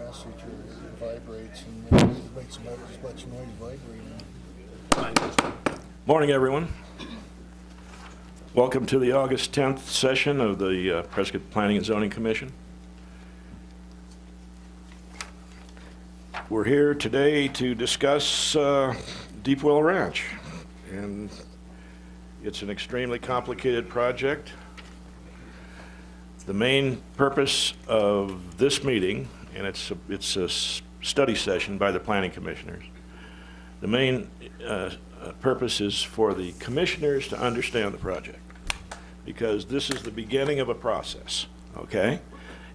capacitor vibrates and it makes about as much noise vibrating. Morning, everyone. Welcome to the August 10th session of the Prescott Planning and Zoning Commission. We're here today to discuss Deep Well Ranch, and it's an extremely complicated project. The main purpose of this meeting, and it's a study session by the planning commissioners, the main purpose is for the commissioners to understand the project, because this is the beginning of a process, okay?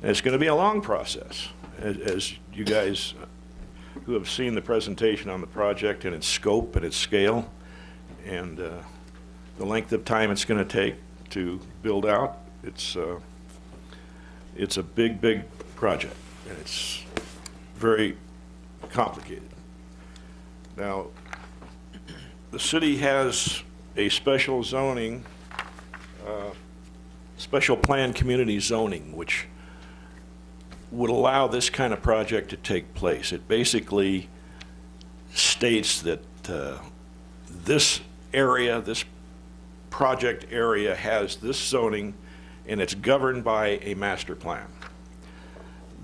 And it's going to be a long process, as you guys who have seen the presentation on the project and its scope and its scale and the length of time it's going to take to build out. It's a big, big project, and it's very complicated. Now, the city has a special zoning, special plan community zoning, which would allow this kind of project to take place. It basically states that this area, this project area has this zoning, and it's governed by a master plan.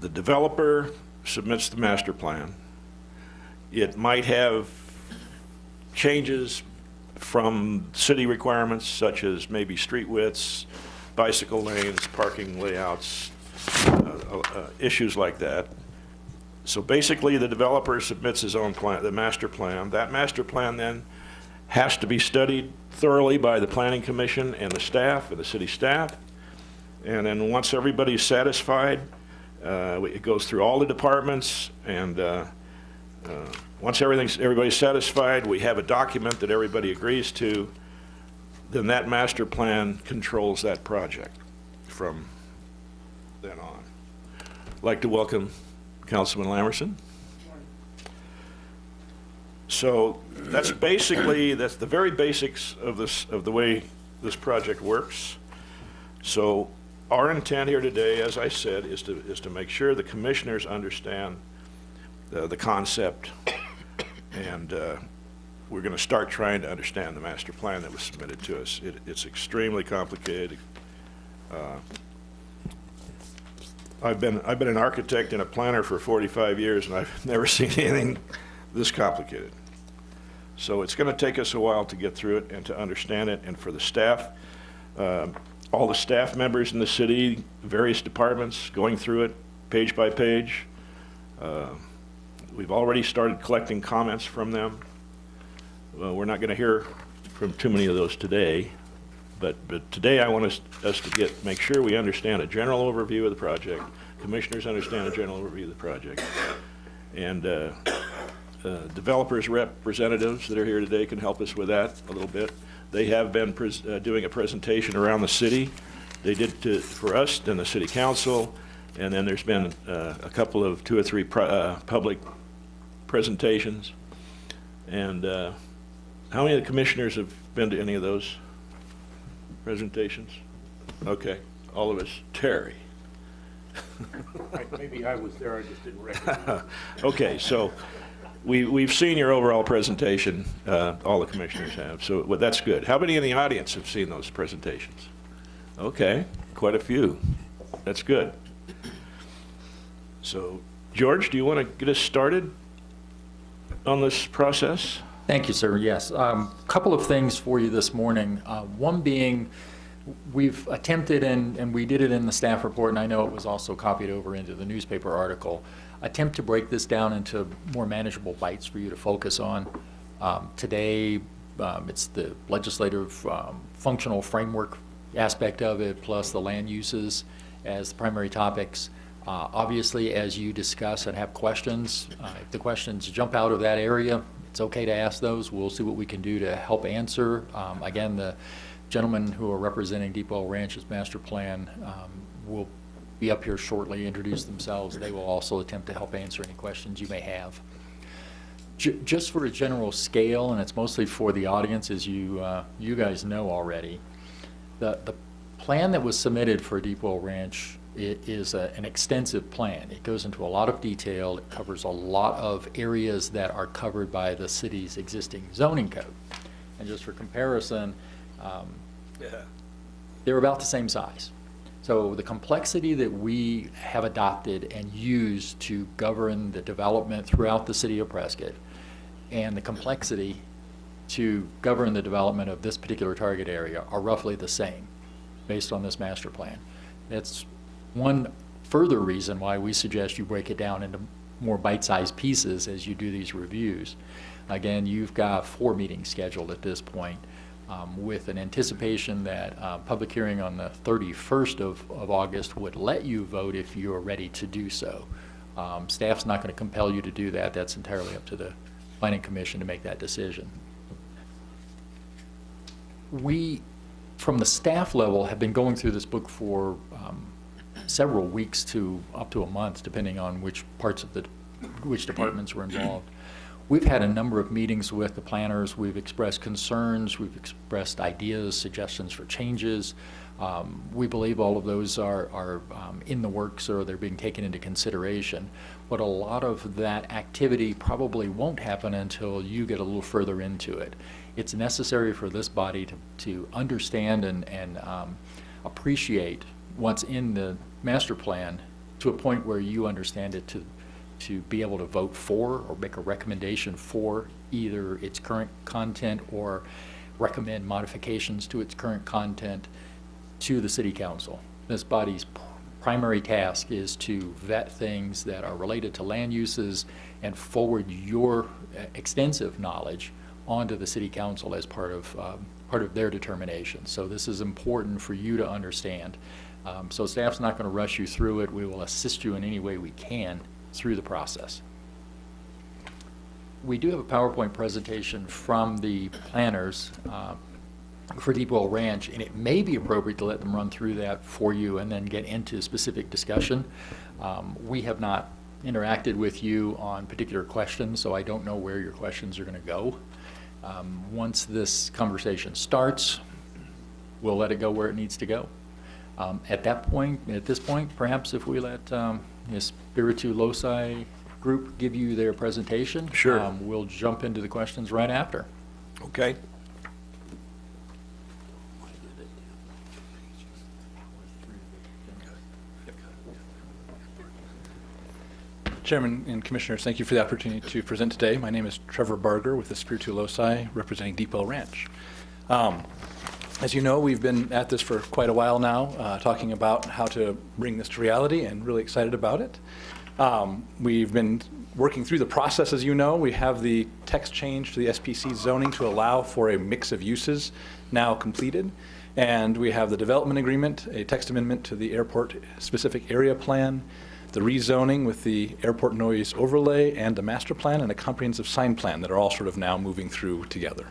The developer submits the master plan. It might have changes from city requirements, such as maybe street widths, bicycle lanes, parking layouts, issues like that. So basically, the developer submits his own plan, the master plan. That master plan then has to be studied thoroughly by the Planning Commission and the staff and the city staff. And then once everybody's satisfied, it goes through all the departments, and once everybody's satisfied, we have a document that everybody agrees to. Then that master plan controls that project from then on. I'd like to welcome Councilman Lamerson. So that's the very basics of the way this project works. So our intent here today, as I said, is to make sure the commissioners understand the concept, and we're going to start trying to understand the master plan that was submitted to us. It's extremely complicated. I've been an architect and a planner for 45 years, and I've never seen anything this complicated. So it's going to take us a while to get through it and to understand it, and for the staff, all the staff members in the city, various departments, going through it page by page. We've already started collecting comments from them. We're not going to hear from too many of those today, but today I want us to make sure we understand a general overview of the project. Commissioners understand a general overview of the project, and developers representatives that are here today can help us with that a little bit. They have been doing a presentation around the city. They did for us and the city council, and then there's been a couple of 2 or 3 public presentations. And how many of the commissioners have been to any of those presentations? Okay, all of us. Terry. Maybe I was there, I just didn't recognize it. Okay, so we've seen your overall presentation, all the commissioners have, so that's good. How many in the audience have seen those presentations? Okay, quite a few. That's good. So, George, do you want to get us started on this process? Thank you, sir. Yes. Couple of things for you this morning. One being, we've attempted, and we did it in the staff report, and I know it was also copied over into the newspaper article, attempt to break this down into more manageable bites for you to focus on. Today, it's the legislative functional framework aspect of it, plus the land uses as the primary topics. Obviously, as you discuss and have questions, if the questions jump out of that area, it's okay to ask those. We'll see what we can do to help answer. Again, the gentlemen who are representing Deep Well Ranch's master plan will be up here shortly, introduce themselves. They will also attempt to help answer any questions you may have. Just for a general scale, and it's mostly for the audience, as you guys know already, the plan that was submitted for Deep Well Ranch is an extensive plan. It goes into a lot of detail. It covers a lot of areas that are covered by the city's existing zoning code. And just for comparison, they're about the same size. So the complexity that we have adopted and used to govern the development throughout the city of Prescott, and the complexity to govern the development of this particular target area are roughly the same based on this master plan. That's one further reason why we suggest you break it down into more bite-sized pieces as you do these reviews. Again, you've got 4 meetings scheduled at this point, with an anticipation that public hearing on the 31st of August would let you vote if you are ready to do so. Staff's not going to compel you to do that. That's entirely up to the Planning Commission to make that decision. We, from the staff level, have been going through this book for several weeks to up to a month, depending on which departments were involved. We've had a number of meetings with the planners. We've expressed concerns. We've expressed ideas, suggestions for changes. We believe all of those are in the works, or they're being taken into consideration. But a lot of that activity probably won't happen until you get a little further into it. It's necessary for this body to understand and appreciate what's in the master plan to a point where you understand it to be able to vote for or make a recommendation for either its current content or recommend modifications to its current content to the City Council. This body's primary task is to vet things that are related to land uses and forward your extensive knowledge onto the City Council as part of their determination. So this is important for you to understand. So staff's not going to rush you through it. We will assist you in any way we can through the process. We do have a PowerPoint presentation from the planners for Deepwell Ranch, and it may be appropriate to let them run through that for you and then get into specific discussion. We have not interacted with you on particular questions, so I don't know where your questions are going to go. Once this conversation starts, we'll let it go where it needs to go. At this point, perhaps if we let Spiritu Loci group give you their presentation, sure. We'll jump into the questions right after. Okay. Chairman and Commissioners, thank you for the opportunity to present today. My name is Trevor Barger with the Spiritu Loci, representing Deepwell Ranch. As you know, we've been at this for quite a while now, talking about how to bring this to reality, and really excited about it. We've been working through the process, as you know. We have the text change to the SPC zoning to allow for a mix of uses now completed. And we have the development agreement, a text amendment to the airport specific area plan, the rezoning with the airport noise overlay, and a master plan and a comprehensive sign plan that are all sort of now moving through together.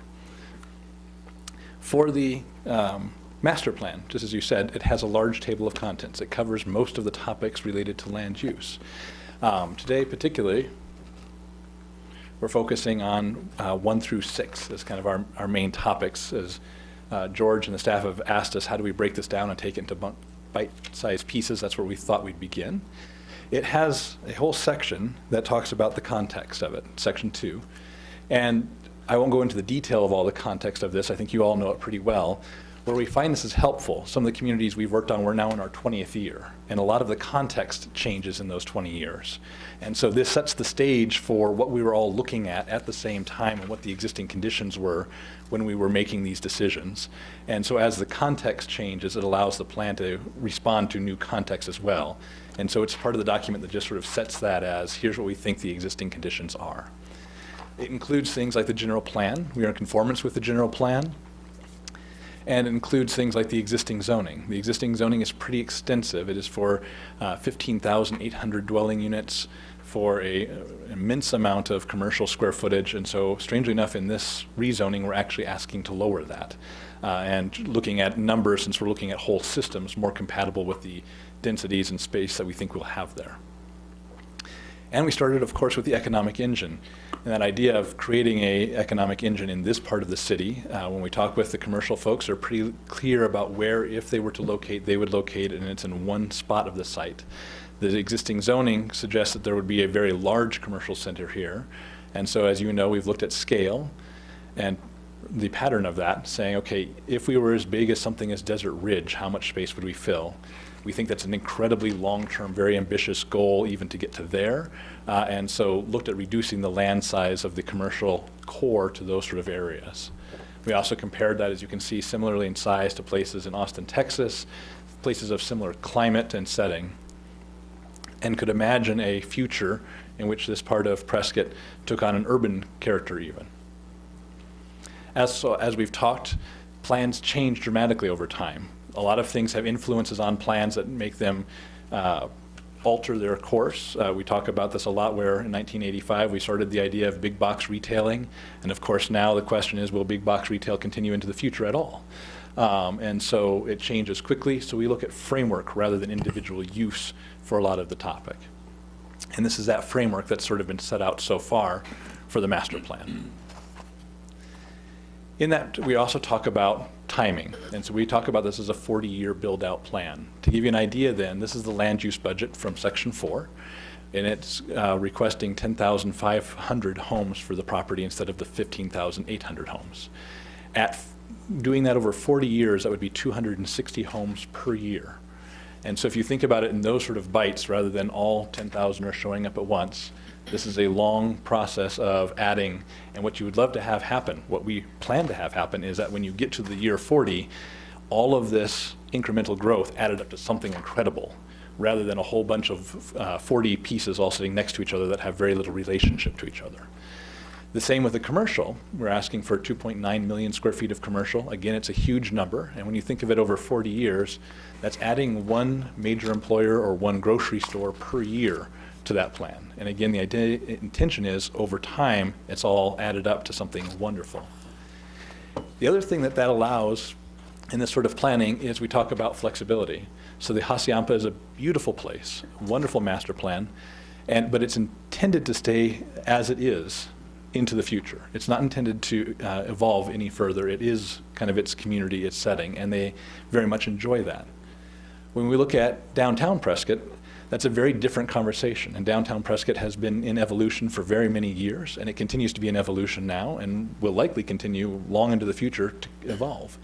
For the master plan, just as you said, it has a large table of contents. It covers most of the topics related to land use. Today, particularly, we're focusing on 1 through 6 as kind of our main topics. As George and the staff have asked us, how do we break this down and take it into bite-sized pieces? That's where we thought we'd begin. It has a whole section that talks about the context of it, section 2. And I won't go into the detail of all the context of this. I think you all know it pretty well. Where we find this is helpful, some of the communities we've worked on, we're now in our 20th year, and a lot of the context changes in those 20 years. And so this sets the stage for what we were all looking at the same time and what the existing conditions were when we were making these decisions. And so as the context changes, it allows the plan to respond to new context as well. And so it's part of the document that just sort of sets that as, here's what we think the existing conditions are. It includes things like the general plan. We are in conformance with the general plan. And it includes things like the existing zoning. The existing zoning is pretty extensive. It is for 15,800 dwelling units, for an immense amount of commercial square footage. And so, strangely enough, in this rezoning, we're actually asking to lower that. And looking at numbers, since we're looking at whole systems, more compatible with the densities and space that we think we'll have there. And we started, of course, with the economic engine. And that idea of creating an economic engine in this part of the city, when we talk with the commercial folks, they're pretty clear about where, if they were to locate, they would locate, and it's in one spot of the site. The existing zoning suggests that there would be a very large commercial center here. And so, as you know, we've looked at scale and the pattern of that, saying, okay, if we were as big as something as Desert Ridge, how much space would we fill? We think that's an incredibly long-term, very ambitious goal even to get to there. And so looked at reducing the land size of the commercial core to those sort of areas. We also compared that, as you can see, similarly in size to places in Austin, Texas, places of similar climate and setting, and could imagine a future in which this part of Prescott took on an urban character even. As we've talked, plans change dramatically over time. A lot of things have influences on plans that make them alter their course. We talk about this a lot, where in 1985 we started the idea of big box retailing, and of course now the question is, will big box retail continue into the future at all? And so it changes quickly, so we look at framework rather than individual use for a lot of the topic. And this is that framework that's sort of been set out so far for the master plan. In that, we also talk about timing. And so we talk about this as a 40-year build-out plan. To give you an idea then, this is the land use budget from Section 4, and it's requesting 10,500 homes for the property instead of the 15,800 homes. At doing that over 40 years, that would be 260 homes per year. And so if you think about it in those sort of bites, rather than all 10,000 are showing up at once, this is a long process of adding. And what you would love to have happen, what we plan to have happen, is that when you get to the year 40, all of this incremental growth added up to something incredible, rather than a whole bunch of 40 pieces all sitting next to each other that have very little relationship to each other. The same with the commercial. We're asking for 2.9 million square feet of commercial. Again, it's a huge number, and when you think of it over 40 years, that's adding one major employer or one grocery store per year to that plan. And again, the intention is, over time, it's all added up to something wonderful. The other thing that allows in this sort of planning is we talk about flexibility. So the Hacienda is a beautiful place, wonderful master plan, but it's intended to stay as it is into the future. It's not intended to evolve any further. It is kind of its community, its setting, and they very much enjoy that. When we look at downtown Prescott, that's a very different conversation. And downtown Prescott has been in evolution for very many years, and it continues to be in evolution now and will likely continue long into the future to evolve.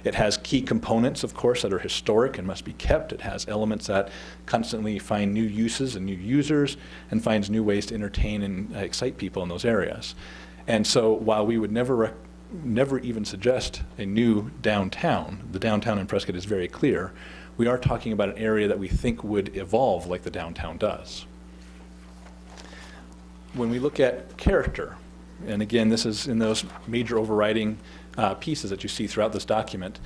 It has key components, of course, that are historic and must be kept. It has elements that constantly find new uses and new users and finds new ways to entertain and excite people in those areas. And so while we would never even suggest a new downtown, the downtown in Prescott is very clear, we are talking about an area that we think would evolve like the downtown does. When we look at character, and again, this is in those major overriding pieces that you see throughout this document,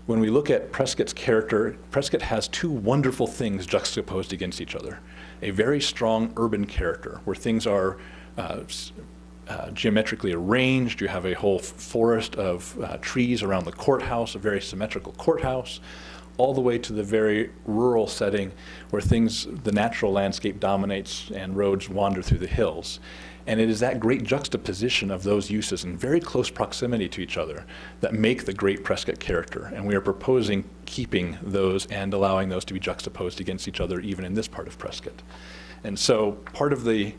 when we look at Prescott's character, Prescott has two wonderful things juxtaposed against each other. A very strong urban character, where things are geometrically arranged. You have a whole forest of trees around the courthouse, a very symmetrical courthouse, all the way to the very rural setting where the natural landscape dominates and roads wander through the hills. And it is that great juxtaposition of those uses in very close proximity to each other that make the great Prescott character. And we are proposing keeping those and allowing those to be juxtaposed against each other even in this part of Prescott. And so part of the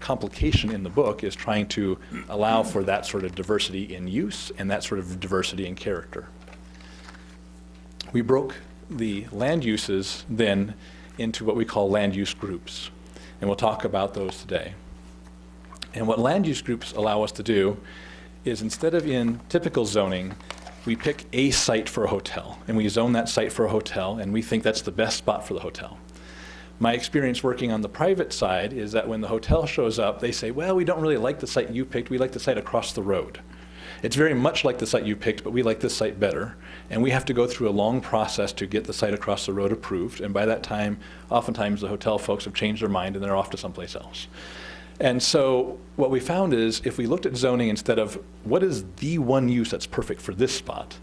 complication in the book is trying to allow for that sort of diversity in use and that sort of diversity in character. We broke the land uses then into what we call land use groups, and we'll talk about those today. And what land use groups allow us to do is, instead of in typical zoning, we pick a site for a hotel, and we zone that site for a hotel, and we think that's the best spot for the hotel. My experience working on the private side is that when the hotel shows up, they say, well, we don't really like the site you picked, we like the site across the road. It's very much like the site you picked, but we like this site better. And we have to go through a long process to get the site across the road approved. And by that time, oftentimes the hotel folks have changed their mind and they're off to someplace else. And so what we found is, if we looked at zoning instead of what is the one use that's perfect for this spot,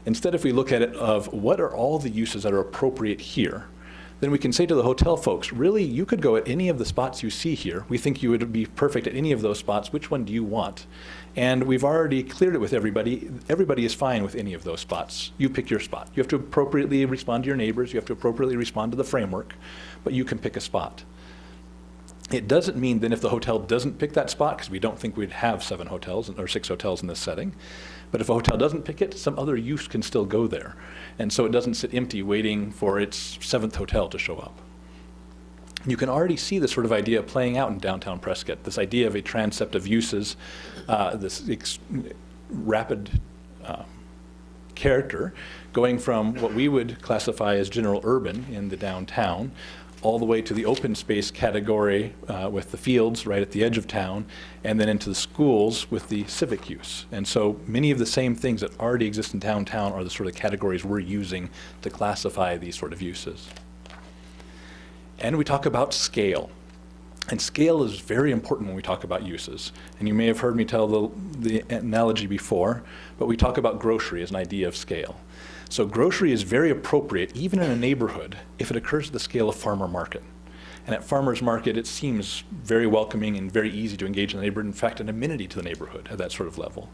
instead if we look at it of what are all the uses that are appropriate here, then we can say to the hotel folks, really, you could go at any of the spots you see here. We think you would be perfect at any of those spots. Which one do you want? And we've already cleared it with everybody. Everybody is fine with any of those spots. You pick your spot. You have to appropriately respond to your neighbors. You have to appropriately respond to the framework, but you can pick a spot. It doesn't mean then if the hotel doesn't pick that spot, because we don't think we'd have 7 hotels or 6 hotels in this setting, but if a hotel doesn't pick it, some other use can still go there. And so it doesn't sit empty waiting for its 7th hotel to show up. You can already see this sort of idea playing out in downtown Prescott, this idea of a transept of uses, this rapid character going from what we would classify as general urban in the downtown all the way to the open space category with the fields right at the edge of town, and then into the schools with the civic use. And so many of the same things that already exist in downtown are the sort of categories we're using to classify these sort of uses. And we talk about scale. And scale is very important when we talk about uses. And you may have heard me tell the analogy before, but we talk about grocery as an idea of scale. So grocery is very appropriate, even in a neighborhood, if it occurs at the scale of farmer market. And at farmer's market, it seems very welcoming and very easy to engage in the neighborhood. In fact, an amenity to the neighborhood at that sort of level.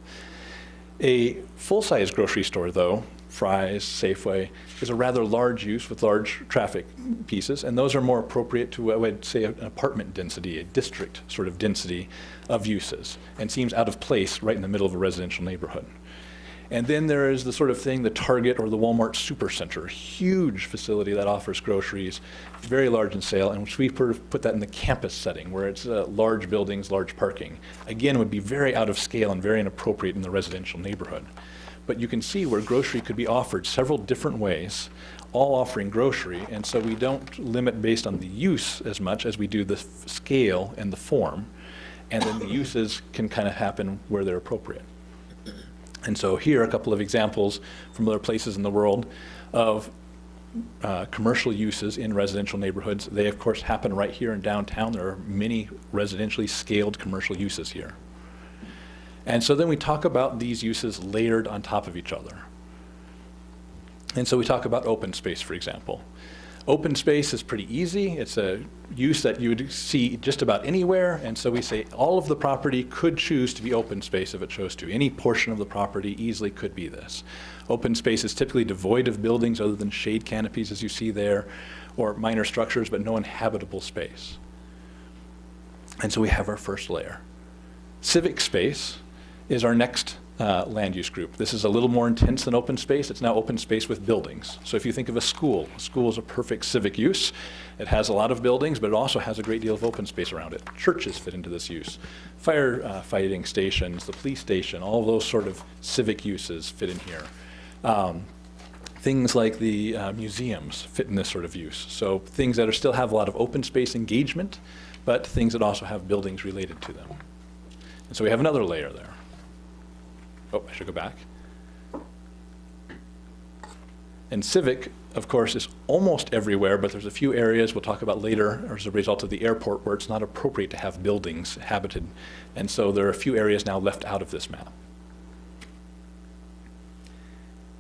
A full-size grocery store, though, Fry's, Safeway, is a rather large use with large traffic pieces, and those are more appropriate to, I would say, an apartment density, a district sort of density of uses, and seems out of place right in the middle of a residential neighborhood. And then there is the sort of thing, the Target or the Walmart Supercenter, huge facility that offers groceries, very large in sale, and we put that in the campus setting where it's large buildings, large parking. Again, would be very out of scale and very inappropriate in the residential neighborhood. But you can see where grocery could be offered several different ways, all offering grocery, and so we don't limit based on the use as much as we do the scale and the form, and then the uses can kind of happen where they're appropriate. And so here are a couple of examples from other places in the world of commercial uses in residential neighborhoods. They, of course, happen right here in downtown. There are many residentially scaled commercial uses here. And so then we talk about these uses layered on top of each other. And so we talk about open space, for example. Open space is pretty easy. It's a use that you would see just about anywhere, and so we say all of the property could choose to be open space if it chose to. Any portion of the property easily could be this. Open space is typically devoid of buildings other than shade canopies, as you see there, or minor structures, but no inhabitable space. And so we have our first layer. Civic space is our next land use group. This is a little more intense than open space. It's now open space with buildings. So if you think of a school is a perfect civic use. It has a lot of buildings, but it also has a great deal of open space around it. Churches fit into this use. Fire fighting stations, the police station, all of those sort of civic uses fit in here. Things like the museums fit in this sort of use. So things that still have a lot of open space engagement, but things that also have buildings related to them. And so we have another layer there. Oh, I should go back. And civic, of course, is almost everywhere, but there's a few areas we'll talk about later as a result of the airport where it's not appropriate to have buildings habited. And so there are a few areas now left out of this map.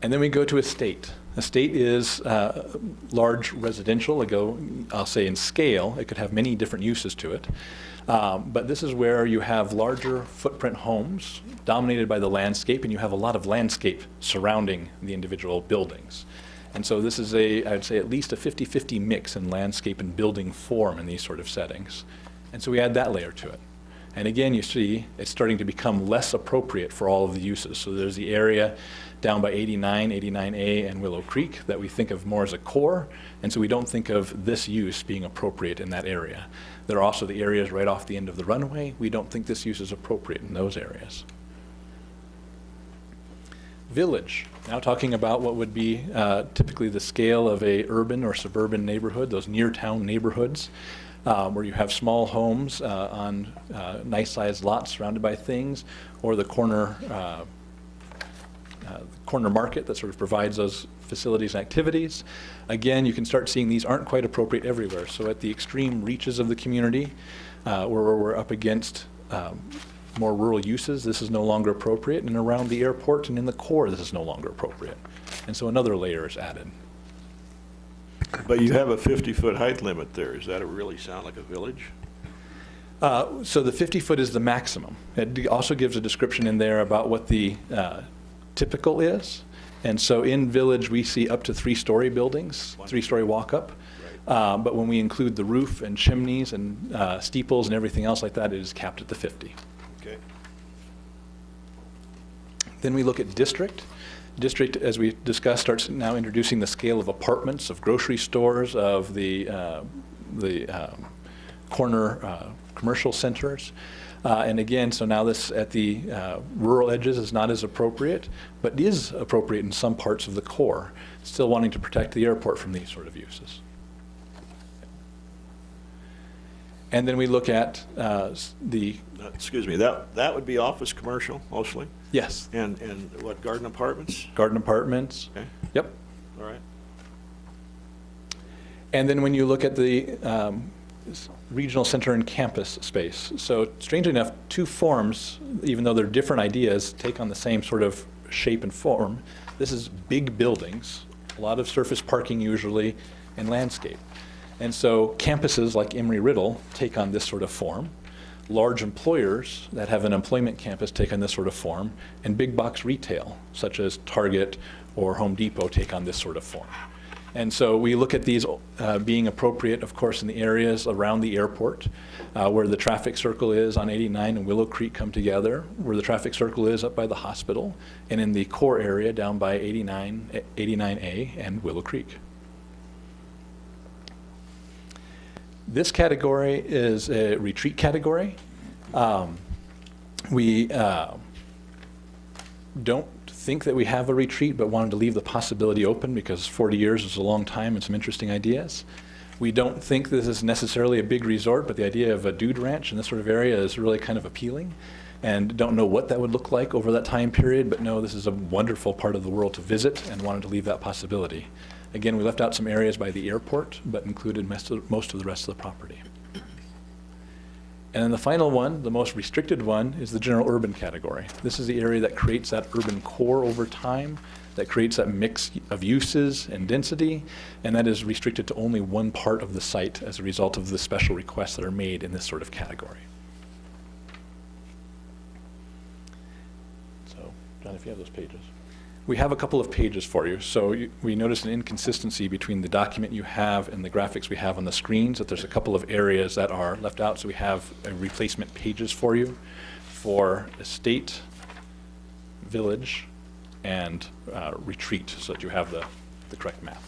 And then we go to estate. Estate is large residential. I'll say in scale, it could have many different uses to it. But this is where you have larger footprint homes dominated by the landscape, and you have a lot of landscape surrounding the individual buildings. And so this is I'd say at least a 50-50 mix in landscape and building form in these sort of settings. And so we add that layer to it. And again, you see it's starting to become less appropriate for all of the uses. So there's the area down by 89, 89A, and Willow Creek that we think of more as a core, and so we don't think of this use being appropriate in that area. There are also the areas right off the end of the runway. We don't think this use is appropriate in those areas. Village, now talking about what would be typically the scale of a urban or suburban neighborhood, those near-town neighborhoods, where you have small homes on nice-sized lots surrounded by things, or the corner market that sort of provides those facilities and activities. Again, you can start seeing these aren't quite appropriate everywhere. So at the extreme reaches of the community, where we're up against more rural uses, this is no longer appropriate, and around the airport and in the core, this is no longer appropriate. And so another layer is added. But you have a 50-foot height limit there. Does that really sound like a village? So the 50 foot is the maximum. It also gives a description in there about what the typical is. And so in Village, we see up to 3-story buildings, 3-story walk-up. But when we include the roof and chimneys and steeples and everything else like that, it is capped at the 50. Okay. Then we look at district. District, as we discussed, starts now introducing the scale of apartments, of grocery stores, of the corner commercial centers. And again, so now this at the rural edges is not as appropriate, but is appropriate in some parts of the core, still wanting to protect the airport from these sort of uses. And then we look at the... Excuse me, that would be office commercial mostly? Yes. And what, garden apartments? Garden apartments. Okay. Yep. All right. And then when you look at the regional center and campus space. So strangely enough, two forms, even though they're different ideas, take on the same sort of shape and form. This is big buildings, a lot of surface parking usually, and landscape. And so campuses like Emory-Riddle take on this sort of form. Large employers that have an employment campus take on this sort of form, and big box retail, such as Target or Home Depot, take on this sort of form. And so we look at these being appropriate, of course, in the areas around the airport, where the traffic circle is on 89 and Willow Creek come together, where the traffic circle is up by the hospital, and in the core area down by 89A and Willow Creek. This category is a retreat category. We don't think that we have a retreat, but wanted to leave the possibility open because 40 years is a long time and some interesting ideas. We don't think this is necessarily a big resort, but the idea of a dude ranch in this sort of area is really kind of appealing, and don't know what that would look like over that time period, but know this is a wonderful part of the world to visit and wanted to leave that possibility. Again, we left out some areas by the airport, but included most of the rest of the property. And then the final one, the most restricted one, is the general urban category. This is the area that creates that urban core over time, that creates that mix of uses and density, and that is restricted to only one part of the site as a result of the special requests that are made in this sort of category. So, John, if you have those pages. We have a couple of pages for you. So we noticed an inconsistency between the document you have and the graphics we have on the screens, that there's a couple of areas that are left out. So we have replacement pages for you for estate, village, and retreat, so that you have the correct map.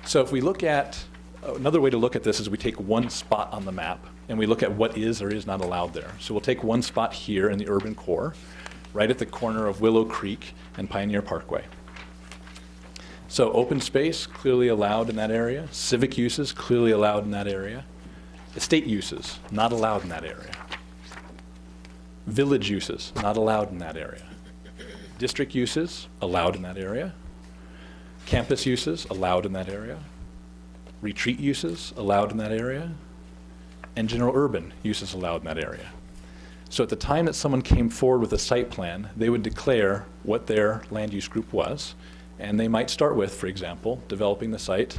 So if we look at, another way to look at this is we take one spot on the map and we look at what is or is not allowed there. So we'll take one spot here in the urban core, right at the corner of Willow Creek and Pioneer Parkway. So open space, clearly allowed in that area. Civic uses, clearly allowed in that area. Estate uses, not allowed in that area. Village uses, not allowed in that area. District uses, allowed in that area. Campus uses, allowed in that area. Retreat uses, allowed in that area. And general urban uses allowed in that area. So at the time that someone came forward with a site plan, they would declare what their land use group was, and they might start with, for example, developing the site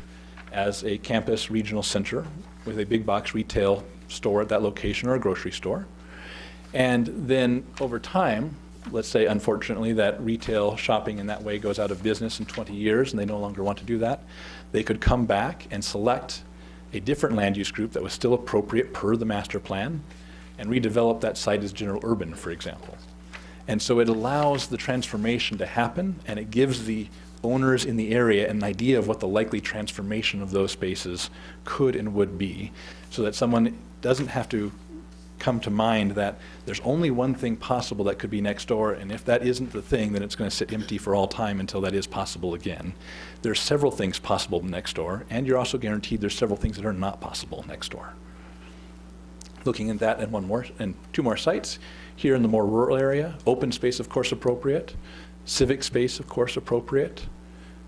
as a campus regional center with a big box retail store at that location or a grocery store. And then over time, let's say unfortunately that retail shopping in that way goes out of business in 20 years and they no longer want to do that, they could come back and select a different land use group that was still appropriate per the master plan and redevelop that site as general urban, for example. And so it allows the transformation to happen, and it gives the owners in the area an idea of what the likely transformation of those spaces could and would be, so that someone doesn't have to come to mind that there's only one thing possible that could be next door, and if that isn't the thing, then it's going to sit empty for all time until that is possible again. There's several things possible next door, and you're also guaranteed there's several things that are not possible next door. Looking at that and two more sites here in the more rural area. Open space, of course, appropriate. Civic space, of course, appropriate.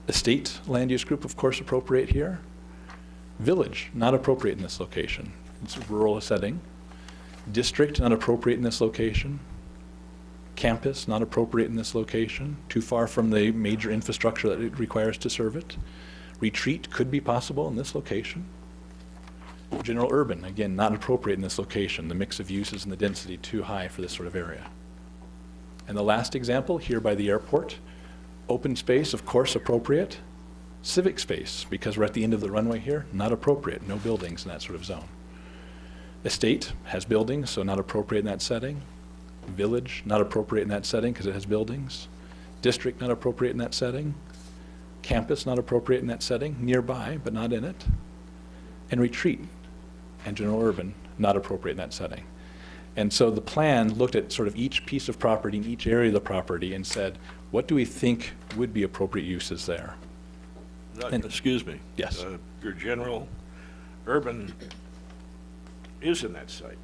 Estate land use group, of course, appropriate here. Village, not appropriate in this location. It's a rural setting. District, not appropriate in this location. Campus, not appropriate in this location. Too far from the major infrastructure that it requires to serve it. Retreat could be possible in this location. General urban, again, not appropriate in this location. The mix of uses and the density too high for this sort of area. And the last example, here by the airport, open space, of course, appropriate. Civic space, because we're at the end of the runway here, not appropriate, no buildings in that sort of zone. Estate has buildings, so not appropriate in that setting. Village, not appropriate in that setting because it has buildings. District, not appropriate in that setting. Campus, not appropriate in that setting. Nearby, but not in it. And retreat and general urban, not appropriate in that setting. And so the plan looked at sort of each piece of property in each area of the property and said, what do we think would be appropriate uses there? Excuse me. Yes. Your general urban is in that site,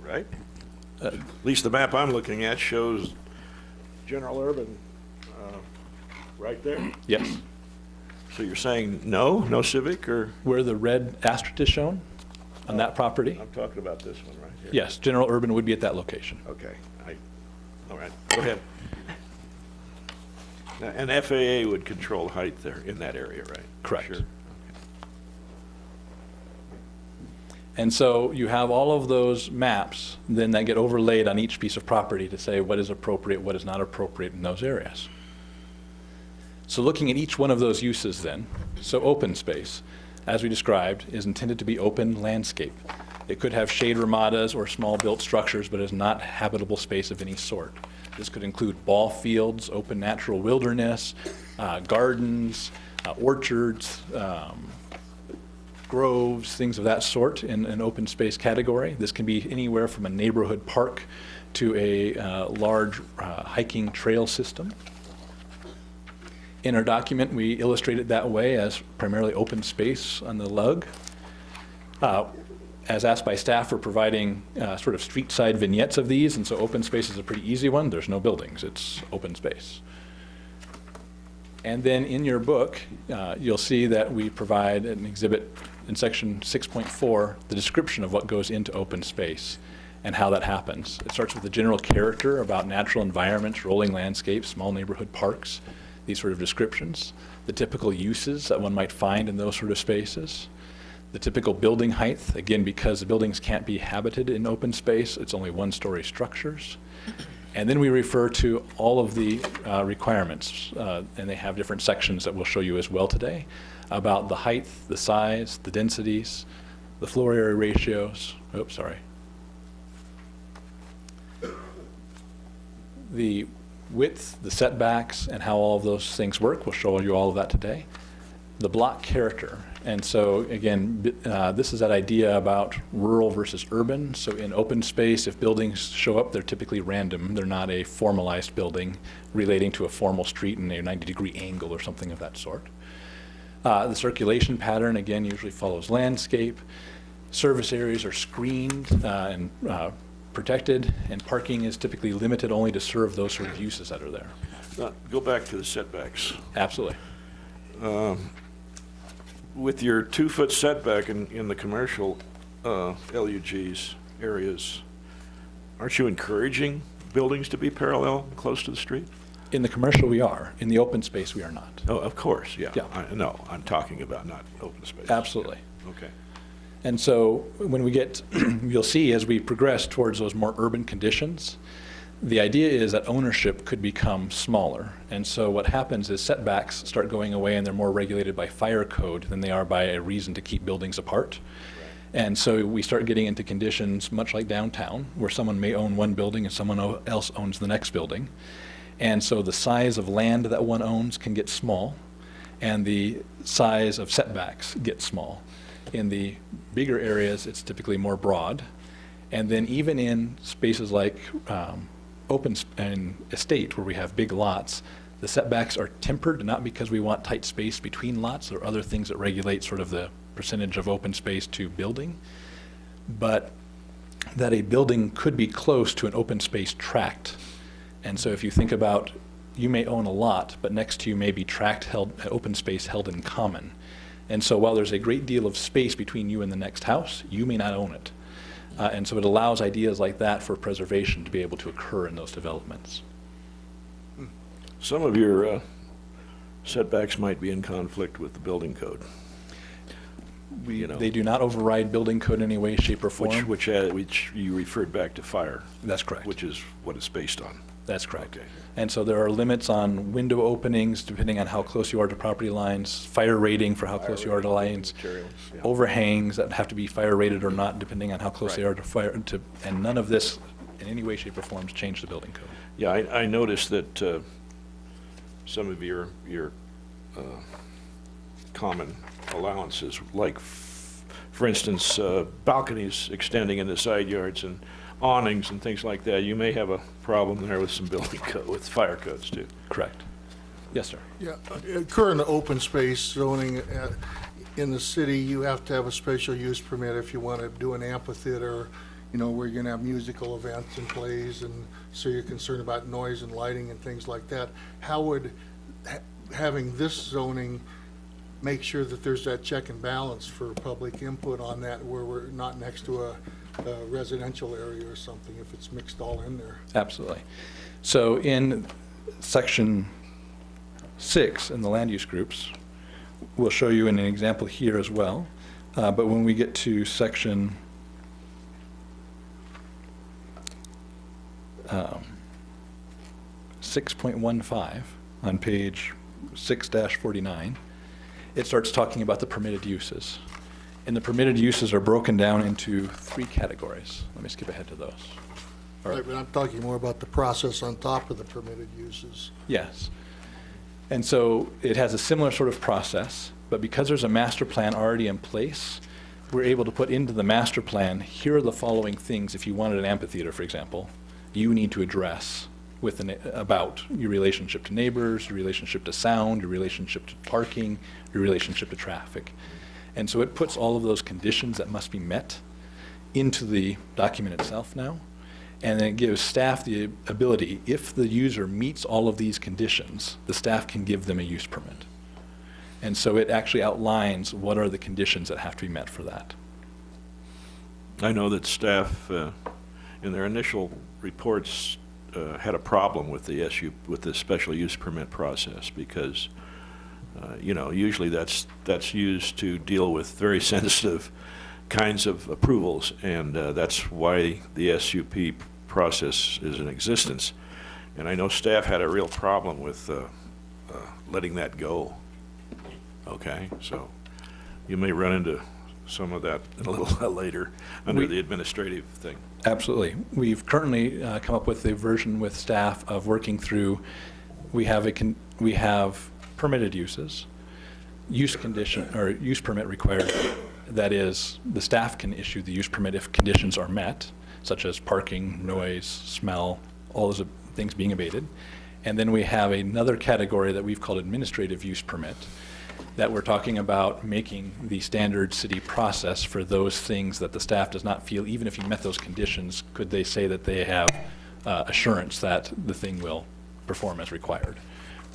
right? At least the map I'm looking at shows general urban right there. Yes. So you're saying no civic, or? Where the red asterisk is shown on that property? I'm talking about this one right here. Yes, general urban would be at that location. Okay. All right, go ahead. Now, and FAA would control height there in that area, right? Correct. Sure. And so you have all of those maps then that get overlaid on each piece of property to say what is appropriate, what is not appropriate in those areas. So looking at each one of those uses then, so open space, as we described, is intended to be open landscape. It could have shade ramadas or small built structures, but is not habitable space of any sort. This could include ball fields, open natural wilderness, gardens, orchards, groves, things of that sort in an open space category. This can be anywhere from a neighborhood park to a large hiking trail system. In our document, we illustrate it that way as primarily open space on the lug. As asked by staff, we're providing sort of street side vignettes of these, and so open space is a pretty easy one. There's no buildings, it's open space. And then in your book, you'll see that we provide an exhibit in section 6.4, the description of what goes into open space and how that happens. It starts with the general character about natural environments, rolling landscapes, small neighborhood parks, these sort of descriptions, the typical uses that one might find in those sort of spaces, the typical building height, again, because the buildings can't be habited in open space, it's only one-story structures. And then we refer to all of the requirements, and they have different sections that we'll show you as well today, about the height, the size, the densities, the floor area ratios, the width, the setbacks, and how all of those things work. We'll show you all of that today. The block character. And so again, this is that idea about rural versus urban. So in open space, if buildings show up, they're typically random. They're not a formalized building relating to a formal street in a 90-degree angle or something of that sort. The circulation pattern, again, usually follows landscape. Service areas are screened and protected, and parking is typically limited only to serve those sort of uses that are there. Go back to the setbacks. Absolutely. With your 2-foot setback in the commercial LUGs areas, aren't you encouraging buildings to be parallel close to the street? In the commercial we are. In the open space we are not. Oh, of course, yeah. Yeah. No, I'm talking about not open space. Absolutely. Okay. And so when we get, you'll see as we progress towards those more urban conditions, the idea is that ownership could become smaller. And so what happens is setbacks start going away and they're more regulated by fire code than they are by a reason to keep buildings apart. Right. And so we start getting into conditions much like downtown, where someone may own one building and someone else owns the next building. And so the size of land that one owns can get small, and the size of setbacks get small. In the bigger areas, it's typically more broad. And then even in spaces like open and estate, where we have big lots, the setbacks are tempered, not because we want tight space between lots or other things that regulate sort of the percentage of open space to building, but that a building could be close to an open space tract. And so if you think about, you may own a lot, but next to you may be tract held, open space held in common. And so while there's a great deal of space between you and the next house, you may not own it. And so it allows ideas like that for preservation to be able to occur in those developments. Some of your setbacks might be in conflict with the building code. You know, They do not override building code in any way, shape, or form. which you referred back to fire. That's correct. Which is what it's based on. That's correct. Okay. And so there are limits on window openings depending on how close you are to property lines, fire rating for how close you are to lines, Materials, yeah. overhangs that have to be fire rated or not depending on how close they Right. are to fire, and none of this in any way, shape, or form change the building code. Yeah, I noticed that some of your common allowances, like, for instance, balconies extending into side yards and awnings and things like that, you may have a problem there with some building code, with fire codes too. Correct. Yes, sir. Yeah, current open space zoning in the city, you have to have a special use permit if you want to do an amphitheater, you know, where you're going to have musical events and plays, and so you're concerned about noise and lighting and things like that. How would having this zoning make sure that there's that check and balance for public input on that, where we're not next to a residential area or something, if it's mixed all in there? Absolutely. So in section 6 in the land use groups, we'll show you in an example here as well. But when we get to section 6.15 on page 6-49, it starts talking about the permitted uses. And the permitted uses are broken down into 3 categories. Let me skip ahead to those. All right. Right, but I'm talking more about the process on top of the permitted uses. Yes. And so it has a similar sort of process, but because there's a master plan already in place, we're able to put into the master plan, here are the following things, if you wanted an amphitheater, for example, you need to address about your relationship to neighbors, your relationship to sound, your relationship to parking, your relationship to traffic. And so it puts all of those conditions that must be met into the document itself now. And then it gives staff the ability, if the user meets all of these conditions, the staff can give them a use permit. And so it actually outlines what are the conditions that have to be met for that. I know that staff, in their initial reports, had a problem with the special use permit process, because you know, usually that's used to deal with very sensitive kinds of approvals, and that's why the SUP process is in existence. And I know staff had a real problem with letting that go. Okay, so you may run into some of that a little later under the administrative thing. Absolutely. We've currently come up with a version with staff of working through, we have permitted uses, use condition, or use permit required. That is, the staff can issue the use permit if conditions are met, such as parking, noise, smell, all those things being abated. And then we have another category that we've called administrative use permit, that we're talking about making the standard city process for those things that the staff does not feel, even if you met those conditions, could they say that they have assurance that the thing will perform as required.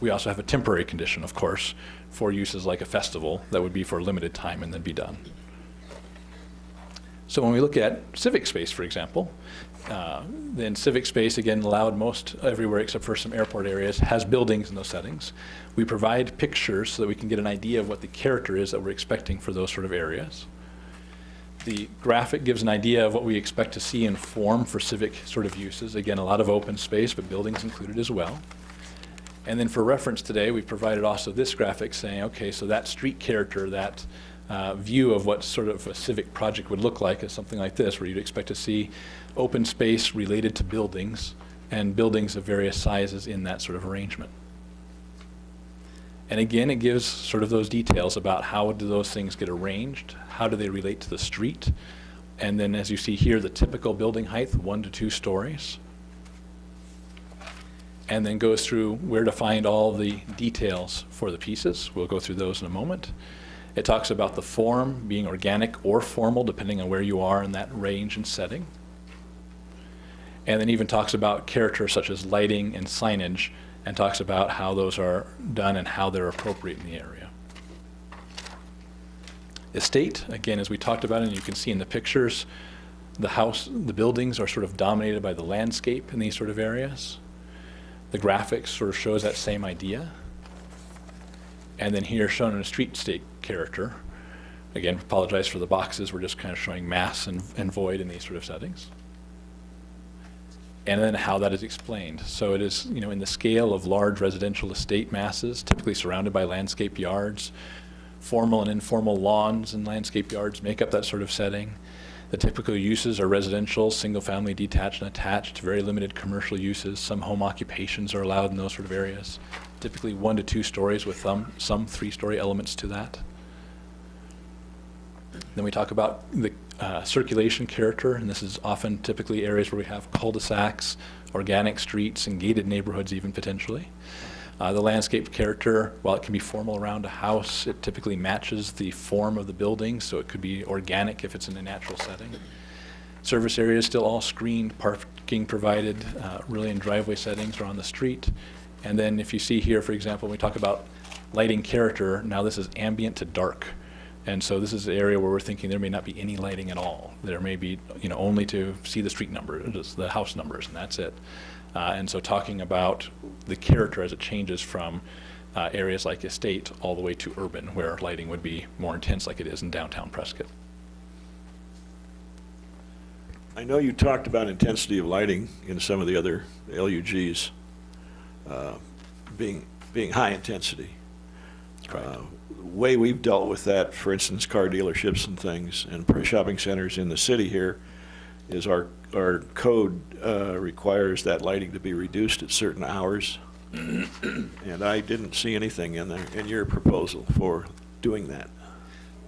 We also have a temporary condition, of course, for uses like a festival that would be for a limited time and then be done. So when we look at civic space, for example, then civic space, again, allowed most everywhere except for some airport areas, has buildings in those settings. We provide pictures so that we can get an idea of what the character is that we're expecting for those sort of areas. The graphic gives an idea of what we expect to see in form for civic sort of uses. Again, a lot of open space, but buildings included as well. And then for reference today, we've provided also this graphic saying, okay, so that street character, that view of what sort of a civic project would look like is something like this, where you'd expect to see open space related to buildings and buildings of various sizes in that sort of arrangement. And again, it gives sort of those details about how do those things get arranged, how do they relate to the street, and then as you see here, the typical building height, 1 to 2 stories. And then goes through where to find all the details for the pieces. We'll go through those in a moment. It talks about the form being organic or formal, depending on where you are in that range and setting. And then even talks about characters such as lighting and signage, and talks about how those are done and how they're appropriate in the area. Estate, again, as we talked about, and you can see in the pictures, the buildings are sort of dominated by the landscape in these sort of areas. The graphics sort of shows that same idea. And then here shown in a streetscape character. Again, apologize for the boxes, we're just kind of showing mass and void in these sort of settings. And then how that is explained. So it is, you know, in the scale of large residential estate masses, typically surrounded by landscape yards. Formal and informal lawns and landscape yards make up that sort of setting. The typical uses are residential, single-family, detached and attached, very limited commercial uses. Some home occupations are allowed in those sort of areas. Typically 1 to 2 stories with some 3-story elements to that. Then we talk about the circulation character, and this is often typically areas where we have cul-de-sacs, organic streets, and gated neighborhoods even potentially. The landscape character, while it can be formal around a house, it typically matches the form of the building, so it could be organic if it's in a natural setting. Service areas still all screened, parking provided, really in driveway settings or on the street. And then if you see here, for example, when we talk about lighting character, now this is ambient to dark. And so this is an area where we're thinking there may not be any lighting at all. There may be, you know, only to see the street number, just the house numbers, and that's it. And so talking about the character as it changes from areas like estate all the way to urban, where lighting would be more intense like it is in downtown Prescott. I know you talked about intensity of lighting in some of the other LUGs being high intensity. Right. The way we've dealt with that, for instance, car dealerships and things and shopping centers in the city here, is our code requires that lighting to be reduced at certain hours. And I didn't see anything in there, in your proposal for doing that.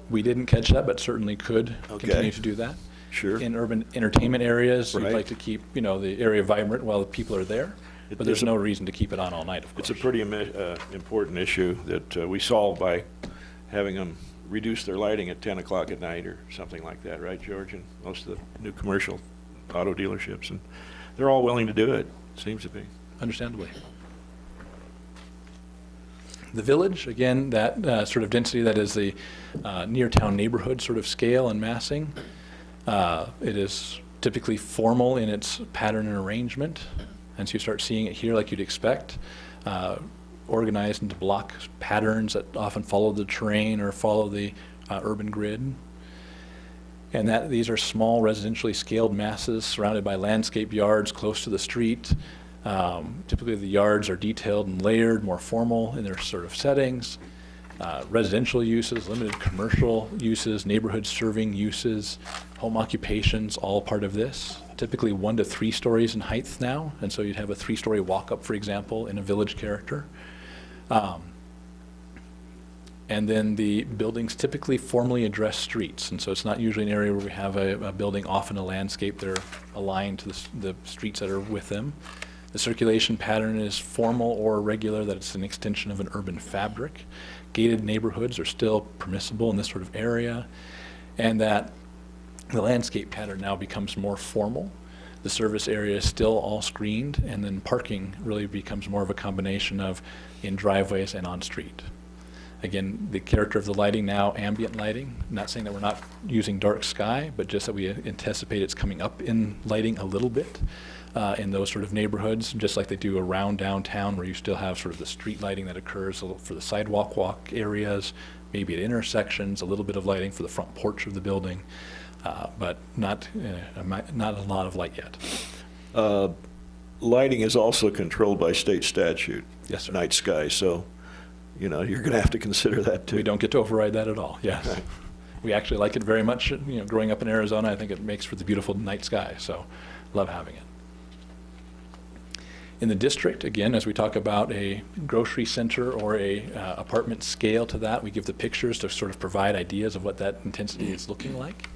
We didn't catch that, but certainly could continue to do that. Sure. In urban entertainment areas, we'd Right. like to keep, you know, the area vibrant while the people are there, but there's no reason to keep it on all night, of course. It's a pretty important issue that we solve by having them reduce their lighting at 10 o'clock at night or something like that, right, George? And most of the new commercial auto dealerships, and they're all willing to do it, seems to be. Understandably. The village, again, that sort of density, that is the near-town neighborhood sort of scale and massing. It is typically formal in its pattern and arrangement, and so you start seeing it here like you'd expect, organized into block patterns that often follow the terrain or follow the urban grid. And that these are small residentially scaled masses surrounded by landscape yards close to the street. Typically the yards are detailed and layered, more formal in their sort of settings. Residential uses, limited commercial uses, neighborhood serving uses, home occupations, all part of this. Typically 1 to 3 stories in height now, and so you'd have a 3-story walk-up, for example, in a village character. And then the buildings typically formally address streets, and so it's not usually an area where we have a building off in a landscape. They're aligned to the streets that are with them. The circulation pattern is formal or regular, that it's an extension of an urban fabric. Gated neighborhoods are still permissible in this sort of area, and that the landscape pattern now becomes more formal. The service area is still all screened, and then parking really becomes more of a combination of in driveways and on street. Again, the character of the lighting now, ambient lighting. I'm not saying that we're not using dark sky, but just that we anticipate it's coming up in lighting a little bit in those sort of neighborhoods, just like they do around downtown, where you still have sort of the street lighting that occurs for the sidewalk walk areas, maybe at intersections, a little bit of lighting for the front porch of the building, but not a lot of light yet. Lighting is also controlled by state statute. Yes, sir. Night sky, so, you know, you're going to have to consider that too. We don't get to override that at all, yes. We actually like it very much. You know, growing up in Arizona, I think it makes for the beautiful night sky, so love having it. In the district, again, as we talk about a grocery center or a apartment scale to that, we give the pictures to sort of provide ideas of what that intensity is looking like.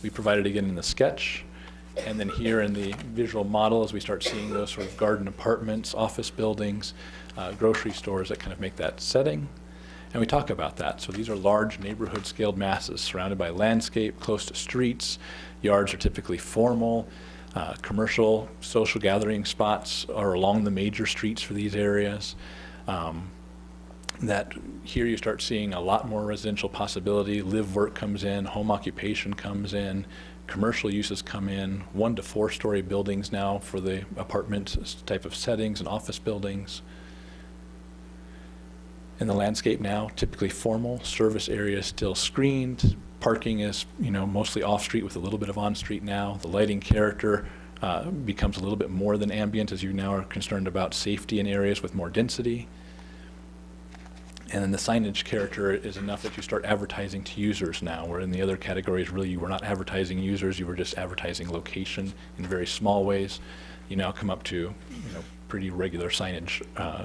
We provide it again in the sketch, and then here in the visual model as we start seeing those sort of garden apartments, office buildings, grocery stores that kind of make that setting. And we talk about that. So these are large neighborhood scaled masses surrounded by landscape, close to streets. Yards are typically formal. Commercial social gathering spots are along the major streets for these areas. That here you start seeing a lot more residential possibility. Live work comes in, home occupation comes in, commercial uses come in, 1 to 4 story buildings now for the apartment type of settings and office buildings. In the landscape now, typically formal, service areas still screened, parking is, mostly off-street with a little bit of on-street now. The lighting character becomes a little bit more than ambient, as you now are concerned about safety in areas with more density. And then the signage character is enough that you start advertising to users now, where in the other categories, really, you were not advertising users, you were just advertising location in very small ways. You now come up to, pretty regular signage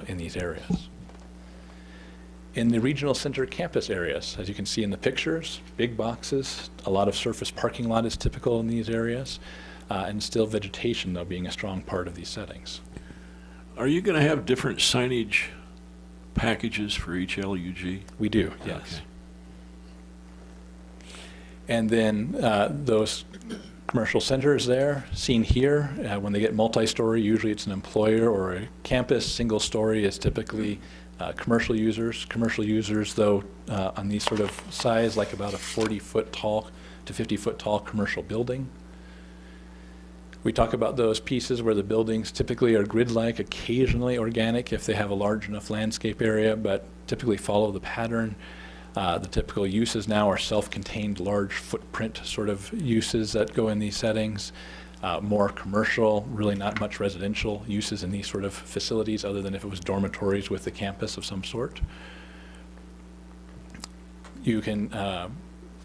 in these areas. In the regional center campus areas, as you can see in the pictures, big boxes, a lot of surface parking lot is typical in these areas, and still vegetation, though, being a strong part of these settings. Are you going to have different signage packages for each LUG? We do, yes. Okay. And then those commercial centers there, seen here, when they get multi-story, usually it's an employer or a campus. Single story is typically commercial users. Commercial users, though, on these sort of size, like about a 40-foot tall to 50-foot tall commercial building. We talk about those pieces where the buildings typically are grid-like, occasionally organic if they have a large enough landscape area, but typically follow the pattern. The typical uses now are self-contained, large footprint sort of uses that go in these settings. More commercial, really not much residential uses in these sort of facilities other than if it was dormitories with the campus of some sort. You can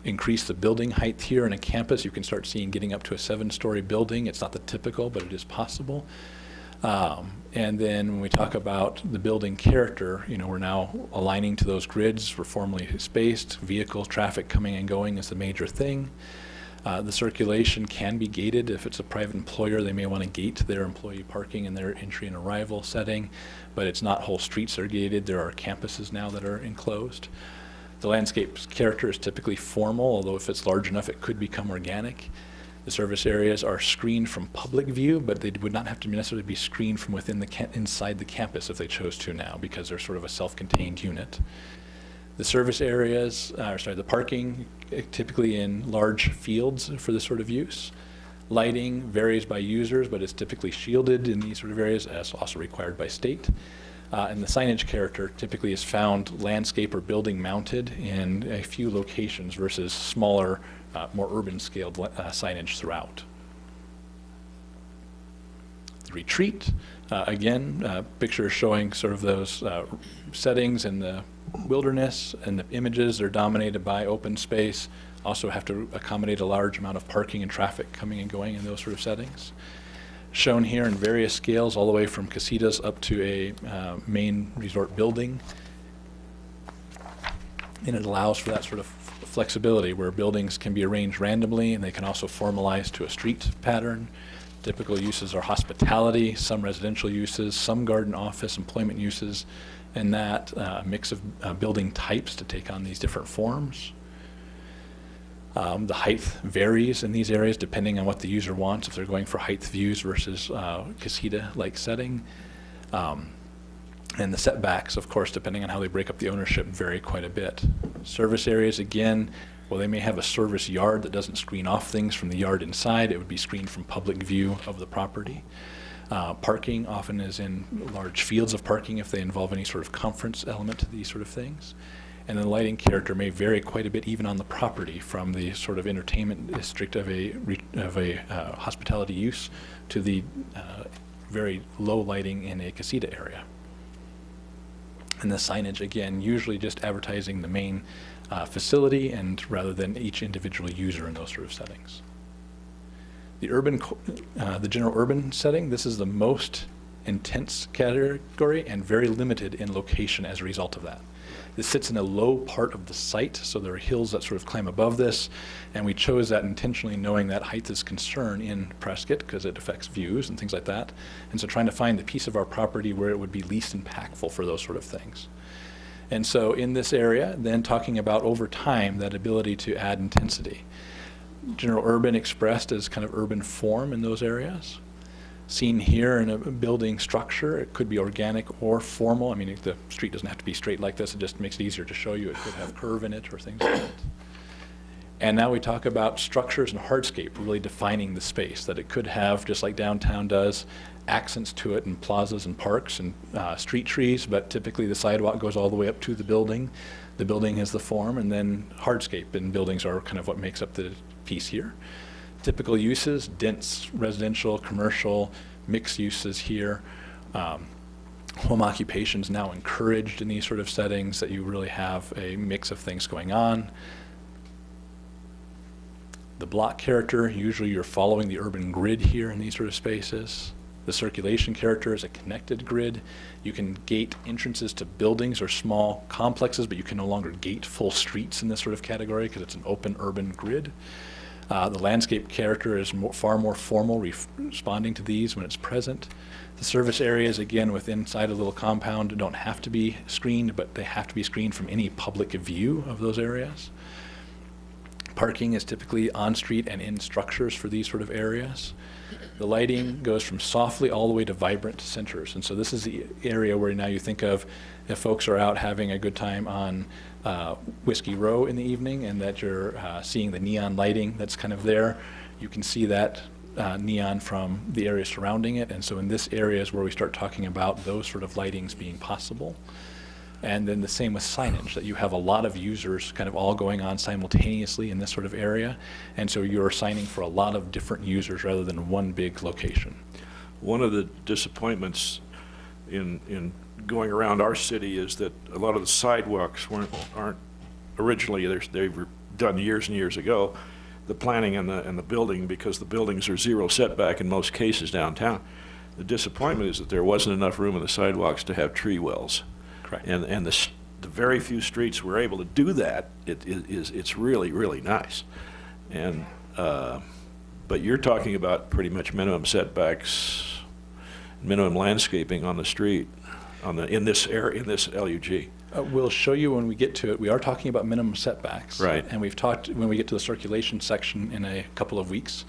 increase the building height here in a campus. You can start seeing getting up to a 7-story building. It's not the typical, but it is possible. And then when we talk about the building character, we're now aligning to those grids. We're formally spaced. Vehicle traffic coming and going is the major thing. The circulation can be gated. If it's a private employer, they may want to gate their employee parking in their entry and arrival setting, but it's not whole streets are gated. There are campuses now that are enclosed. The landscape character is typically formal, although if it's large enough, it could become organic. The service areas are screened from public view, but they would not have to necessarily be screened from within inside the campus if they chose to now, because they're sort of a self-contained unit. The service areas, the parking, typically in large fields for this sort of use. Lighting varies by users, but it's typically shielded in these sort of areas, as also required by state. And the signage character typically is found landscape or building mounted in a few locations versus smaller, more urban scaled signage throughout. The retreat, again, pictures showing sort of those settings in the wilderness, and the images are dominated by open space, also have to accommodate a large amount of parking and traffic coming and going in those sort of settings. Shown here in various scales, all the way from casitas up to a main resort building. And it allows for that sort of flexibility where buildings can be arranged randomly and they can also formalize to a street pattern. Typical uses are hospitality, some residential uses, some garden office, employment uses, and that mix of building types to take on these different forms. The height varies in these areas depending on what the user wants, if they're going for height views versus casita-like setting. And the setbacks, of course, depending on how they break up the ownership, vary quite a bit. Service areas, again, well, they may have a service yard that doesn't screen off things from the yard inside. It would be screened from public view of the property. Parking often is in large fields of parking if they involve any sort of conference element to these sort of things. And the lighting character may vary quite a bit even on the property from the sort of entertainment district of a hospitality use to the very low lighting in a casita area. And the signage, again, usually just advertising the main facility and rather than each individual user in those sort of settings. The general urban setting, this is the most intense category and very limited in location as a result of that. This sits in a low part of the site, so there are hills that sort of climb above this, and we chose that intentionally knowing that height is a concern in Prescott because it affects views and things like that. And so trying to find the piece of our property where it would be least impactful for those sort of things. And so in this area, then talking about over time, that ability to add intensity. General urban expressed as kind of urban form in those areas. Seen here in a building structure, it could be organic or formal. I mean, the street doesn't have to be straight like this. It just makes it easier to show you. It could have curve in it or things like that. And now we talk about structures and hardscape, really defining the space, that it could have, just like downtown does, accents to it in plazas and parks and street trees, but typically the sidewalk goes all the way up to the building. The building has the form, and then hardscape and buildings are kind of what makes up the piece here. Typical uses: dense residential, commercial, mixed uses here. Home occupations now encouraged in these sort of settings, that you really have a mix of things going on. The block character, usually you're following the urban grid here in these sort of spaces. The circulation character is a connected grid. You can gate entrances to buildings or small complexes, but you can no longer gate full streets in this sort of category because it's an open urban grid. The landscape character is far more formal, responding to these when it's present. The service areas, again, within inside a little compound, don't have to be screened, but they have to be screened from any public view of those areas. Parking is typically on-street and in structures for these sort of areas. The lighting goes from softly all the way to vibrant centers. And so this is the area where now you think of if folks are out having a good time on Whiskey Row in the evening, and that you're seeing the neon lighting that's kind of there. You can see that neon from the area surrounding it. And so in this area is where we start talking about those sort of lightings being possible. And then the same with signage, that you have a lot of users kind of all going on simultaneously in this sort of area. And so you're signing for a lot of different users rather than one big location. One of the disappointments in going around our city is that a lot of the sidewalks aren't originally, they were done years and years ago, the planning and the building, because the buildings are zero setback in most cases downtown. The disappointment is that there wasn't enough room in the sidewalks to have tree wells. Correct. And the very few streets we're able to do that, it's really, really nice. And but you're talking about pretty much minimum setbacks, minimum landscaping on the street, in this area, in this LUG. We'll show you when we get to it. We are talking about minimum setbacks. Right. And we've talked, when we get to the circulation section in a couple of weeks,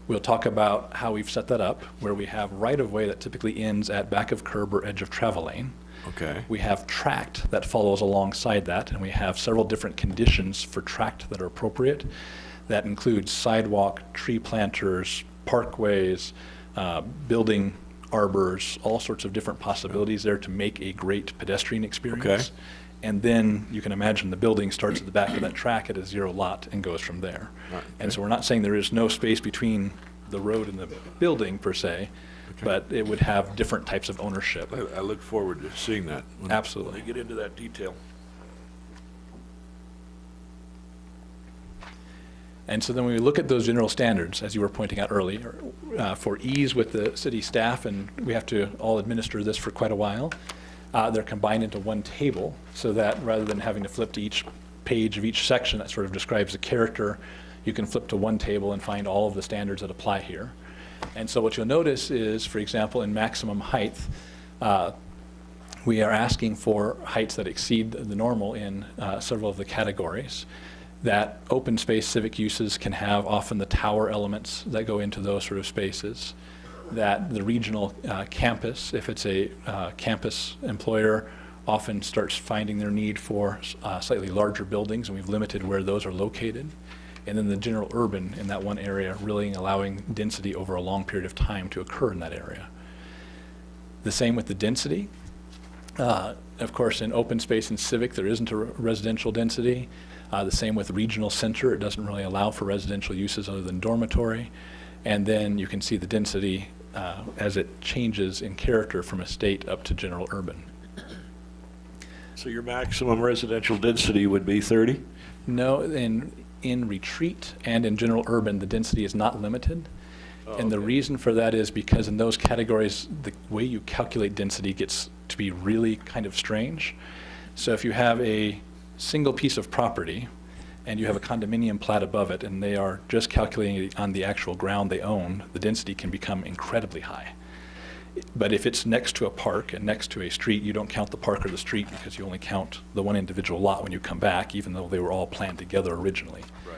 we'll talk about how we've set that up, where we have right-of-way that typically ends at back of curb or edge of travel lane. Okay. We have tract that follows alongside that, and we have several different conditions for tract that are appropriate. That includes sidewalk, tree planters, parkways, building arbors, all sorts of different possibilities there to make a great pedestrian experience. Okay. And then you can imagine the building starts at the back of that track at a zero lot and goes from there. Right. And so we're not saying there is no space between the road and the building per se, but it would have different types of ownership. I look forward to seeing that. Absolutely. When they get into that detail. And so then when we look at those general standards, as you were pointing out earlier, for ease with the city staff, and we have to all administer this for quite a while, they're combined into one table, so that rather than having to flip to each page of each section that sort of describes the character, you can flip to one table and find all of the standards that apply here. And so what you'll notice is, for example, in maximum height, we are asking for heights that exceed the normal in several of the categories. That open space civic uses can have often the tower elements that go into those sort of spaces. That the regional campus, if it's a campus employer, often starts finding their need for slightly larger buildings, and we've limited where those are located. And then the general urban in that one area, really allowing density over a long period of time to occur in that area. The same with the density. Of course, in open space and civic, there isn't a residential density. The same with regional center. It doesn't really allow for residential uses other than dormitory. And then you can see the density as it changes in character from estate up to general urban. So your maximum residential density would be 30? No, in retreat and in general urban, the density is not limited. And the reason for that is because in those categories, the way you calculate density gets to be really kind of strange. So if you have a single piece of property and you have a condominium plat above it, and they are just calculating it on the actual ground they own, the density can become incredibly high. But if it's next to a park and next to a street, you don't count the park or the street because you only count the one individual lot when you come back, even though they were all planned together originally. Right.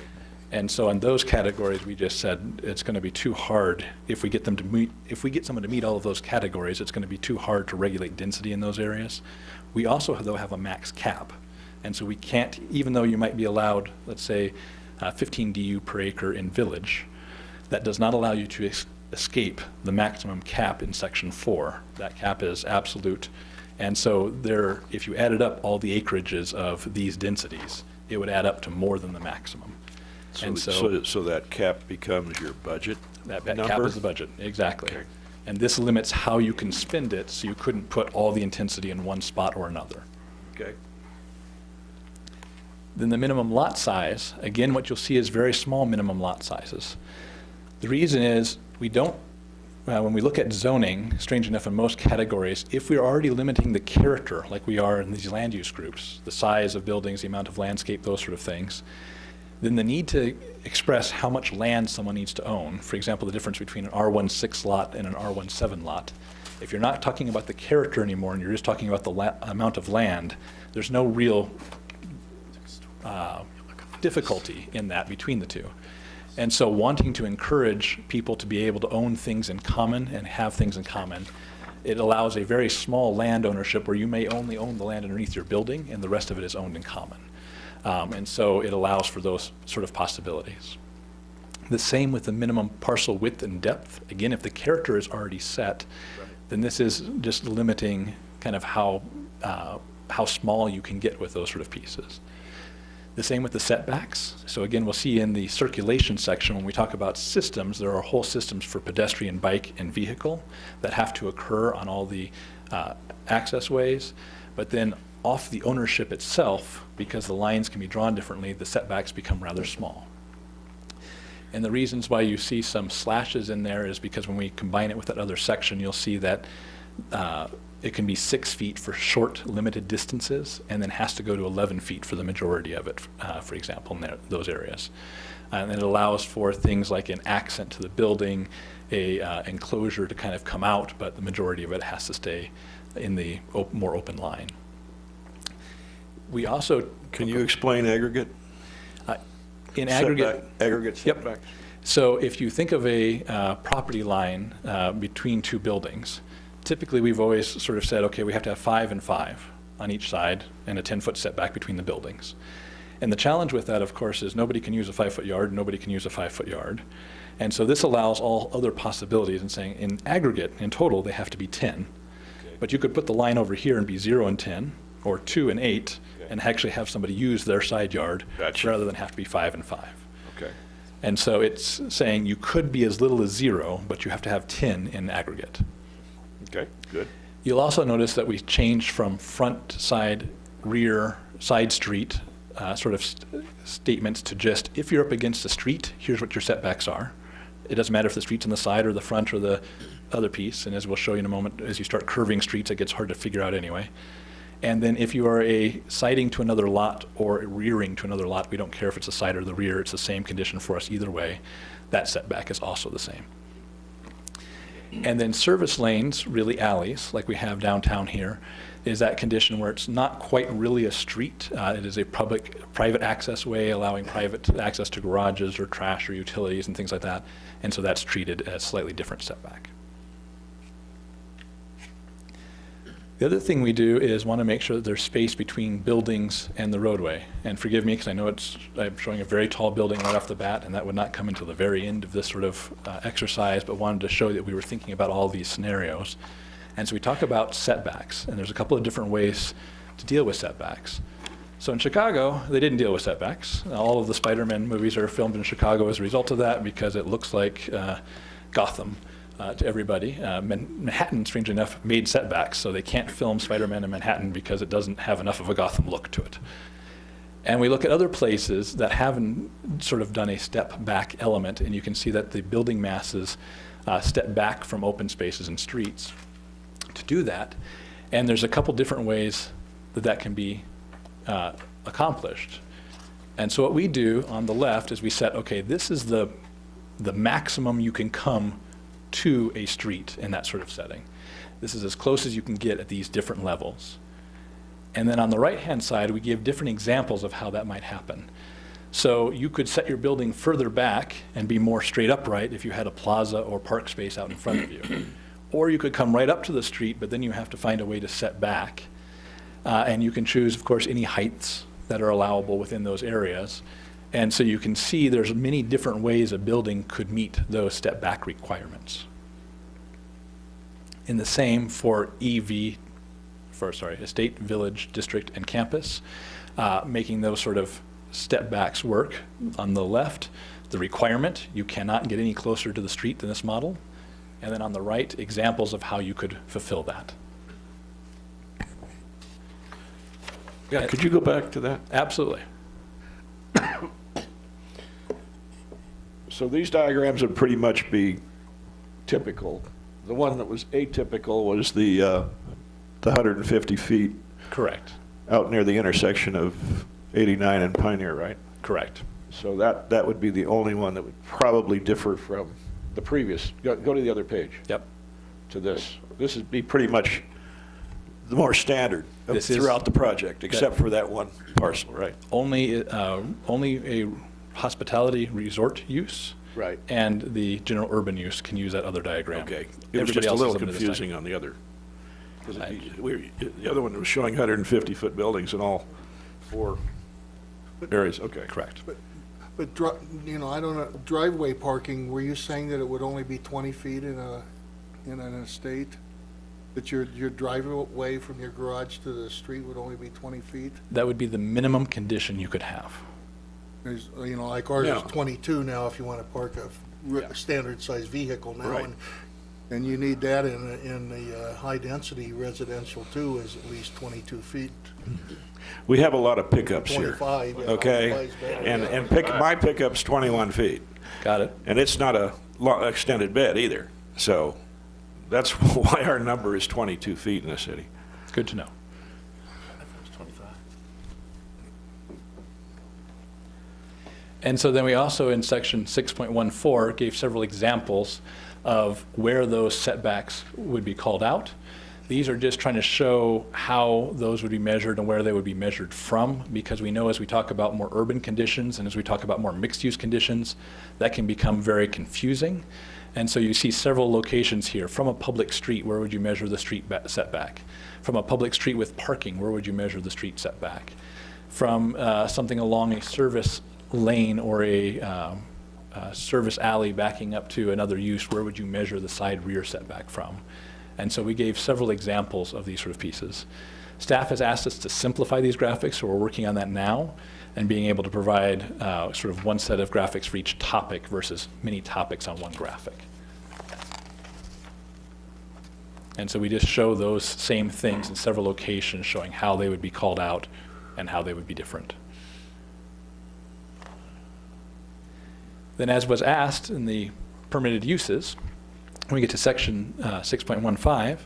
And so in those categories, we just said it's going to be too hard if we get them to meet, if we get someone to meet all of those categories, it's going to be too hard to regulate density in those areas. We also, though, have a max cap. And so we can't, even though you might be allowed, let's say, 15 DU per acre in village. That does not allow you to escape the maximum cap in section 4. That cap is absolute. And so there, if you added up all the acreages of these densities, it would add up to more than the maximum. And So that cap becomes your budget that number? cap is the budget, exactly. Okay. And this limits how you can spend it, so you couldn't put all the intensity in one spot or another. Okay. Then the minimum lot size, again, what you'll see is very small minimum lot sizes. The reason is we don't, when we look at zoning, strange enough in most categories, if we're already limiting the character like we are in these land use groups, the size of buildings, the amount of landscape, those sort of things, then the need to express how much land someone needs to own, for example, the difference between an R16 lot and an R17 lot, if you're not talking about the character anymore and you're just talking about the amount of land, there's no real difficulty in that between the two. And so wanting to encourage people to be able to own things in common and have things in common, it allows a very small land ownership where you may only own the land underneath your building and the rest of it is owned in common. And so it allows for those sort of possibilities. The same with the minimum parcel width and depth. Again, if the character is already set, then this is just limiting kind of how small you can get with those sort of pieces. The same with the setbacks. So again, we'll see in the circulation section when we talk about systems, there are whole systems for pedestrian, bike, and vehicle that have to occur on all the access ways. But then off the ownership itself, because the lines can be drawn differently, the setbacks become rather small. And the reasons why you see some slashes in there is because when we combine it with that other section, you'll see that it can be 6 feet for short, limited distances, and then has to go to 11 feet for the majority of it, for example, in those areas. And it allows for things like an accent to the building, a enclosure to kind of come out, but the majority of it has to stay in the more open line. We also... Can you explain aggregate? In aggregate... Aggregate setback? Yep. So if you think of a property line between two buildings, typically we've always sort of said, okay, we have to have 5 and 5 on each side and a 10-foot setback between the buildings. And the challenge with that, of course, is nobody can use a 5-foot yard, nobody can use a 5-foot yard. And so this allows all other possibilities in saying in aggregate, in total, they have to be 10. Okay. But you could put the line over here and be 0 and 10, or 2 and 8, okay, and actually have somebody use their side yard, gotcha, rather than have to be 5 and 5. Okay. And so it's saying you could be as little as 0, but you have to have 10 in aggregate. Okay, good. You'll also notice that we changed from front, side, rear, side street sort of statements to just, if you're up against the street, here's what your setbacks are. It doesn't matter if the street's on the side or the front or the other piece, and as we'll show you in a moment, as you start curving streets, it gets hard to figure out anyway. And then if you are a siding to another lot or a rearing to another lot, we don't care if it's the side or the rear, it's the same condition for us either way. That setback is also the same. And then service lanes, really alleys, like we have downtown here, is that condition where it's not quite really a street. It is a private access way, allowing private access to garages or trash or utilities and things like that. And so that's treated as slightly different setback. The other thing we do is want to make sure that there's space between buildings and the roadway. And forgive me, because I know I'm showing a very tall building right off the bat, and that would not come until the very end of this sort of exercise, but wanted to show that we were thinking about all these scenarios. And so we talk about setbacks, and there's a couple of different ways to deal with setbacks. So in Chicago, they didn't deal with setbacks. All of the Spider-Man movies are filmed in Chicago as a result of that, because it looks like Gotham. To everybody. Manhattan, strangely enough, made setbacks, so they can't film Spider-Man in Manhattan because it doesn't have enough of a Gotham look to it. And we look at other places that haven't sort of done a step back element, and you can see that the building masses step back from open spaces and streets to do that. And there's a couple different ways that that can be accomplished. And so what we do on the left is we set, okay, this is the maximum you can come to a street in that sort of setting. This is as close as you can get at these different levels. And then on the right-hand side, we give different examples of how that might happen. So you could set your building further back and be more straight upright if you had a plaza or park space out in front of you. Or you could come right up to the street, but then you have to find a way to set back. And you can choose, of course, any heights that are allowable within those areas. And so you can see there's many different ways a building could meet those step back requirements. And the same for estate, village, district, and campus, making those sort of step backs work. On the left, the requirement, you cannot get any closer to the street than this model. And then on the right, examples of how you could fulfill that. Yeah, could you go back to that? Absolutely. So these diagrams would pretty much be typical. The one that was atypical was the 150 feet Correct. out near the intersection of 89 and Pioneer, right? Correct. So that would be the only one that would probably differ from the previous. Go to the other page. Yep. To this. This would be pretty much the more standard This is- throughout the project, except for that one parcel, right? Only a hospitality resort use. Right. And the general urban use can use that other diagram. Okay. It was Everybody just a else is little limited to this confusing on the other. 'Cause the other one was showing 150-foot buildings in all 4 areas. Okay. Correct. But, you know, I don't know, driveway parking, were you saying that it would only be 20 feet in an estate? That your driveway from your garage to the street would only be 20 feet? That would be the minimum condition you could have. There's, you know, like ours Yeah. is 22 now if you want to park a standard-sized vehicle now. Right. And you need that in the high-density residential too, is at least 22 feet. We have a lot of pickups here. 25. yeah, Okay? 25 is better, And yeah. my pickup's 21 feet. Got it? And it's not a extended bed either. So that's why our number is 22 feet in the city. Good to know. And so then we also, in section 6.14, gave several examples of where those setbacks would be called out. These are just trying to show how those would be measured and where they would be measured from, because we know as we talk about more urban conditions and as we talk about more mixed-use conditions, that can become very confusing. And so you see several locations here. From a public street, where would you measure the street setback? From a public street with parking, where would you measure the street setback? From something along a service lane or a service alley backing up to another use, where would you measure the side rear setback from? And so we gave several examples of these sort of pieces. Staff has asked us to simplify these graphics, so we're working on that now and being able to provide sort of one set of graphics for each topic versus many topics on one graphic. And so we just show those same things in several locations, showing how they would be called out and how they would be different. Then, as was asked in the permitted uses, when we get to section 6.15,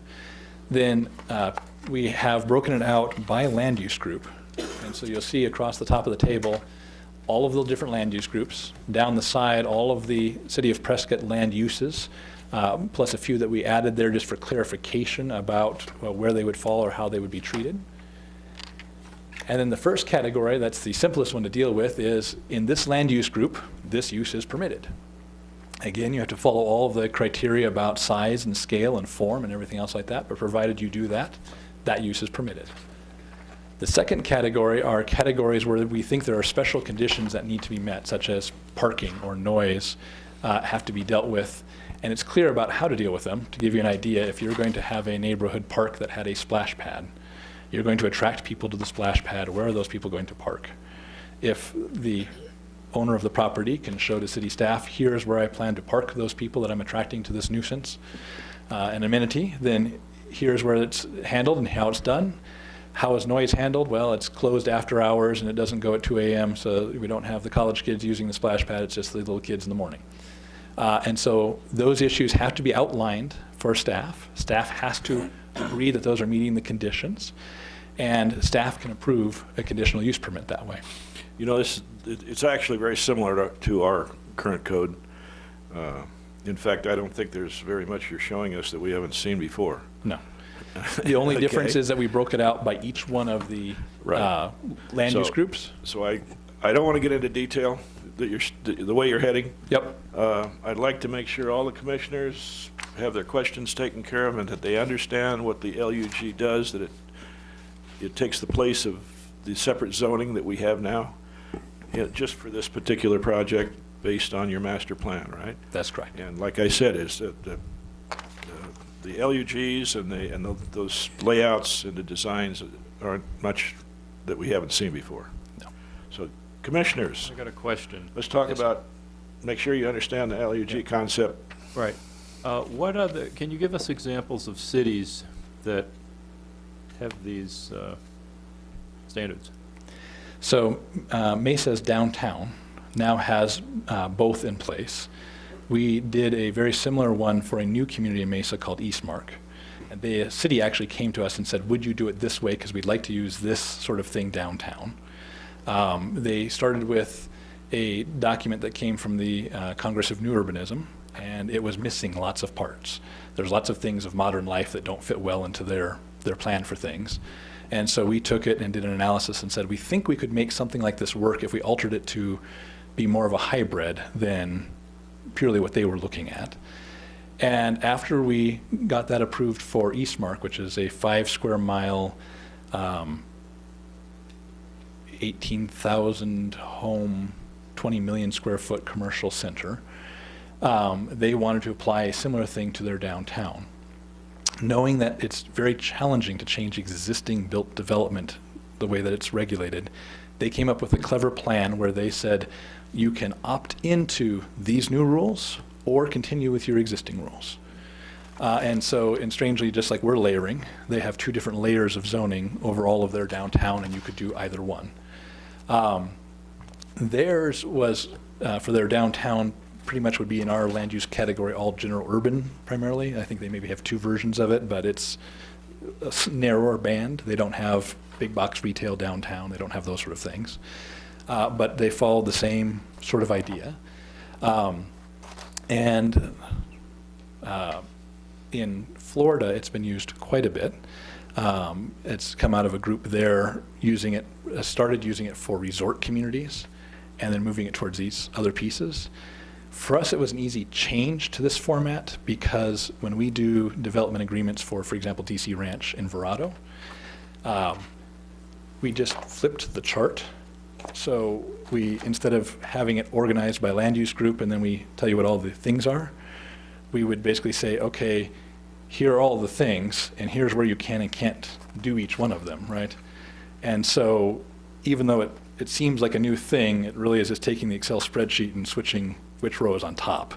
then we have broken it out by land use group. And so you'll see across the top of the table all of the different land use groups. Down the side, all of the City of Prescott land uses, plus a few that we added there just for clarification about where they would fall or how they would be treated. And then the first category, that's the simplest one to deal with, is in this land use group, this use is permitted. Again, you have to follow all of the criteria about size and scale and form and everything else like that, but provided you do that, that use is permitted. The second category are categories where we think there are special conditions that need to be met, such as parking or noise have to be dealt with, and it's clear about how to deal with them. To give you an idea, if you're going to have a neighborhood park that had a splash pad, you're going to attract people to the splash pad. Where are those people going to park? If the owner of the property can show to city staff, here's where I plan to park those people that I'm attracting to this nuisance and amenity, then here's where it's handled and how it's done. How is noise handled? Well, it's closed after hours and it doesn't go at 2 a.m., so we don't have the college kids using the splash pad, it's just the little kids in the morning. And so those issues have to be outlined for staff. Staff has to agree that those are meeting the conditions, and staff can approve a conditional use permit that way. You know, it's actually very similar to our current code. In fact, I don't think there's very much you're showing us that we haven't seen before. No. The only Okay. difference is that we broke it out by each one of the Right. land use So- groups. So I don't want to get into detail, the way you're heading. Yep. I'd like to make sure all the commissioners have their questions taken care of and that they understand what the LUG does, that it takes the place of the separate zoning that we have now. just for this particular project based on your master plan, right? That's correct. And like I said, is that the LUGs and those layouts and the designs aren't much that we haven't seen before. No. So, commissioners, I got a question. let's talk about, make sure you understand the LUG concept. Right. Can you give us examples of cities that have these standards? So Mesa's downtown now has both in place. We did a very similar one for a new community in Mesa called Eastmark. And the city actually came to us and said, would you do it this way, because we'd like to use this sort of thing downtown. They started with a document that came from the Congress of New Urbanism, and it was missing lots of parts. There's lots of things of modern life that don't fit well into their plan for things. And so we took it and did an analysis and said, we think we could make something like this work if we altered it to be more of a hybrid than purely what they were looking at. And after we got that approved for Eastmark, which is a 5 square mile, 18,000 home, 20 million square foot commercial center, they wanted to apply a similar thing to their downtown. Knowing that it's very challenging to change existing built development the way that it's regulated, they came up with a clever plan where they said, you can opt into these new rules or continue with your existing rules. And strangely, just like we're layering, they have 2 different layers of zoning over all of their downtown, and you could do either one. Theirs was, for their downtown, pretty much would be in our land use category, all general urban primarily. I think they maybe have 2 versions of it, but it's a narrower band. They don't have big box retail downtown. They don't have those sort of things. But they followed the same sort of idea. In Florida, it's been used quite a bit. It's come out of a group there using it, started using it for resort communities, and then moving it towards these other pieces. For us, it was an easy change to this format because when we do development agreements for example, DC Ranch in Verrado, we just flipped the chart. So instead of having it organized by land use group and then we tell you what all the things are, we would basically say, okay, here are all the things, and here's where you can and can't do each one of them, right? And so even though it seems like a new thing, it really is just taking the Excel spreadsheet and switching which row is on top.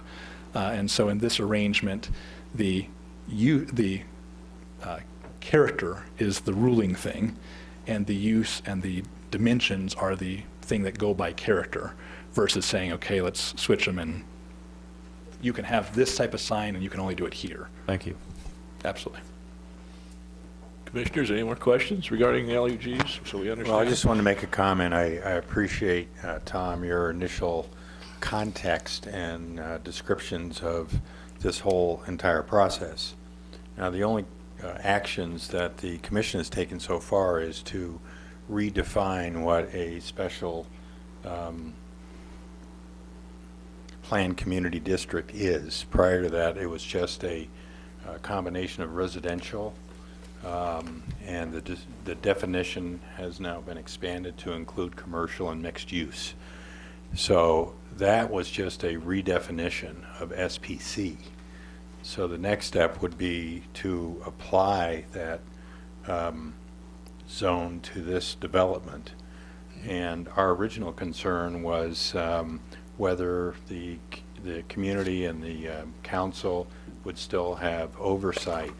And so in this arrangement, the character is the ruling thing, and the use and the dimensions are the thing that go by character, versus saying, okay, let's switch them and you can have this type of sign and you can only do it here. Thank you. Absolutely. Commissioners, any more questions regarding the LUGs, so we understand? Well, I just wanted to make a comment. I appreciate, Tom, your initial context and descriptions of this whole entire process. Now, the only actions that the Commission has taken so far is to redefine what a special planned community district is. Prior to that, it was just a combination of residential, and the definition has now been expanded to include commercial and mixed use. So that was just a redefinition of SPC. So the next step would be to apply that zone to this development. And our original concern was whether the community and the council would still have oversight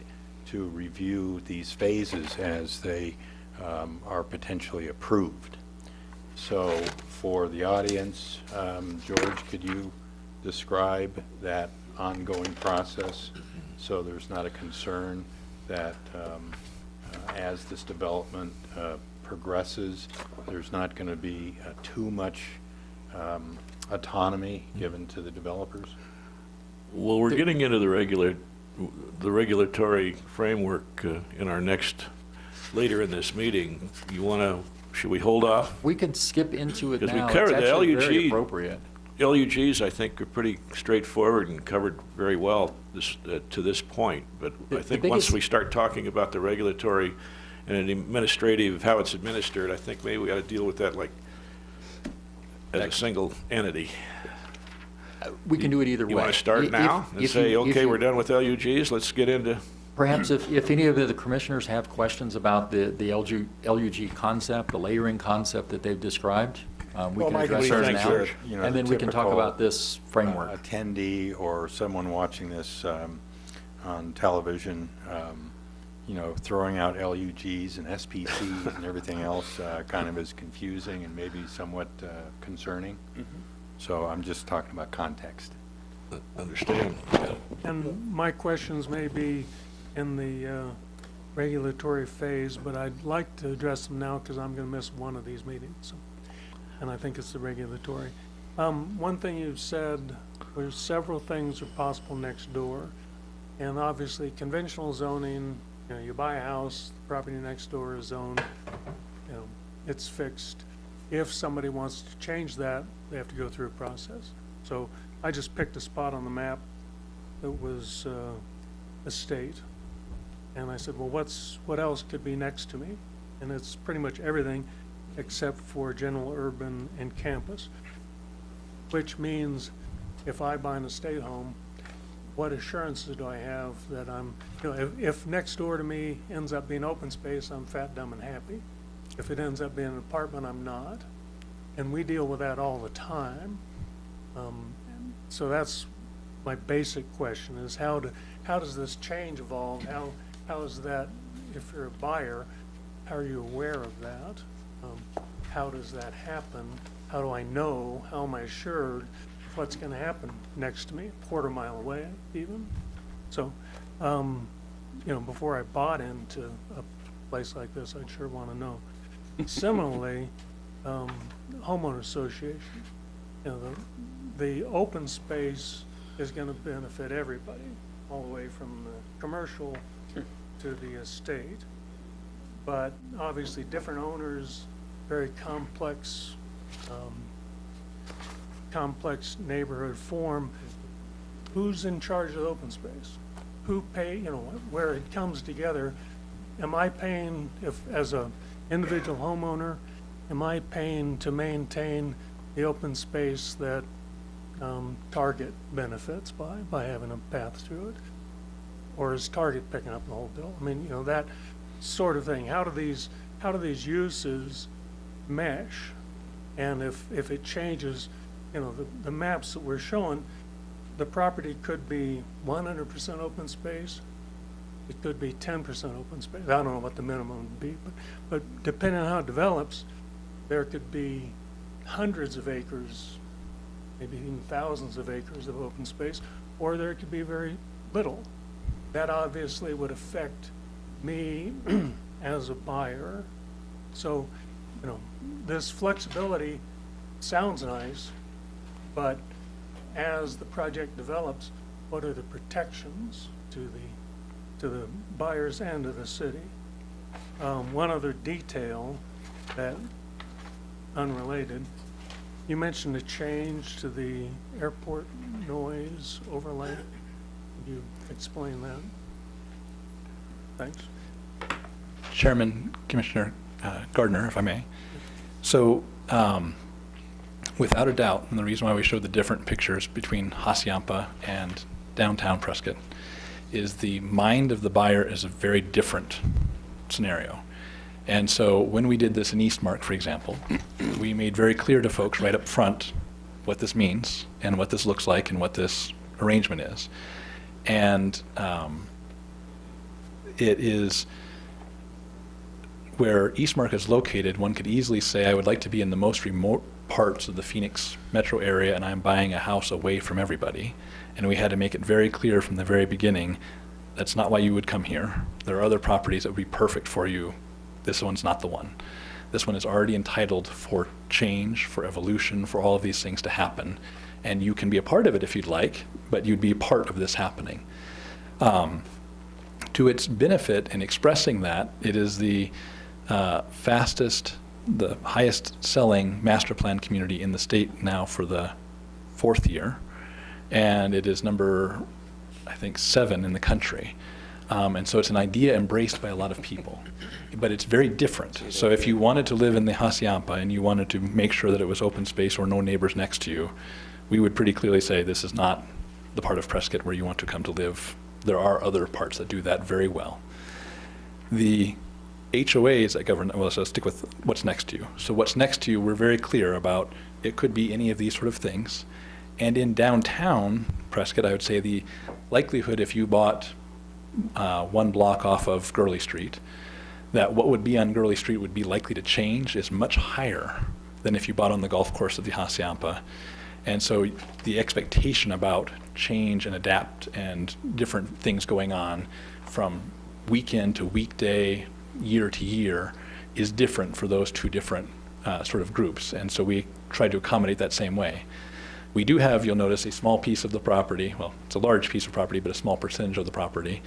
to review these phases as they are potentially approved. So for the audience, George, could you describe that ongoing process so there's not a concern that as this development progresses, there's not going to be too much autonomy given to the developers? Well, we're getting into the regulatory framework in our later in this meeting. Should we hold off? We can skip into it Because we now. covered It's the actually very LUG. appropriate. LUGs, I think, are pretty straightforward and covered very well to this point. But I think once we start talking about the regulatory and administrative, how it's administered, I think maybe we ought to deal with that like as a single entity? We can do it either way. You want to start now and say, okay, we're done with LUGs, let's get into... Perhaps if any of the commissioners have questions about the LUG concept, the layering concept that they've described, we can address those now. George. You know, And then we can talk typical, about this framework. attendee or someone watching this on television, you know, throwing out LUGs and SPCs and everything else kind of is confusing and maybe somewhat concerning. So I'm just talking about context. Understand. And my questions may be in the regulatory phase, but I'd like to address them now because I'm going to miss one of these meetings. And I think it's the regulatory. One thing you said was several things are possible next door. And obviously conventional zoning, you know, you buy a house, the property next door is zoned, you know, it's fixed. If somebody wants to change that, they have to go through a process. So I just picked a spot on the map that was estate. And I said, well, what else could be next to me? And it's pretty much everything except for general urban and campus, which means if I buy an estate home, what assurances do I have that I'm, you know, if next door to me ends up being open space, I'm fat, dumb, and happy. If it ends up being an apartment, I'm not. And we deal with that all the time. So that's my basic question is how does this change evolve? How is that, if you're a buyer, how are you aware of that? How does that happen? How do I know? How am I assured what's going to happen next to me, a quarter mile away even? So, you know, before I bought into a place like this, I'd sure want to know. Similarly, homeowner association, you know, the open space is going to benefit everybody, all the way from the commercial to the estate. But obviously different owners, very complex, complex neighborhood form. Who's in charge of the open space? Who pay, you know, where it comes together? Am I paying, if as a individual homeowner, am I paying to maintain the open space that Target benefits by having a path through it? Or is Target picking up the whole bill? I mean, you know, that sort of thing. How do these uses mesh? And if it changes, you know, the maps that we're showing, the property could be 100% open space. It could be 10% open space. I don't know what the minimum would be, but depending on how it develops, there could be hundreds of acres, maybe even thousands of acres of open space, or there could be very little. That obviously would affect me as a buyer. So, you know, this flexibility sounds nice, but as the project develops, what are the protections to the buyers and to the city? One other detail that, unrelated, you mentioned a change to the airport noise overlay. Could you explain that? Thanks. Chairman, Commissioner Gardner, if I may. So, without a doubt, and the reason why we showed the different pictures between Hassayampa and downtown Prescott is the mind of the buyer is a very different scenario. And so when we did this in Eastmark, for example, we made very clear to folks right up front what this means and what this looks like and what this arrangement is. And it is where Eastmark is located, one could easily say, I would like to be in the most remote parts of the Phoenix metro area and I'm buying a house away from everybody. And we had to make it very clear from the very beginning, that's not why you would come here. There are other properties that would be perfect for you. This one's not the one. This one is already entitled for change, for evolution, for all of these things to happen. And you can be a part of it if you'd like, but you'd be a part of this happening. To its benefit in expressing that, it is the fastest, the highest selling master plan community in the state now for the 4th year. And it is number, I think, 7 in the country. And so it's an idea embraced by a lot of people, but it's very different. So if you wanted to live in the Hacienda and you wanted to make sure that it was open space or no neighbors next to you, we would pretty clearly say this is not the part of Prescott where you want to come to live. There are other parts that do that very well. The HOAs that govern, well, so let's stick with what's next to you. So what's next to you, we're very clear about. It could be any of these sort of things. And in downtown Prescott, I would say the likelihood if you bought one block off of Gurley Street, that what would be on Gurley Street would be likely to change is much higher than if you bought on the golf course of the Hacienda. And so the expectation about change and adapt and different things going on from weekend to weekday, year to year, is different for those two different sort of groups. And so we try to accommodate that same way. We do have, you'll notice, a small piece of the property, well, it's a large piece of property, but a small percentage of the property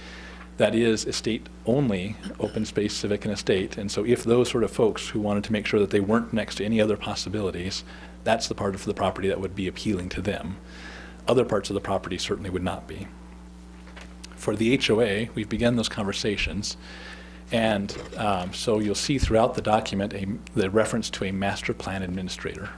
that is estate only, open space, civic, and estate. And so if those sort of folks who wanted to make sure that they weren't next to any other possibilities, that's the part of the property that would be appealing to them. Other parts of the property certainly would not be. For the HOA, we've begun those conversations. And so you'll see throughout the document the reference to a master plan administrator.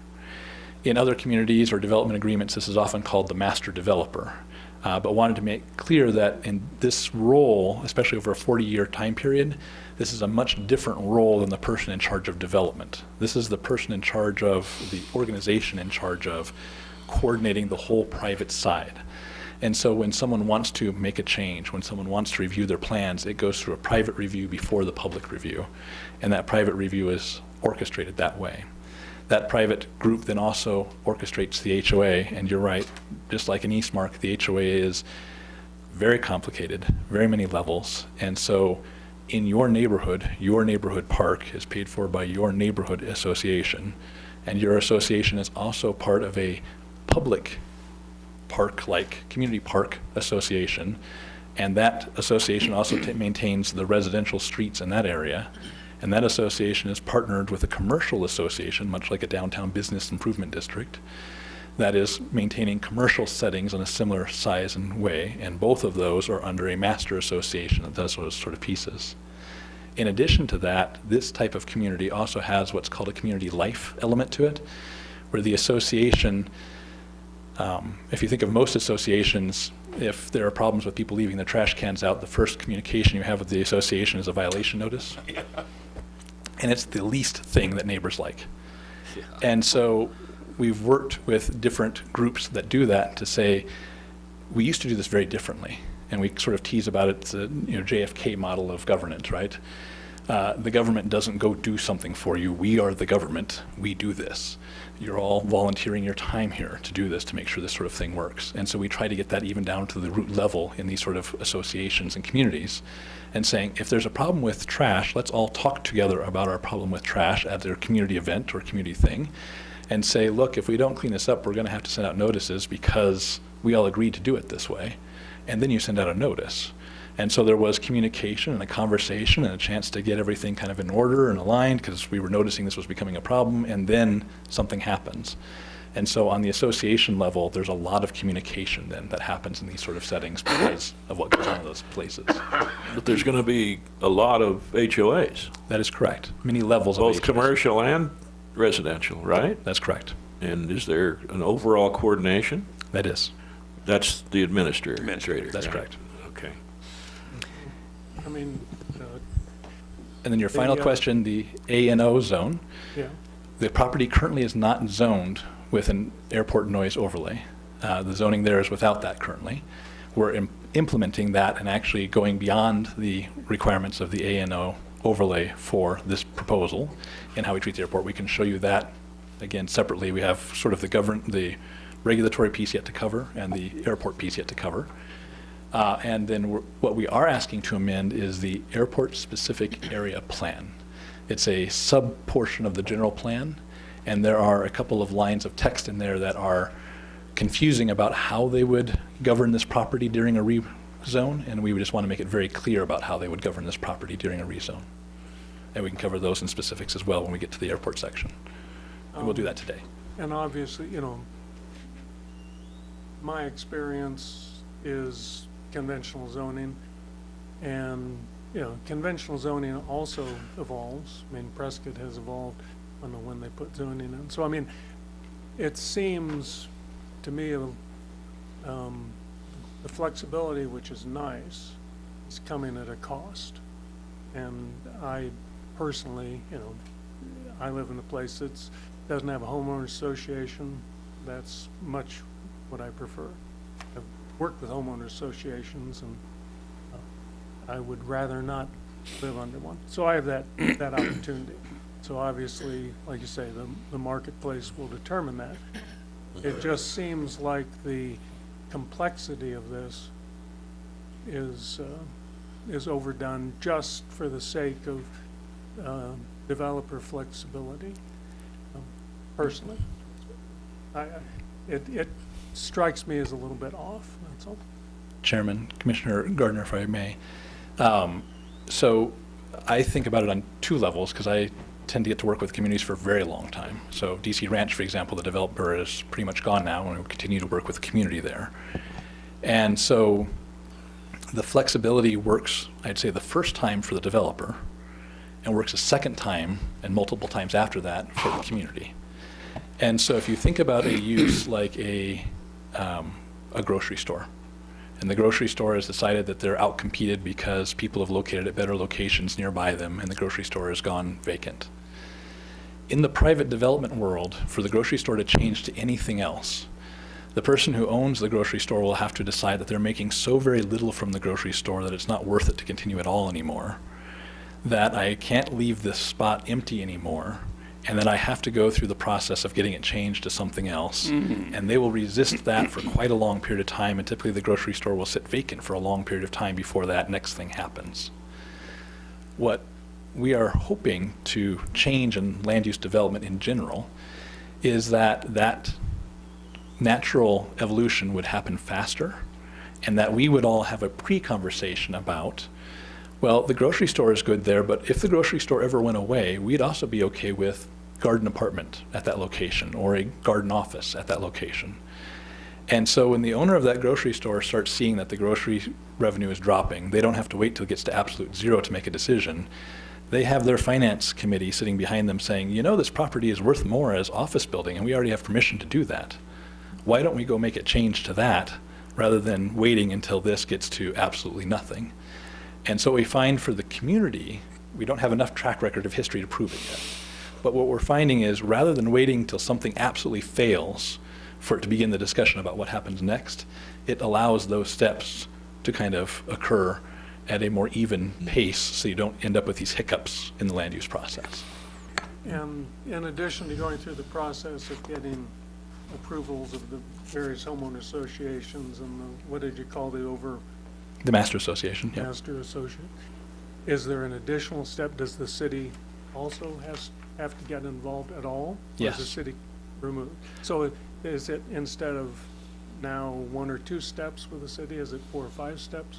In other communities or development agreements, this is often called the master developer. But wanted to make clear that in this role, especially over a 40-year time period, this is a much different role than the person in charge of development. This is the person in charge of the organization in charge of coordinating the whole private side. And so when someone wants to make a change, when someone wants to review their plans, it goes through a private review before the public review. And that private review is orchestrated that way. That private group then also orchestrates the HOA, and you're right, just like in Eastmark, the HOA is very complicated, very many levels, and so in your neighborhood park is paid for by your neighborhood association, and your association is also part of a public park-like community park association, and that association also maintains the residential streets in that area. And that association is partnered with a commercial association, much like a downtown business improvement district, that is maintaining commercial settings in a similar size and way, and both of those are under a master association that does those sort of pieces. In addition to that, this type of community also has what's called a community life element to it, where the association, if you think of most associations, if there are problems with people leaving their trash cans out, the first communication you have with the association is a violation notice. And it's the least thing that neighbors like. Yeah. And so we've worked with different groups that do that to say, we used to do this very differently. And we sort of tease about it, it's a JFK model of governance, right? The government doesn't go do something for you. We are the government. We do this. You're all volunteering your time here to do this, to make sure this sort of thing works. And so we try to get that even down to the root level in these sort of associations and communities, and saying, if there's a problem with trash, let's all talk together about our problem with trash at their community event or community thing, and say, look, if we don't clean this up, we're going to have to send out notices because we all agreed to do it this way. And then you send out a notice. And so there was communication and a conversation and a chance to get everything kind of in order and aligned, because we were noticing this was becoming a problem, and then something happens. And so on the association level, there's a lot of communication then that happens in these sort of settings because of what goes on in those places. But there's going to be a lot of HOAs. That is correct. Many levels of both HOAs. Commercial and residential, right? That's correct. And is there an overall coordination? That is. That's the administrator. That's right? correct. Okay. I mean, And then your final question, the A&O zone. yeah, The property currently is not zoned with an airport noise overlay. The zoning there is without that currently. We're implementing that and actually going beyond the requirements of the A&O overlay for this proposal and how we treat the airport. We can show you that again separately. We have sort of the regulatory piece yet to cover and the airport piece yet to cover. And then what we are asking to amend is the airport-specific area plan. It's a sub-portion of the general plan, and there are a couple of lines of text in there that are confusing about how they would govern this property during a rezone, and we would just want to make it very clear about how they would govern this property during a rezone. And we can cover those in specifics as well when we get to the airport section. And we'll do that today. and obviously, my experience is conventional zoning. And, conventional zoning also evolves. I mean, Prescott has evolved, I don't know when they put zoning in. So, I mean, it seems to me, the flexibility, which is nice, is coming at a cost. And I personally, I live in a place that doesn't have a homeowner association. That's much what I prefer. I've worked with homeowner associations, and I would rather not live under one. So I have that opportunity. So obviously, like you say, the marketplace will determine that. It just seems like the complexity of this is overdone just for the sake of developer flexibility. Personally, it strikes me as a little bit off. That's all. Chairman, Commissioner Gardner, if I may. So I think about it on two levels because I tend to get to work with communities for a very long time. So DC Ranch, for example, the developer is pretty much gone now, and we continue to work with the community there. And so the flexibility works, I'd say, the first time for the developer, and works a second time and multiple times after that for the community. And so if you think about a use like a grocery store, and the grocery store has decided that they're outcompeted because people have located at better locations nearby them, and the grocery store has gone vacant. In the private development world, for the grocery store to change to anything else, the person who owns the grocery store will have to decide that they're making so very little from the grocery store that it's not worth it to continue at all anymore, that I can't leave this spot empty anymore, and then I have to go through the process of getting it changed to something else. And they will resist that for quite a long period of time, and typically the grocery store will sit vacant for a long period of time before that next thing happens. What we are hoping to change in land use development in general is that natural evolution would happen faster, and that we would all have a pre-conversation about, well, the grocery store is good there, but if the grocery store ever went away, we'd also be okay with garden apartment at that location or a garden office at that location. And so when the owner of that grocery store starts seeing that the grocery revenue is dropping, they don't have to wait till it gets to absolute zero to make a decision. They have their finance committee sitting behind them saying, this property is worth more as office building, and we already have permission to do that. Why don't we go make a change to that rather than waiting until this gets to absolutely nothing? And so what we find for the community, we don't have enough track record of history to prove it yet. But what we're finding is rather than waiting till something absolutely fails for it to begin the discussion about what happens next, it allows those steps to kind of occur at a more even pace so you don't end up with these hiccups in the land use process. And in addition to going through the process of getting approvals of the various homeowner associations and what did you call the Master Association, yeah. Master Association. Is there an additional step? Does the city also have to get involved at all? Yes. Or is the city removed? So is it, instead of now 1 or 2 steps with the city, is it 4 or 5 steps?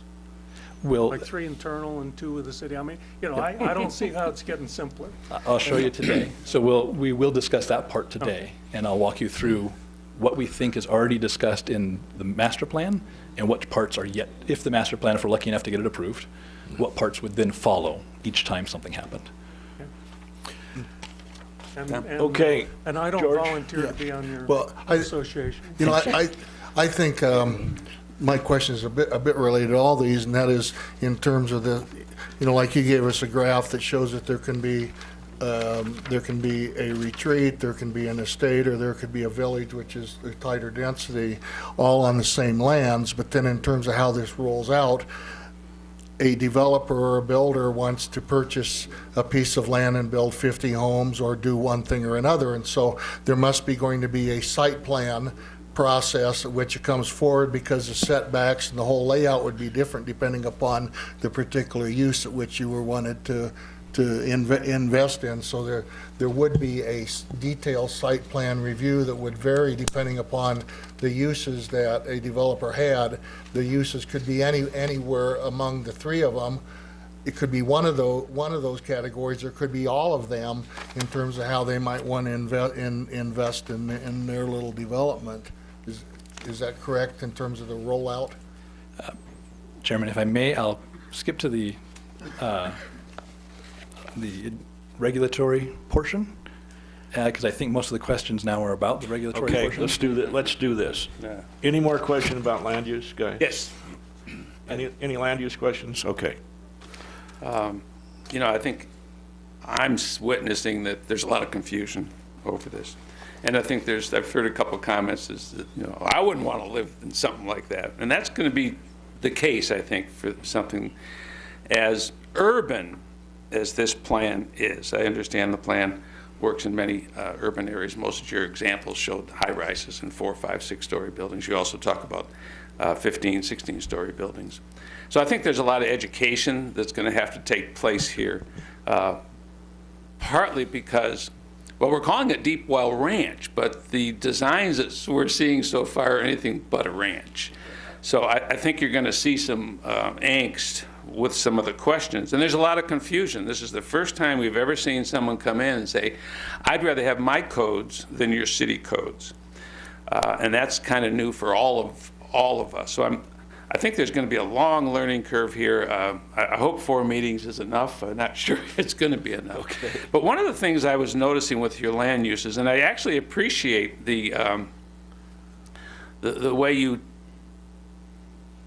Like 3 internal and 2 with the city? I mean, I don't see how it's getting simpler. I'll show you today. So we will discuss that part today, and I'll walk you through what we think is already discussed in the master plan and what parts are yet, if the master plan, if we're lucky enough to get it approved, what parts would then follow each time something happened. Okay, And I don't George? volunteer to be on your Well, association. I think my question is a bit related to all these, and that is in terms of the, like you gave us a graph that shows that there can be a retreat, there can be an estate, or there could be a village, which is a tighter density, all on the same lands. But then in terms of how this rolls out, a developer or a builder wants to purchase a piece of land and build 50 homes or do one thing or another. And so there must be going to be a site plan process at which it comes forward, because the setbacks and the whole layout would be different depending upon the particular use at which you were wanted to invest in. So there would be a detailed site plan review that would vary depending upon the uses that a developer had. The uses could be anywhere among the 3 of them. It could be one of those categories, or it could be all of them in terms of how they might want to invest in their little development. Is that correct in terms of the rollout? Chairman, if I may, I'll skip to the regulatory portion, because I think most of the questions now are about the regulatory Okay, portion. let's do that. Let's do this. Yeah. Any more question about land use, guys? Yes. Any land use questions? Okay. You know, I think I'm witnessing that there's a lot of confusion over this. And I think I've heard a couple of comments that, you know, I wouldn't want to live in something like that. And that's going to be the case, I think, for something as urban as this plan is. I understand the plan works in many urban areas. Most of your examples showed high-rises and 4-, 5-, 6-story buildings. You also talk about 15-, 16-story buildings. So I think there's a lot of education that's going to have to take place here, partly because, well, we're calling it Deep Well Ranch, but the designs that we're seeing so far are anything but a ranch. So I think you're going to see some angst with some of the questions. And there's a lot of confusion. This is the first time we've ever seen someone come in and say, I'd rather have my codes than your city codes. And that's kind of new for all of us. So I think there's going to be a long learning curve here. I hope 4 meetings is enough. I'm not sure it's going to be enough. Okay. But one of the things I was noticing with your land uses, and I actually appreciate the way you,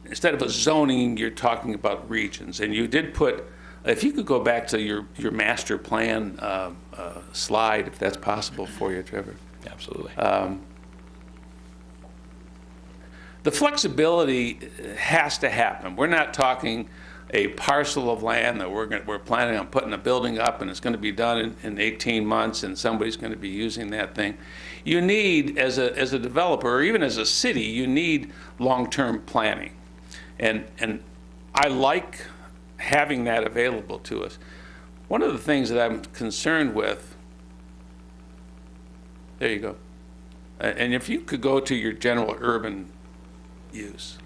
instead of a zoning, you're talking about regions. And you did put, if you could go back to your master plan slide, if that's possible for you, Trevor. Absolutely. The flexibility has to happen. We're not talking a parcel of land that we're planning on putting a building up and it's going to be done in 18 months and somebody's going to be using that thing. You need, as a developer, or even as a city, you need long-term planning. And I like having that available to us. One of the things that I'm concerned with, there you go. And if you could go to your general urban use.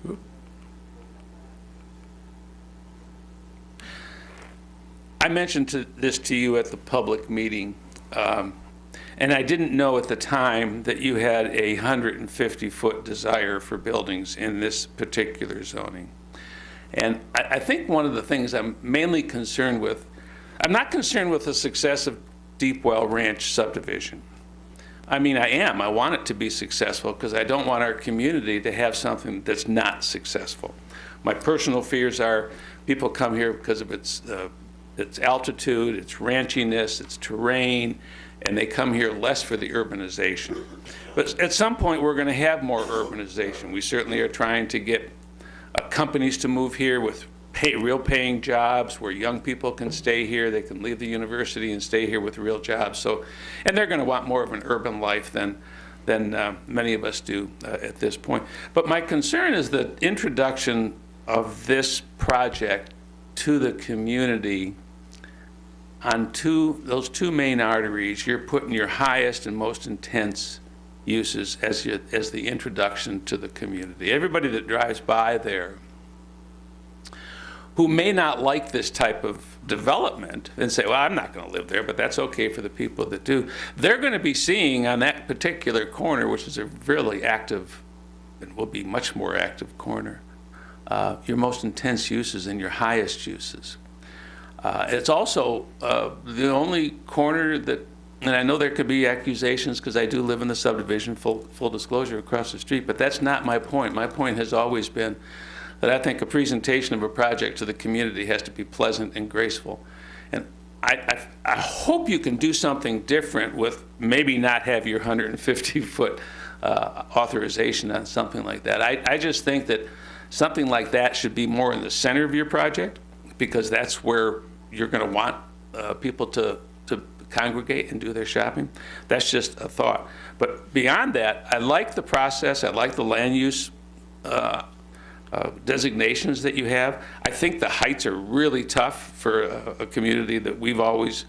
I mentioned this to you at the public meeting, and I didn't know at the time that you had a 150-foot desire for buildings in this particular zoning. And I think one of the things I'm mainly concerned with, I'm not concerned with the success of Deep Well Ranch subdivision. I mean, I am. I want it to be successful because I don't want our community to have something that's not successful. My personal fears are people come here because of its altitude, its ranchiness, its terrain, and they come here less for the urbanization. But at some point, we're going to have more urbanization. We certainly are trying to get companies to move here with real paying jobs where young people can stay here. They can leave the university and stay here with real jobs. So, and they're going to want more of an urban life than many of us do at this point. But my concern is the introduction of this project to the community on those two main arteries. You're putting your highest and most intense uses as the introduction to the community. Everybody that drives by there who may not like this type of development and say, well, I'm not going to live there, but that's okay for the people that do. They're going to be seeing on that particular corner, which is a really active and will be much more active corner, your most intense uses and your highest uses. It's also the only corner that, and I know there could be accusations because I do live in the subdivision, full disclosure, across the street, but that's not my point. My point has always been that I think a presentation of a project to the community has to be pleasant and graceful. And I hope you can do something different with maybe not have your 150-foot authorization on something like that. I just think that something like that should be more in the center of your project because that's where you're going to want people to congregate and do their shopping. That's just a thought. But beyond that, I like the process. I like the land use designations that you have. I think the heights are really tough for a community that we've always,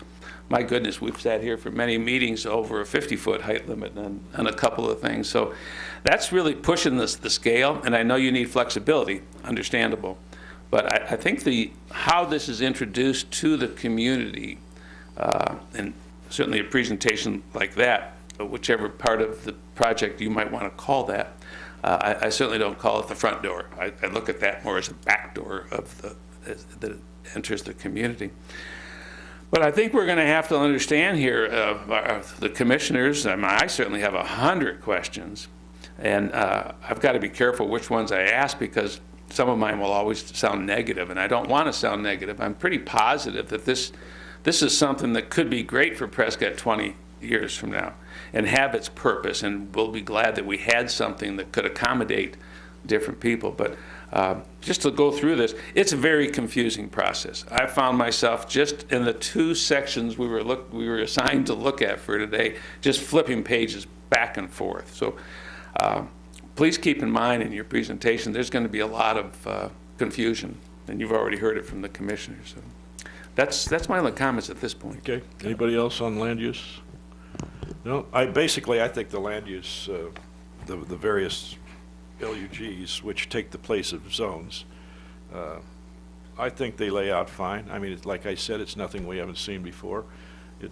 my goodness, we've sat here for many meetings over a 50-foot height limit on a couple of things. So that's really pushing the scale, and I know you need flexibility, understandable. But I think how this is introduced to the community, and certainly a presentation like that, whichever part of the project you might want to call that, I certainly don't call it the front door. I look at that more as a back door of that enters the community. But I think we're going to have to understand here, the commissioners, I certainly have 100 questions, and I've got to be careful which ones I ask, because some of mine will always sound negative, and I don't want to sound negative. I'm pretty positive that this is something that could be great for Prescott 20 years from now and have its purpose, and we'll be glad that we had something that could accommodate different people. But just to go through this, it's a very confusing process. I found myself just in the 2 sections we were assigned to look at for today, just flipping pages back and forth. So please keep in mind in your presentation, there's going to be a lot of confusion, and you've already heard it from the commissioners. So that's my only comments at this point. Okay, anybody else on land use? No, I think the land use, the various LUGs, which take the place of zones, I think they lay out fine. I mean, like I said, it's nothing we haven't seen before. It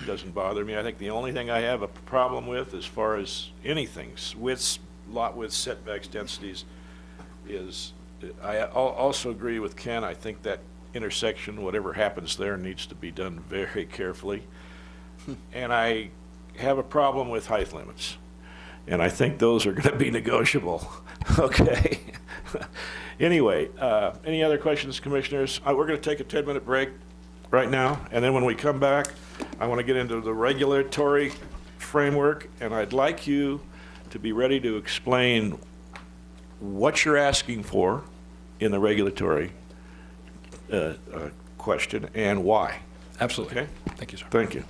doesn't bother me. I think the only thing I have a problem with, as far as anything, lot width, setbacks, densities, is I also agree with Ken. I think that intersection, whatever happens there, needs to be done very carefully. And I have a problem with height limits. And I think those are going to be negotiable. Okay. Anyway, any other questions, commissioners? We're going to take a 10-minute break right now, and then when we come back, I want to get into the regulatory framework, and I'd like you to be ready to explain what you're asking for in the regulatory question and why. Absolutely. Okay? Thank you, sir. Thank you.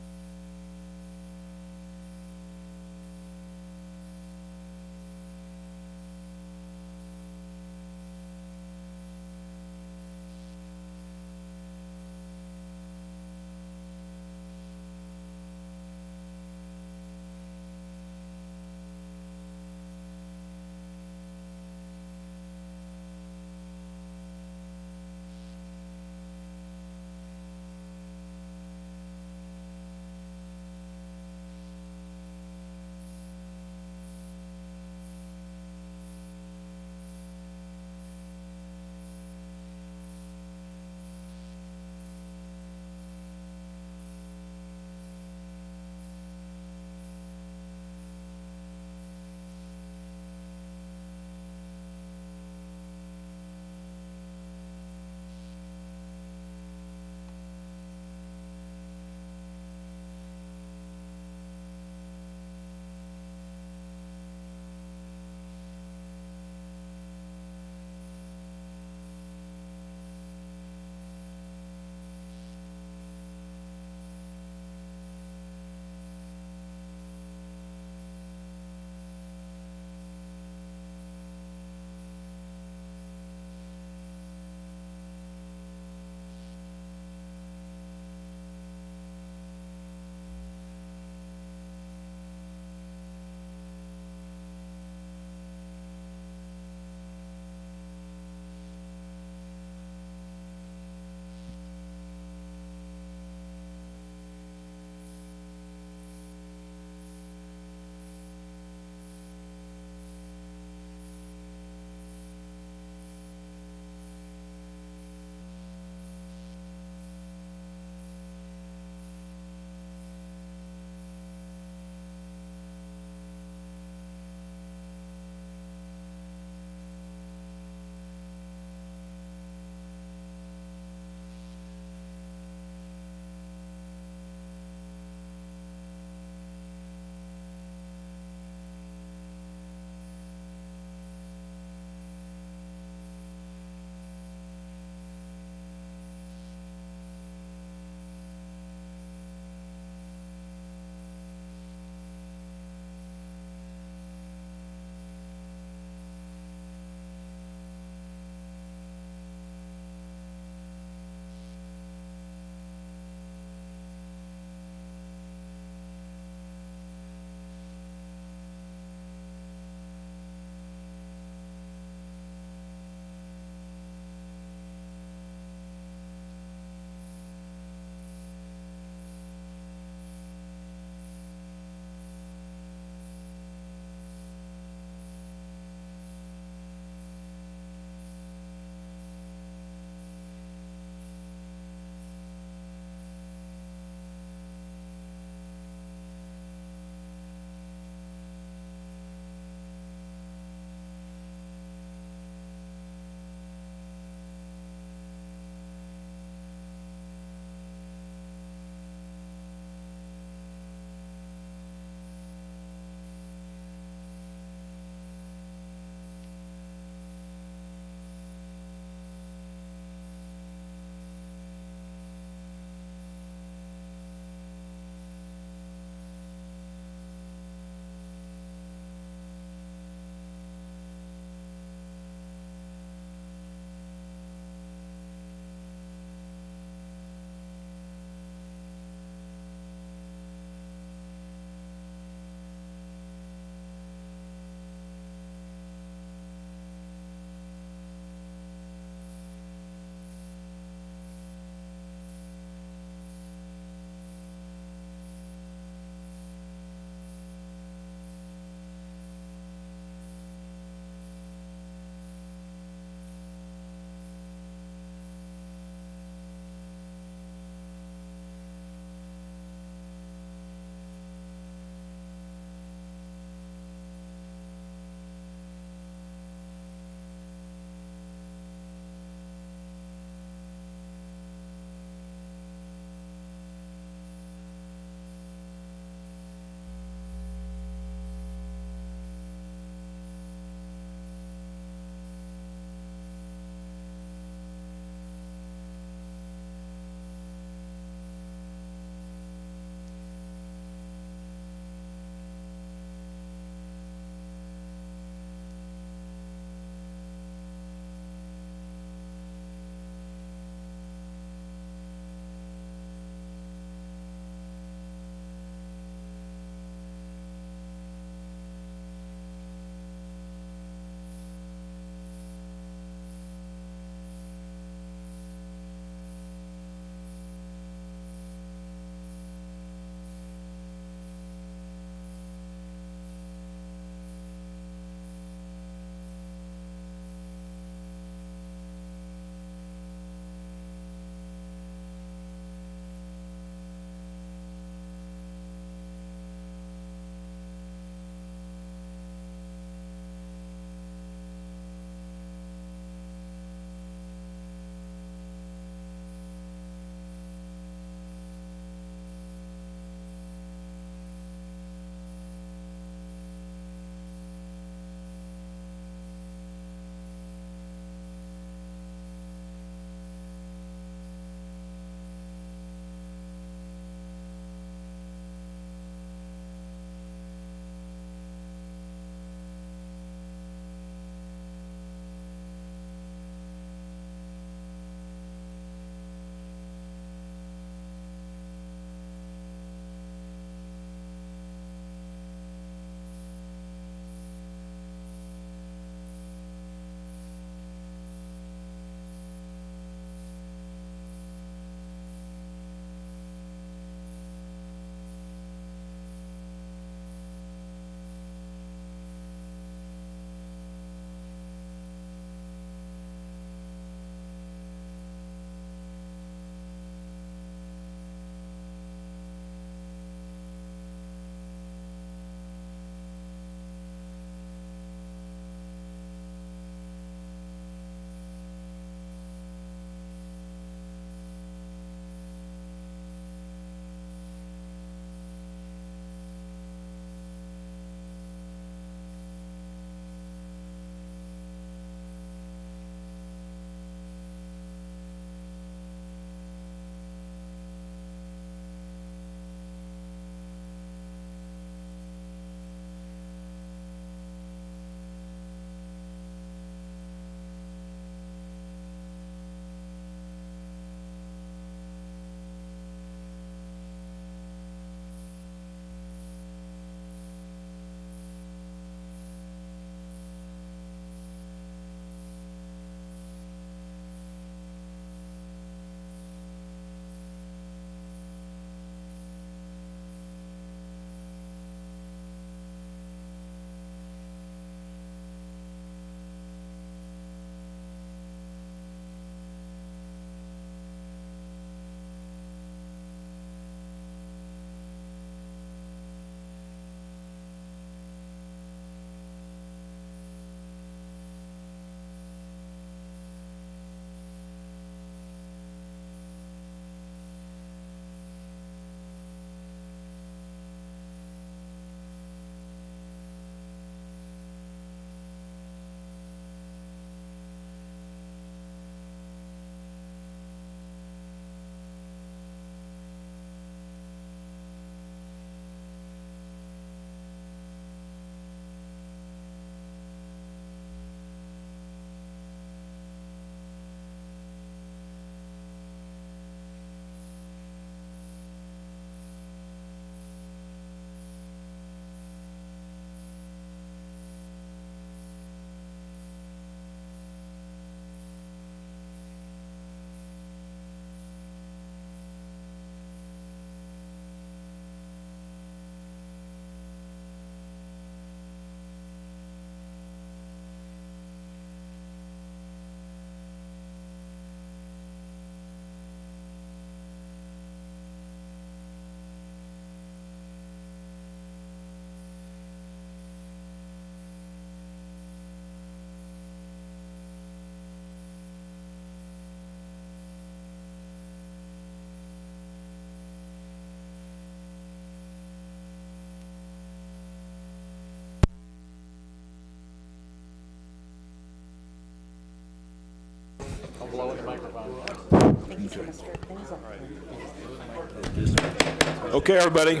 Okay, everybody.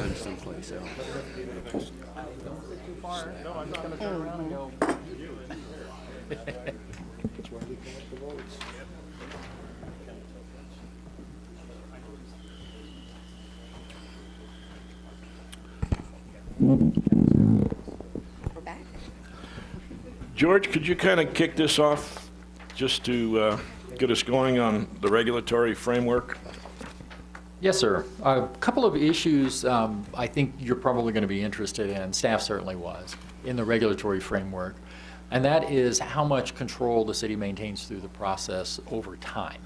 We're back. George, could you kind of kick this off just to get us going on the regulatory framework? Yes, sir. A couple of issues I think you're probably going to be interested in, staff certainly was, in the regulatory framework, and that is how much control the city maintains through the process over time.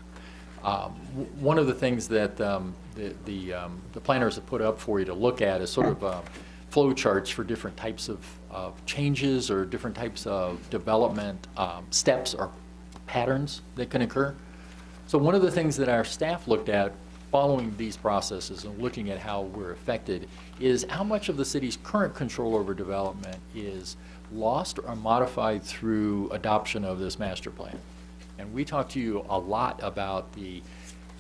One of the things that the planners have put up for you to look at is sort of flow charts for different types of changes or different types of development steps or patterns that can occur. So one of the things that our staff looked at following these processes and looking at how we're affected is how much of the city's current control over development is lost or modified through adoption of this master plan. And we talked to you a lot about the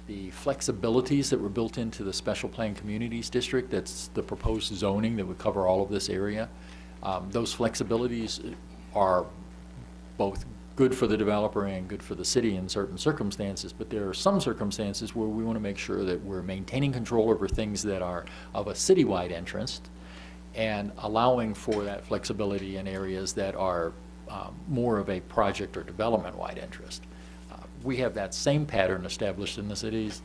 flexibilities that were built into the special plan communities district. That's the proposed zoning that would cover all of this area. Those flexibilities are both good for the developer and good for the city in certain circumstances, but there are some circumstances where we want to make sure that we're maintaining control over things that are of a citywide interest and allowing for that flexibility in areas that are more of a project or development-wide interest. We have that same pattern established in the city's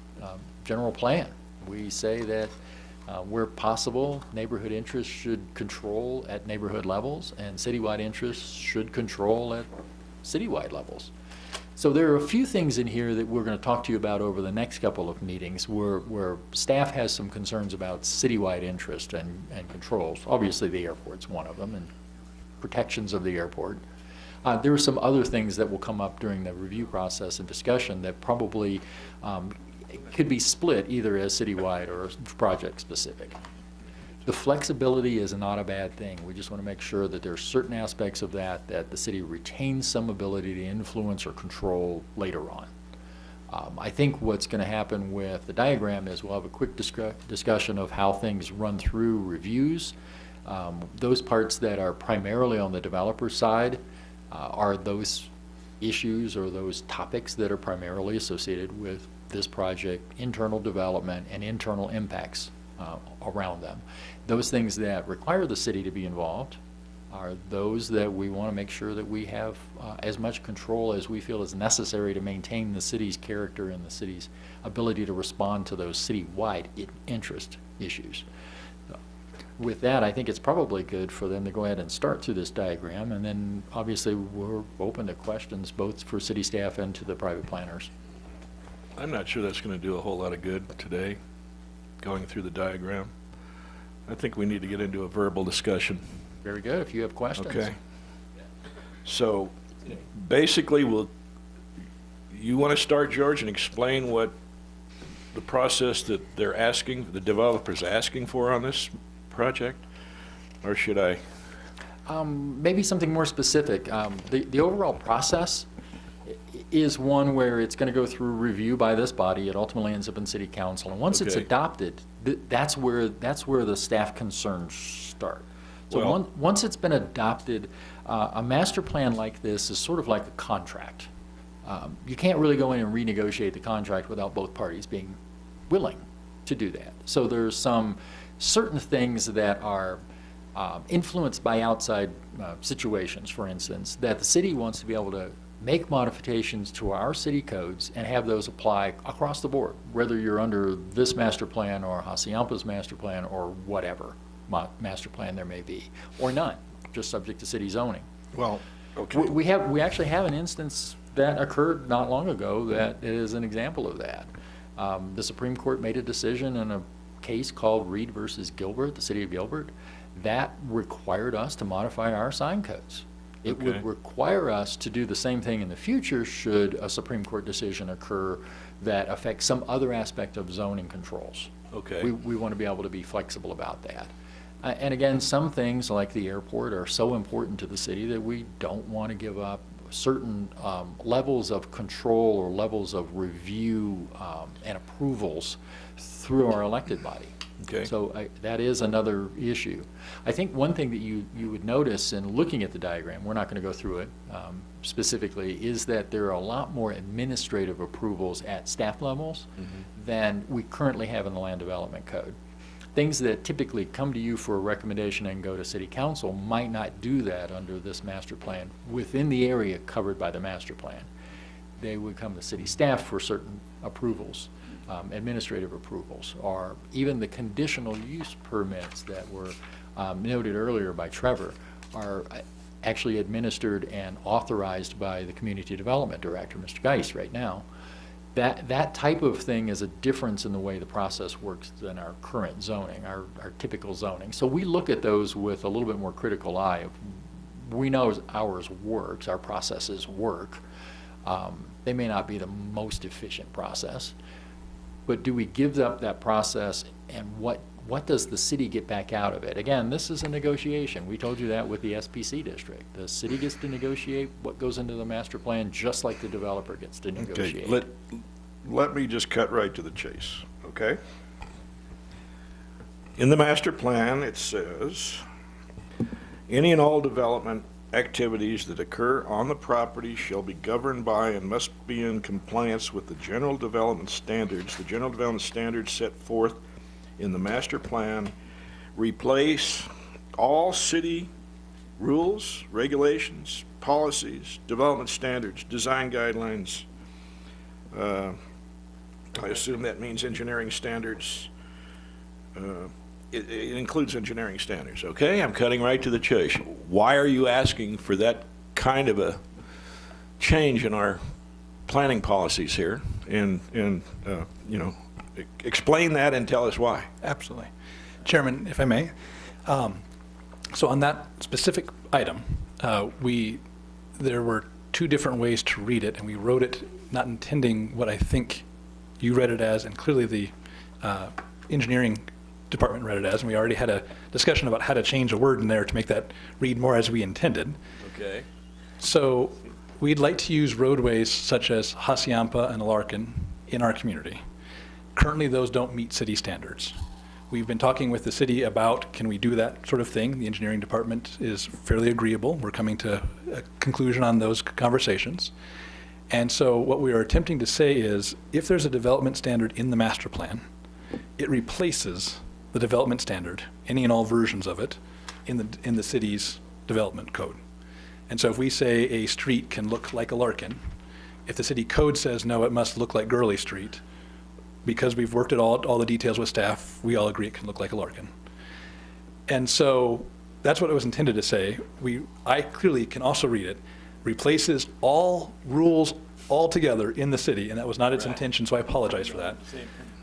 general plan. We say that where possible, neighborhood interests should control at neighborhood levels, and citywide interests should control at citywide levels. So there are a few things in here that we're going to talk to you about over the next couple of meetings where staff has some concerns about citywide interest and controls. Obviously the airport's one of them and protections of the airport. There are some other things that will come up during the review process and discussion that probably could be split either as citywide or project specific. The flexibility is not a bad thing. We just want to make sure that there are certain aspects of that the city retains some ability to influence or control later on. I think what's going to happen with the diagram is we'll have a quick discussion of how things run through reviews. Those parts that are primarily on the developer side are those issues or those topics that are primarily associated with this project, internal development and internal impacts around them. Those things that require the city to be involved are those that we want to make sure that we have as much control as we feel is necessary to maintain the city's character and the city's ability to respond to those citywide interest issues. With that, I think it's probably good for them to go ahead and start through this diagram, and then obviously we're open to questions both for city staff and to the private planners. I'm not sure that's going to do a whole lot of good today, going through the diagram. I think we need to get into a verbal discussion. Very good, if you have questions. Okay. So basically, you want to start, George, and explain what the process that they're asking, the developer's asking for on this project? Or should I? Maybe something more specific. The overall process is one where it's going to go through review by this body. It ultimately ends up in city council, and once it's adopted, that's where the staff concerns start. So once it's been adopted, a master plan like this is sort of like a contract. You can't really go in and renegotiate the contract without both parties being willing to do that. So there's some certain things that are influenced by outside situations, for instance, that the city wants to be able to make modifications to our city codes and have those apply across the board, whether you're under this master plan or Hacienda's master plan or whatever master plan there may be, or none, just subject to city zoning. Well, okay. We actually have an instance that occurred not long ago that is an example of that. The Supreme Court made a decision in a case called Reed versus Gilbert, the city of Gilbert, that required us to modify our sign codes. It would require us to do the same thing in the future should a Supreme Court decision occur that affects some other aspect of zoning controls. Okay. We want to be able to be flexible about that. And again, some things like the airport are so important to the city that we don't want to give up certain levels of control or levels of review and approvals through our elected body. Okay. So that is another issue. I think one thing that you would notice in looking at the diagram, we're not going to go through it specifically, is that there are a lot more administrative approvals at staff levels than we currently have in the Land Development Code. Things that typically come to you for a recommendation and go to City Council might not do that under this master plan within the area covered by the master plan. They would come to city staff for certain approvals. Administrative approvals, or even the conditional use permits that were noted earlier by Trevor are actually administered and authorized by the Community Development Director, Mr. Geis, right now. That type of thing is a difference in the way the process works than our current zoning, our typical zoning. So we look at those with a little bit more critical eye. We know ours works, our processes work. They may not be the most efficient process, but do we give up that process, and what does the city get back out of it? Again, this is a negotiation. We told you that with the SPC district. The city gets to negotiate what goes into the master plan, just like the developer gets to negotiate. Okay, let me just cut right to the chase, okay? In the master plan, it says, any and all development activities that occur on the property shall be governed by and must be in compliance with the general development standards. The general development standards set forth in the master plan replace all city rules, regulations, policies, development standards, design guidelines. I assume that means engineering standards. It includes engineering standards, okay? I'm cutting right to the chase. Why are you asking for that kind of a change in our planning policies here? And you know, explain that and tell us why. Absolutely. Chairman, if I may. So on that specific item, there were two different ways to read it, and we wrote it not intending what I think you read it as, and clearly the engineering department read it as, and we already had a discussion about how to change a word in there to make that read more as we intended. Okay. So we'd like to use roadways such as Hacienda and Alarcon in our community. Currently, those don't meet city standards. We've been talking with the city about, can we do that sort of thing? The engineering department is fairly agreeable. We're coming to a conclusion on those conversations. And so what we are attempting to say is, if there's a development standard in the master plan, it replaces the development standard, any and all versions of it, in the city's development code. And so if we say a street can look like a Larkin, if the city code says no, it must look like Gurley Street, because we've worked at all the details with staff, we all agree it can look like a Larkin. And so that's what it was intended to say. I clearly can also read it, replaces all rules altogether in the city, and that was not its intention, so I apologize for that.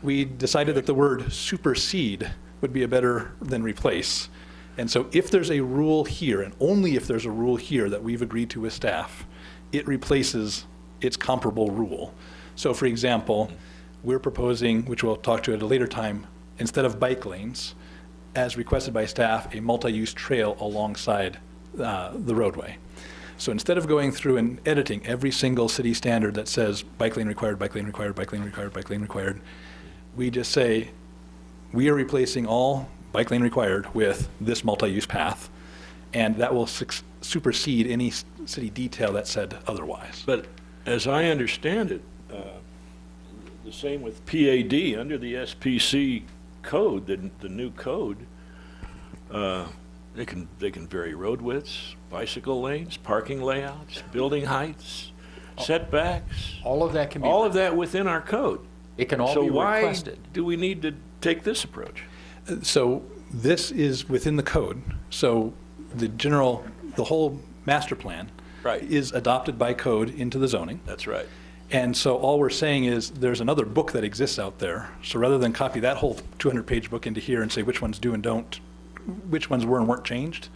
We decided that the word supersede would be a better than replace. And so if there's a rule here, and only if there's a rule here that we've agreed to with staff, it replaces its comparable rule. So for example, we're proposing, which we'll talk to at a later time, instead of bike lanes, as requested by staff, a multi-use trail alongside the roadway. So instead of going through and editing every single city standard that says bike lane required, bike lane required, bike lane required, bike lane required, we just say, we are replacing all bike lane required with this multi-use path, and that will supersede any city detail that said otherwise. But as I understand it, the same with PAD, under the SPC code, the new code, they can vary road widths, bicycle lanes, parking layouts, building heights, setbacks. All of that can be. All of that within our code. It can all be requested. So why do we need to take this approach? So this is within the code. So the whole master plan Right. is adopted by code into the zoning. That's right. And so all we're saying is there's another book that exists out there. So rather than copy that whole 200-page book into here and say which ones do and don't, which ones were and weren't changed,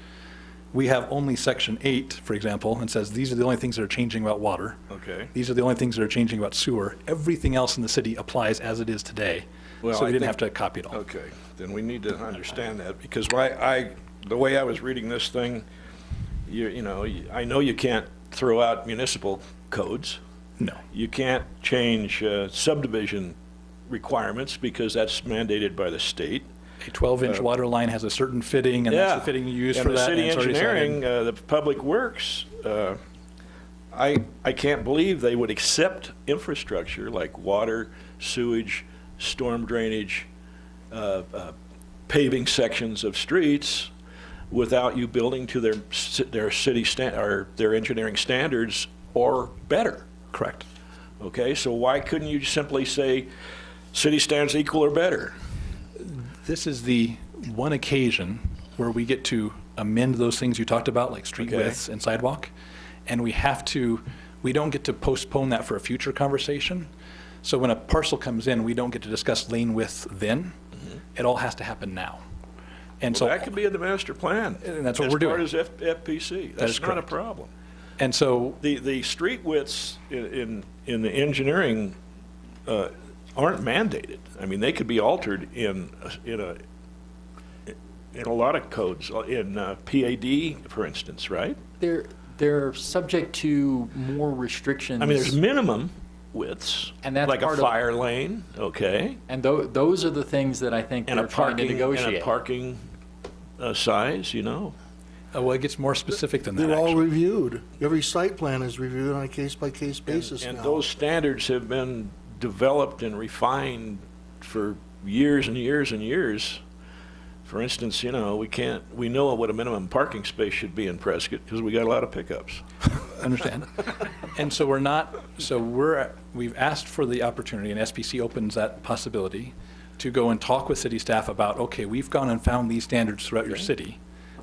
we have only section 8, for example, and says these are the only things that are changing about water. Okay. These are the only things that are changing about sewer. Everything else in the city applies as it is today. Well, so we I didn't think- have to copy it all. Okay, then we need to understand that, because the way I was reading this thing, I know you can't throw out municipal codes. No. You can't change subdivision requirements because that's mandated by the state. A 12-inch water line has a certain fitting, and that's the fitting you use for that. And the city it's already decided. engineering, the public works, I can't believe they would accept infrastructure like water, sewage, storm drainage, paving sections of streets without you building to their city or their engineering standards or better. Correct. Okay, so why couldn't you simply say city standards equal or better? This is the one occasion where we get to amend those things you talked about, like street widths and sidewalk, and we don't get to postpone that for a future conversation. So when a parcel comes in, we don't get to discuss lane width then. It all has to happen now. And Well, so that could be in the master plan. And that's what we're doing. As part of FPC. That is That's not a correct. problem. And so The street widths in the engineering aren't mandated. I mean, they could be altered in a lot of codes, in PAD, for instance, right? They're subject to more restrictions. I mean, there's minimum widths, And that's like a part of- fire lane, okay? And those are the things that I think And a they're trying to parking, negotiate. size, you know? well, it gets more specific than that, They're all actually. reviewed. Every site plan is reviewed on a case-by-case basis now. And those standards have been developed and refined for years and years and years. For instance, you know, we know what a minimum parking space should be in Prescott because we got a lot of pickups. Understand. And so we've asked for the opportunity, and SPC opens that possibility, to go and talk with city staff about, okay, we've gone and found these standards throughout your city.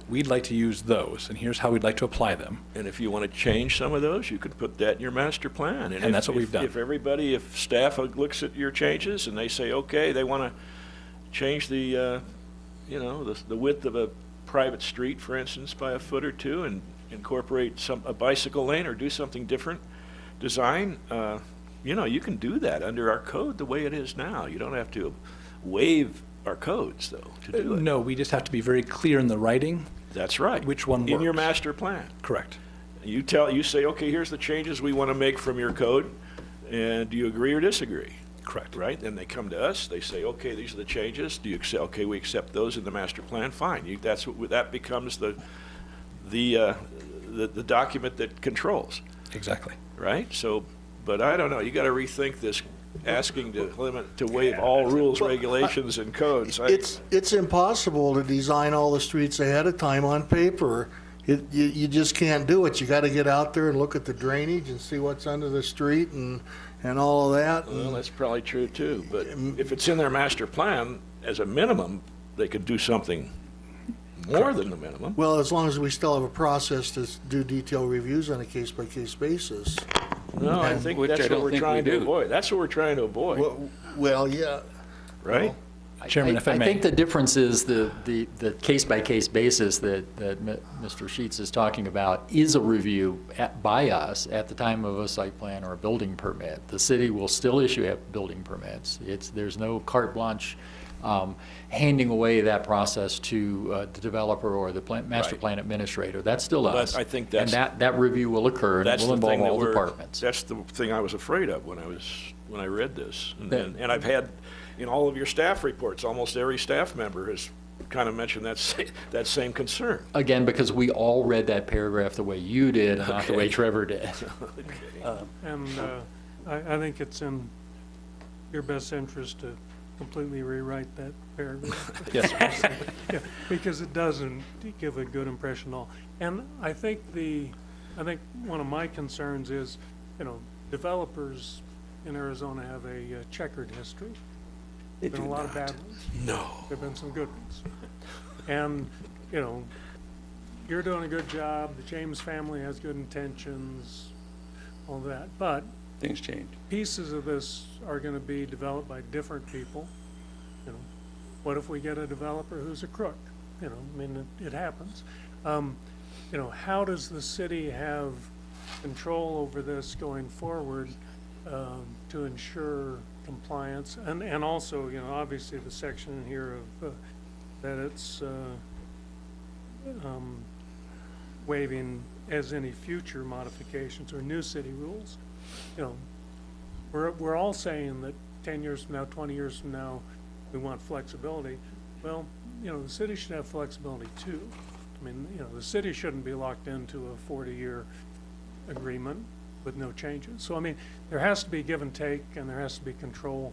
We'd like to use those, and here's how we'd like to apply them. And if you want to change some of those, you could put that in your master plan. And if- that's what we've done. If staff looks at your changes and they say, okay, they want to change the width of a private street, for instance, by a foot or two and incorporate a bicycle lane or do something different design, you can do that under our code the way it is now. You don't have to waive our codes, though, to do it. No, we just have to be very clear in the writing. That's right. Which one In your works. master plan. Correct. You say, okay, here's the changes we want to make from your code, and do you agree or disagree? Correct. Right? Then they come to us, they say, okay, these are the changes, do you accept, okay, we accept those in the master plan, fine. That becomes the document that controls, Exactly. right? So, but I don't know, you got to rethink this, asking to waive all rules, regulations, and codes. It's impossible to design all the streets ahead of time on paper. You just can't do it. You got to get out there and look at the drainage and see what's under the street and all of that. Well, that's probably true too, but if it's in their master plan, as a minimum, they could do something more than the minimum. Well, as long as we still have a process to do detailed reviews on a case-by-case basis. No, I think Which that's I what don't we're think we trying to do. avoid. That's what we're trying to avoid, Well, yeah. right? Chairman, if I may. think the difference is the case-by-case basis that Mr. Sheets is talking about is a review by us at the time of a site plan or a building permit. The city will still issue building permits. There's no carte blanche handing away that process to the developer or the master Right. plan administrator. That's still Well, us. I think And that review will occur and it That's will the thing involve that all departments. That's the thing I was afraid of when I read this. That- And I've had, in all of your staff reports, almost every staff member has kind of mentioned that same concern. Again, because we all read that paragraph the way you did, not the way Trevor did. And I think it's in your best interest to completely rewrite that paragraph. Yes, sir. Yeah, because it doesn't give a good impression at all. And I think one of my concerns is, developers in Arizona have a checkered history. They Been a do lot of not. bad ones. No. There've been some good ones. And, you're doing a good job. The James family has good intentions, all that. But Things change. pieces of this are going to be developed by different people. What if we get a developer who's a crook? It happens. How does the city have control over this going forward to ensure compliance? And also, obviously the section in here of that it's waiving as any future modifications or new city rules. You know, we're all saying that 10 years from now, 20 years from now, we want flexibility. Well, you know, the city should have flexibility too. I mean, you know, the city shouldn't be locked into a 40-year agreement with no changes. So, I mean, there has to be give and take, and there has to be control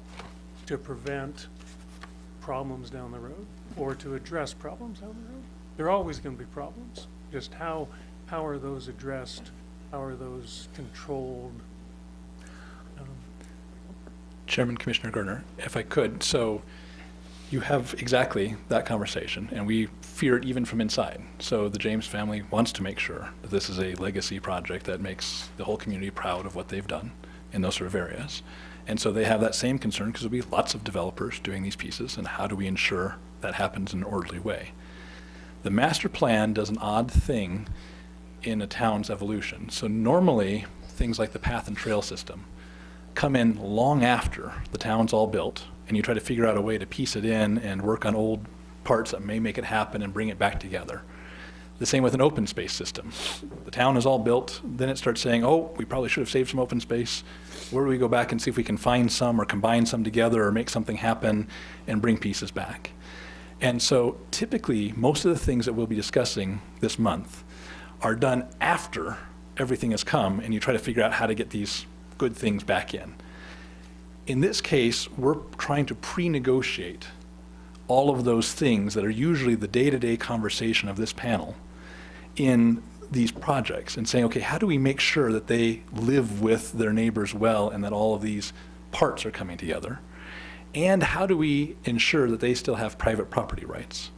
to prevent problems down the road or to address problems down the road. There are always going to be problems. Just how are those addressed? How are those controlled? Chairman, Commissioner Gerner, if I could, so you have exactly that conversation, and we fear it even from inside. So the James family wants to make sure that this is a legacy project that makes the whole community proud of what they've done in those sort of areas. And so they have that same concern because there'll be lots of developers doing these pieces, and how do we ensure that happens in an orderly way? The master plan does an odd thing in a town's evolution. So normally, things like the path and trail system come in long after the town's all built, and you try to figure out a way to piece it in and work on old parts that may make it happen and bring it back together. The same with an open space system. The town is all built, then it starts saying, oh, we probably should have saved some open space. Where do we go back and see if we can find some or combine some together or make something happen and bring pieces back? And so typically, most of the things that we'll be discussing this month are done after everything has come and you try to figure out how to get these good things back in. In this case, we're trying to pre-negotiate all of those things that are usually the day-to-day conversation of this panel in these projects and saying, okay, how do we make sure that they live with their neighbors well and that all of these parts are coming together? And how do we ensure that they still have private property rights?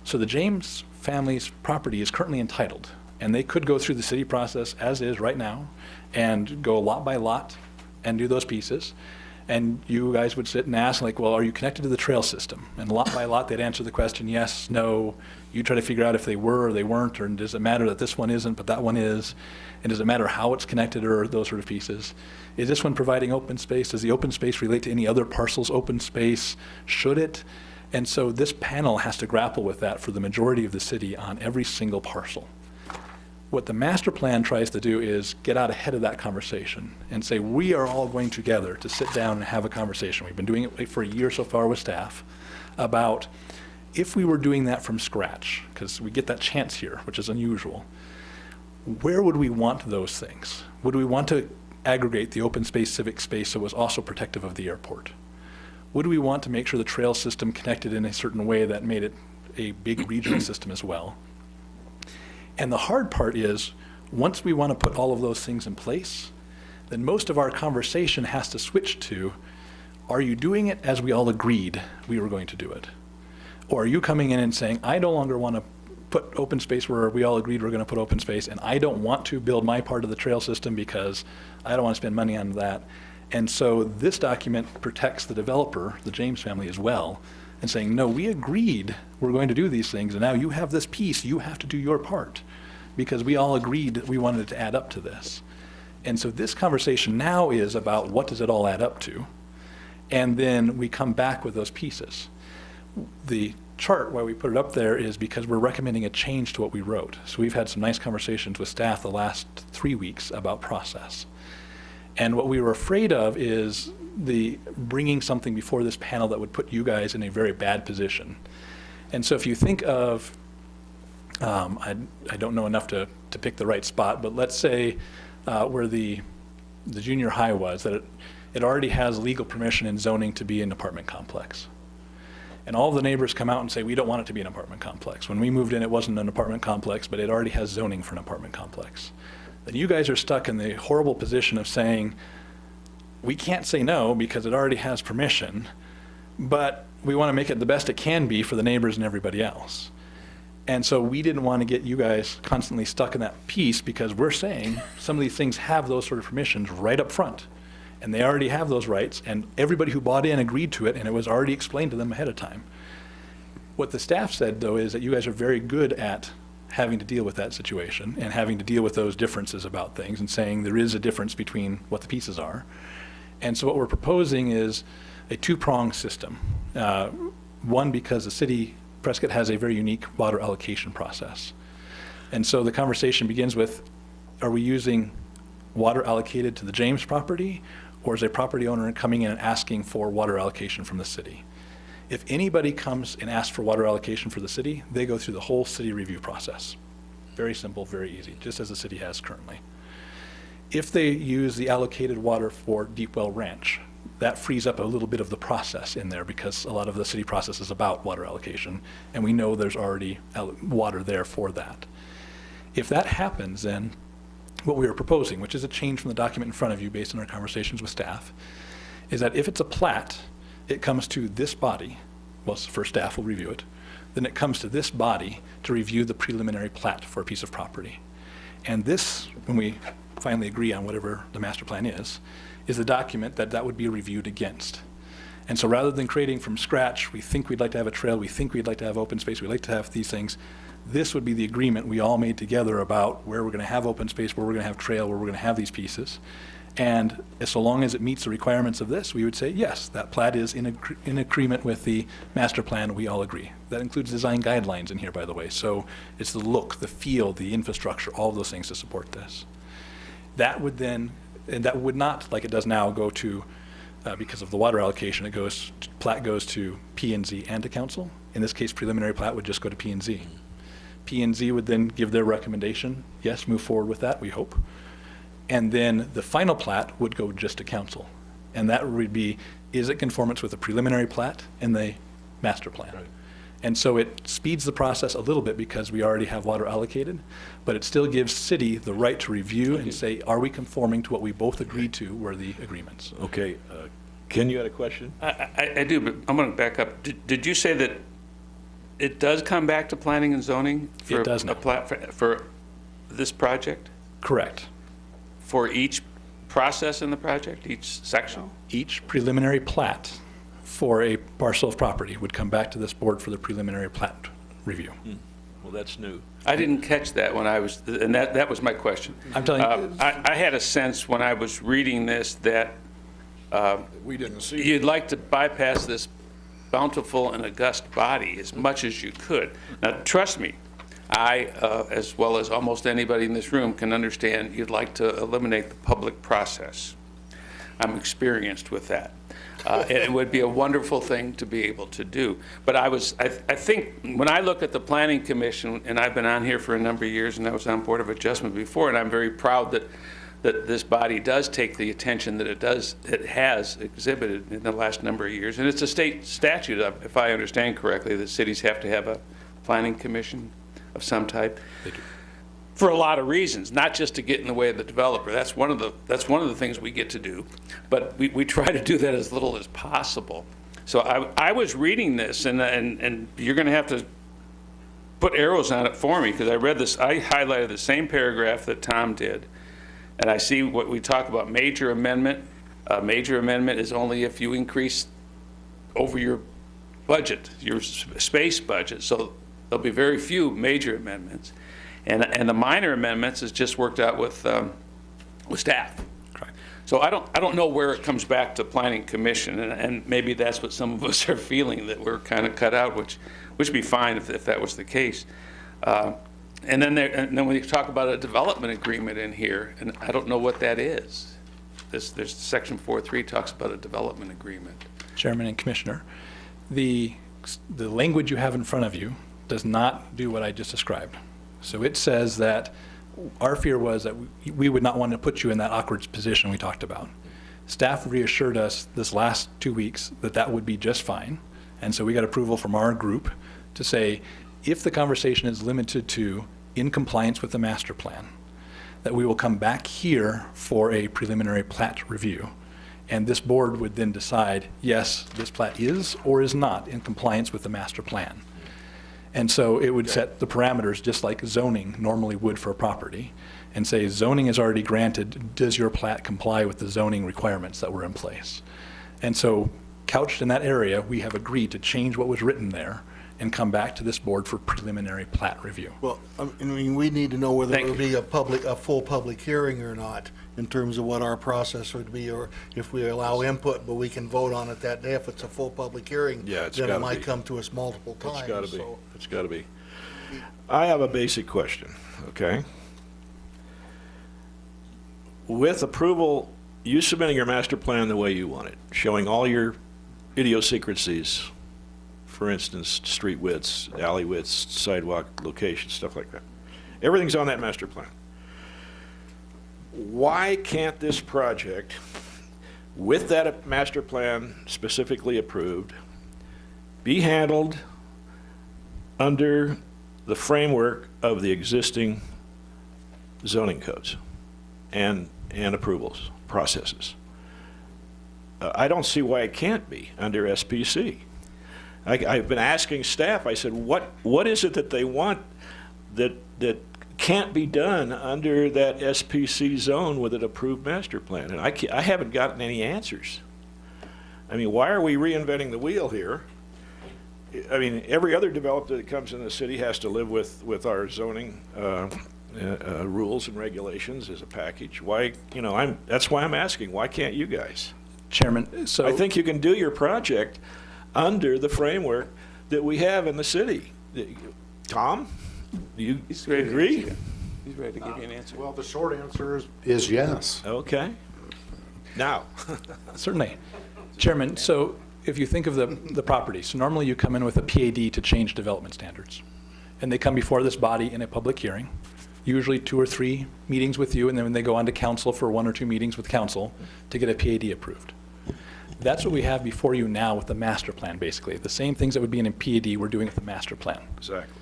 So the James family's property is currently entitled, and they could go through the city process as is right now and go lot by lot and do those pieces. And you guys would sit and ask, like, well, are you connected to the trail system? And lot by lot, they'd answer the question, yes, no. You try to figure out if they were or they weren't, or does it matter that this one isn't, but that one is? And does it matter how it's connected or those sort of pieces? Is this one providing open space? Does the open space relate to any other parcel's open space? Should it? And so this panel has to grapple with that for the majority of the city on every single parcel. What the master plan tries to do is get out ahead of that conversation and say, we are all going together to sit down and have a conversation. We've been doing it for a year so far with staff about if we were doing that from scratch, because we get that chance here, which is unusual, where would we want those things? Would we want to aggregate the open space, civic space so it was also protective of the airport? Would we want to make sure the trail system connected in a certain way that made it a big regional system as well? And the hard part is, once we want to put all of those things in place, then most of our conversation has to switch to, are you doing it as we all agreed we were going to do it? Or are you coming in and saying, I no longer want to put open space where we all agreed we're going to put open space, and I don't want to build my part of the trail system because I don't want to spend money on that. And so this document protects the developer, the James family, as well, and saying, no, we agreed we're going to do these things, and now you have this piece, you have to do your part, because we all agreed that we wanted it to add up to this. And so this conversation now is about what does it all add up to, and then we come back with those pieces. The chart, why we put it up there, is because we're recommending a change to what we wrote. So we've had some nice conversations with staff the last 3 weeks about process. And what we were afraid of is the bringing something before this panel that would put you guys in a very bad position. And so if you think of, I don't know enough to pick the right spot, but let's say where the junior high was, that it already has legal permission and zoning to be an apartment complex. And all of the neighbors come out and say, we don't want it to be an apartment complex. When we moved in, it wasn't an apartment complex, but it already has zoning for an apartment complex. Then you guys are stuck in the horrible position of saying, we can't say no because it already has permission, but we want to make it the best it can be for the neighbors and everybody else. And so we didn't want to get you guys constantly stuck in that piece because we're saying some of these things have those sort of permissions right up front. And they already have those rights, and everybody who bought in agreed to it, and it was already explained to them ahead of time. What the staff said, though, is that you guys are very good at having to deal with that situation and having to deal with those differences about things and saying there is a difference between what the pieces are. And so what we're proposing is a two-pronged system. One, because the city, Prescott, has a very unique water allocation process. And so the conversation begins with, are we using water allocated to the James property, or is a property owner coming in and asking for water allocation from the city? If anybody comes and asks for water allocation for the city, they go through the whole city review process. Very simple, very easy, just as the city has currently. If they use the allocated water for Deep Well Ranch, that frees up a little bit of the process in there because a lot of the city process is about water allocation, and we know there's already water there for that. If that happens, then what we are proposing, which is a change from the document in front of you based on our conversations with staff, is that if it's a plat, it comes to this body. Well, first staff will review it. Then it comes to this body to review the preliminary plat for a piece of property. And this, when we finally agree on whatever the master plan is the document that would be reviewed against. And so rather than creating from scratch, we think we'd like to have a trail, we think we'd like to have open space, we'd like to have these things, this would be the agreement we all made together about where we're going to have open space, where we're going to have trail, where we're going to have these pieces. And so long as it meets the requirements of this, we would say, yes, that plat is in agreement with the master plan, we all agree. That includes design guidelines in here, by the way. So it's the look, the feel, the infrastructure, all of those things to support this. That would then, and that would not, like it does now, go to, because of the water allocation, plat goes to P&Z and to council. In this case, preliminary plat would just go to P&Z. P&Z would then give their recommendation, yes, move forward with that, we hope. And then the final plat would go just to council. And that would be, is it conformance with the preliminary plat and the master plan? Right. And so it speeds the process a little bit because we already have water allocated, but it still gives city the right to review and say, are we conforming to what we both agreed to were the agreements? Okay. Ken, you had a question? I do, but I'm going to back up. Did you say that it does come back to planning and zoning? For it does not. For this project? Correct. For each process in the project, each section? Each preliminary plat for a parcel of property would come back to this board for the preliminary plat review. Well, that's new. I didn't catch that when I was, and that was my question. I'm telling you. I had a sense when I was reading this that We didn't see it. you'd like to bypass this bountiful and august body as much as you could. Now, trust me, I, as well as almost anybody in this room, can understand you'd like to eliminate the public process. I'm experienced with that. And it would be a wonderful thing to be able to do. But I think when I look at the Planning Commission, and I've been on here for a number of years, and I was on Board of Adjustment before, and I'm very proud that this body does take the attention that it has exhibited in the last number of years. And it's a state statute, if I understand correctly, that cities have to have a Planning Commission of some type. For a lot of reasons, not just to get in the way of the developer. That's one of the things we get to do, but we try to do that as little as possible. So I was reading this, and you're going to have to put arrows on it for me because I read this. I highlighted the same paragraph that Tom did, and I see what we talk about major amendment. Major amendment is only if you increase over your budget, your space budget. So there'll be very few major amendments. And the minor amendments is just worked out with staff. Correct. So I don't know where it comes back to Planning Commission, and maybe that's what some of us are feeling, that we're kind of cut out, which would be fine if that was the case. And then when you talk about a development agreement in here, and I don't know what that is. There's Section 4.3 talks about a development agreement. Chairman and Commissioner, the language you have in front of you does not do what I just described. So it says that our fear was that we would not want to put you in that awkward position we talked about. Staff reassured us this last 2 weeks that that would be just fine. And so we got approval from our group to say, if the conversation is limited to in compliance with the master plan, that we will come back here for a preliminary plat review. And this board would then decide, yes, this plat is or is not in compliance with the master plan. And so it would set the parameters just like zoning normally would for a property and say zoning is already granted, does your plat comply with the zoning requirements that were in place? And so couched in that area, we have agreed to change what was written there and come back to this board for preliminary plat review. Well, I mean, we need to know whether Thank it would be a full public hearing or not in terms of what our process would be, or if we allow input, but we can vote on it that day. If it's a full public hearing, Yeah, it's then it gotta might be. come to us multiple times. It's got to be. so- It's got to be. I have a basic question, okay? With approval, you submitting your master plan the way you want it, showing all your idiosyncrasies, for instance, street widths, alley widths, sidewalk locations, stuff like that. Everything's on that master plan. Why can't this project, with that master plan specifically approved, be handled under the framework of the existing zoning codes and approvals processes? I don't see why it can't be under SPC. I've been asking staff, I said, what is it that they want that can't be done under that SPC zone with an approved master plan? And I haven't gotten any answers. I mean, why are we reinventing the wheel here? I mean, every other developer that comes in the city has to live with our zoning rules and regulations as a package. Why, that's why I'm asking, why can't you guys? Chairman, so I think you can do your project under the framework that we have in the city. Tom, do you agree? He's ready to give you an answer. Well, the short answer is yes. Okay. Now. certainly. Chairman, so if you think of the property, so normally you come in with a PAD to change development standards. And they come before this body in a public hearing, usually 2 or 3 meetings with you, and then they go on to council for 1 or 2 meetings with council to get a PAD approved. That's what we have before you now with the master plan, basically. The same things that would be in a PAD we're doing with the master plan. Exactly.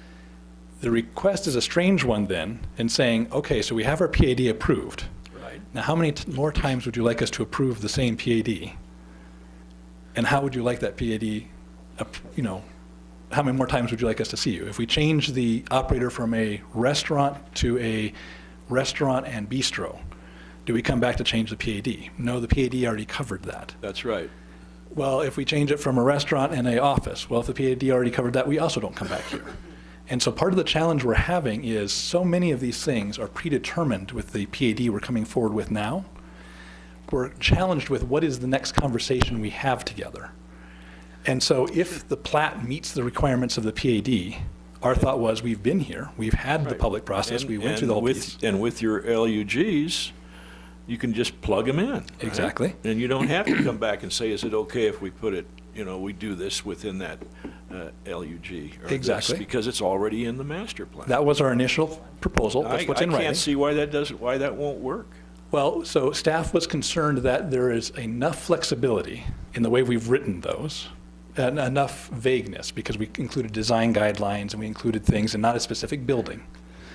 The request is a strange one then, in saying, okay, so we have our PAD approved. Right. Now, how many more times would you like us to approve the same PAD? And how would you like that PAD, how many more times would you like us to see you? If we change the operator from a restaurant to a restaurant and bistro, do we come back to change the PAD? No, the PAD already covered that. That's right. Well, if we change it from a restaurant and a office, well, if the PAD already covered that, we also don't come back here. And so part of the challenge we're having is so many of these things are predetermined with the PAD we're coming forward with now. We're challenged with what is the next conversation we have together. And so if the plat meets the requirements of the PAD, our thought was we've been here, we've had the public process, we went through the whole piece. And with your LUGs, you can just plug them in. Right? Exactly. And you don't have to come back and say, is it okay if we put it, we do this within that LUG? Or exactly. This, because it's already in the master plan. That was our initial proposal. That's what's in writing. I can't see why that won't work. Well, so staff was concerned that there is enough flexibility in the way we've written those, and enough vagueness, because we included design guidelines and we included things and not a specific building.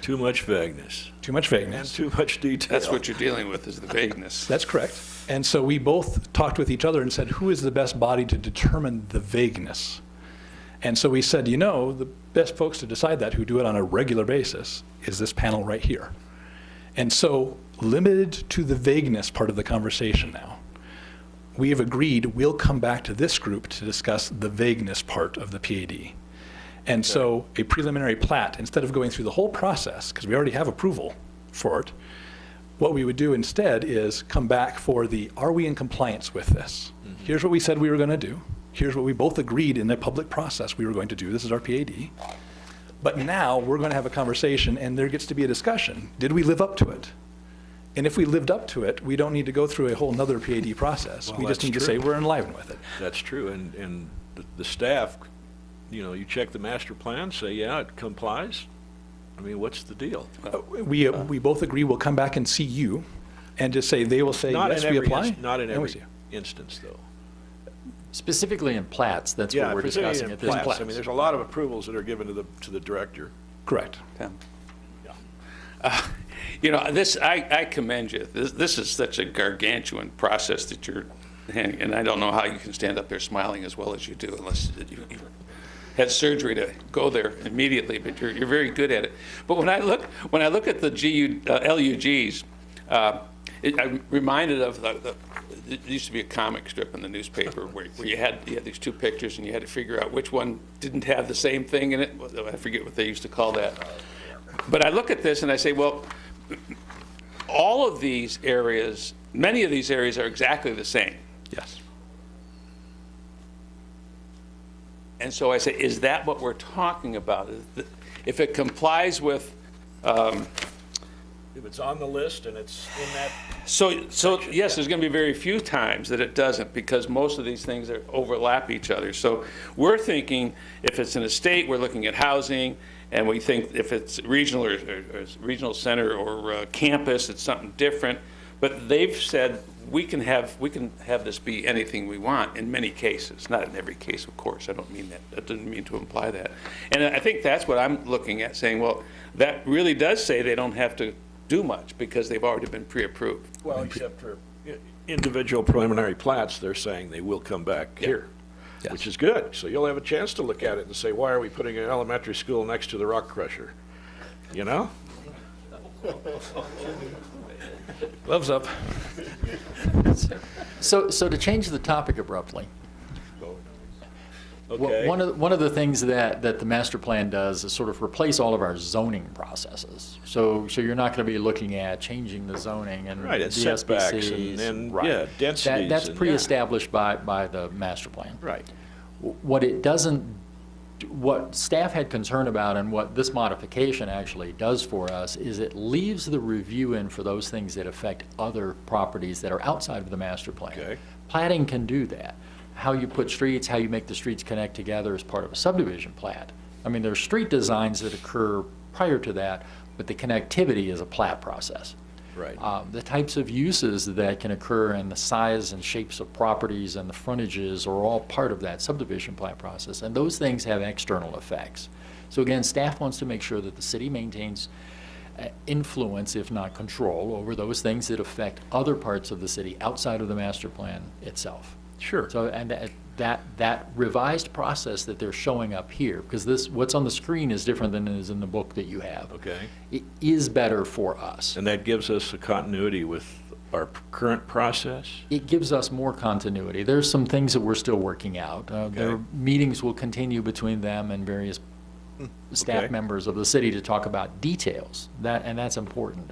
Too much vagueness. Too much vagueness. And too much detail. That's what you're dealing with, is the vagueness. That's correct. And so we both talked with each other and said, who is the best body to determine the vagueness? And so we said, the best folks to decide that, who do it on a regular basis, is this panel right here. And so, limited to the vagueness part of the conversation now, we have agreed we'll come back to this group to discuss the vagueness part of the PAD. And so a preliminary plat, instead of going through the whole process, because we already have approval for it, what we would do instead is come back for are we in compliance with this? Mm-hmm. Here's what we said we were going to do. Here's what we both agreed in the public process we were going to do. This is our PAD. But now we're going to have a conversation, and there gets to be a discussion. Did we live up to it? And if we lived up to it, we don't need to go through a whole nother PAD process. Well, we just need to say we're in line with it. That's true. And the staff, you check the master plan, say, yeah, it complies. I mean, what's the deal? We both agree we'll come back and see you and just say, they will say, yes, we apply. Not in every instance, though. Specifically in plats, that's what we're discussing at this point. I mean, there's a lot of approvals that are given to the director. Correct. I commend you. This is such a gargantuan process that you're handling, and I don't know how you can stand up there smiling as well as you do, unless you had surgery to go there immediately. But you're very good at it. But when I look at the LUGs, I'm reminded of it used to be a comic strip in the newspaper where you had these 2 pictures and you had to figure out which one didn't have the same thing in it. I forget what they used to call that. But I look at this and I say, well, all of these areas, many of these areas are exactly the same. Yes. And so I say, is that what we're talking about? if it complies with, If it's on the list and it's in that, so yes, there's going to be very few times that it doesn't, because most of these things overlap each other. So we're thinking if it's an estate, we're looking at housing, and we think if it's regional or regional center or campus, it's something different. But they've said we can have this be anything we want in many cases, not in every case, of course. I don't mean that. That doesn't mean to imply that. And I think that's what I'm looking at, saying, well, that really does say they don't have to do much because they've already been pre-approved. well, except for individual preliminary plats, they're saying they will come back here, which is good. So you'll have a chance to look at it and say, why are we putting an elementary school next to the rock crusher? You know? Gloves up. So to change the topic abruptly, Okay. one of the things that the master plan does is sort of replace all of our zoning processes. So you're not going to be looking at changing the zoning and Right, the and setbacks SBCs. and Right. yeah, densities. That's and- pre-established by the master plan. Right. What it doesn't, what staff had concern about and what this modification actually does for us is it leaves the review in for those things that affect other properties that are outside of the master plan. Okay. Plating can do that. How you put streets, how you make the streets connect together is part of a subdivision plat. I mean, there's street designs that occur prior to that, but the connectivity is a plat process. Right. The types of uses that can occur and the size and shapes of properties and the frontages are all part of that subdivision plat process, and those things have external effects. So again, staff wants to make sure that the city maintains influence, if not control, over those things that affect other parts of the city outside of the master plan itself. Sure. So, and that revised process that they're showing up here, because this, what's on the screen is different than is in the book that you have. Okay. It is better for us. And that gives us a continuity with our current process? It gives us more continuity. There's some things that we're still working out. Their meetings will continue between them and various staff Okay. members of the city to talk about details. And that's important.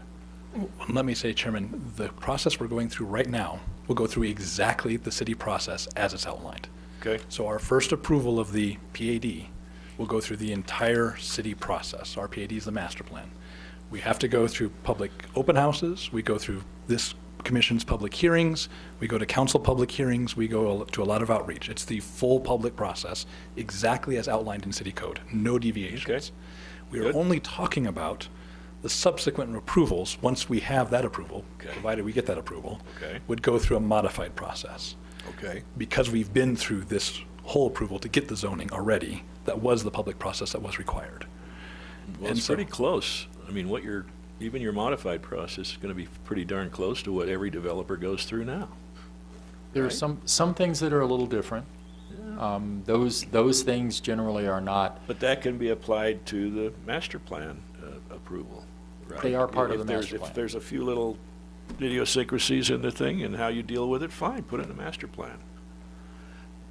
Let me say, Chairman, the process we're going through right now will go through exactly the city process as it's outlined. Okay. So our first approval of the PAD will go through the entire city process. Our PAD is the master plan. We have to go through public open houses. We go through this commission's public hearings. We go to council public hearings. We go to a lot of outreach. It's the full public process, exactly as outlined in city code, no deviations. Okay. We are Good. only talking about the subsequent approvals, once we have that approval, Okay. provided we get that approval, Okay. would go through a modified process. Okay. Because we've been through this whole approval to get the zoning already, that was the public process that was required. Well, And it's so- pretty close. I mean, even your modified process is going to be pretty darn close to what every developer goes through now. There are some things that are a little different. Those things generally are not. But that can be applied to the master plan approval, right? They are part of If the there's- master plan. If there's a few little idiosyncrasies in the thing and how you deal with it, fine, put it in the master plan.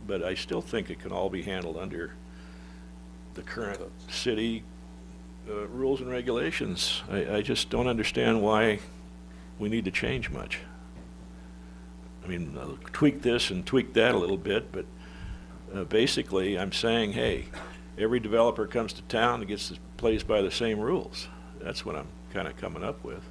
But I still think it can all be handled under the current city rules and regulations. I just don't understand why we need to change much. I mean, tweak this and tweak that a little bit, but basically, I'm saying, hey, every developer comes to town and plays by the same rules. That's what I'm kind of coming up with.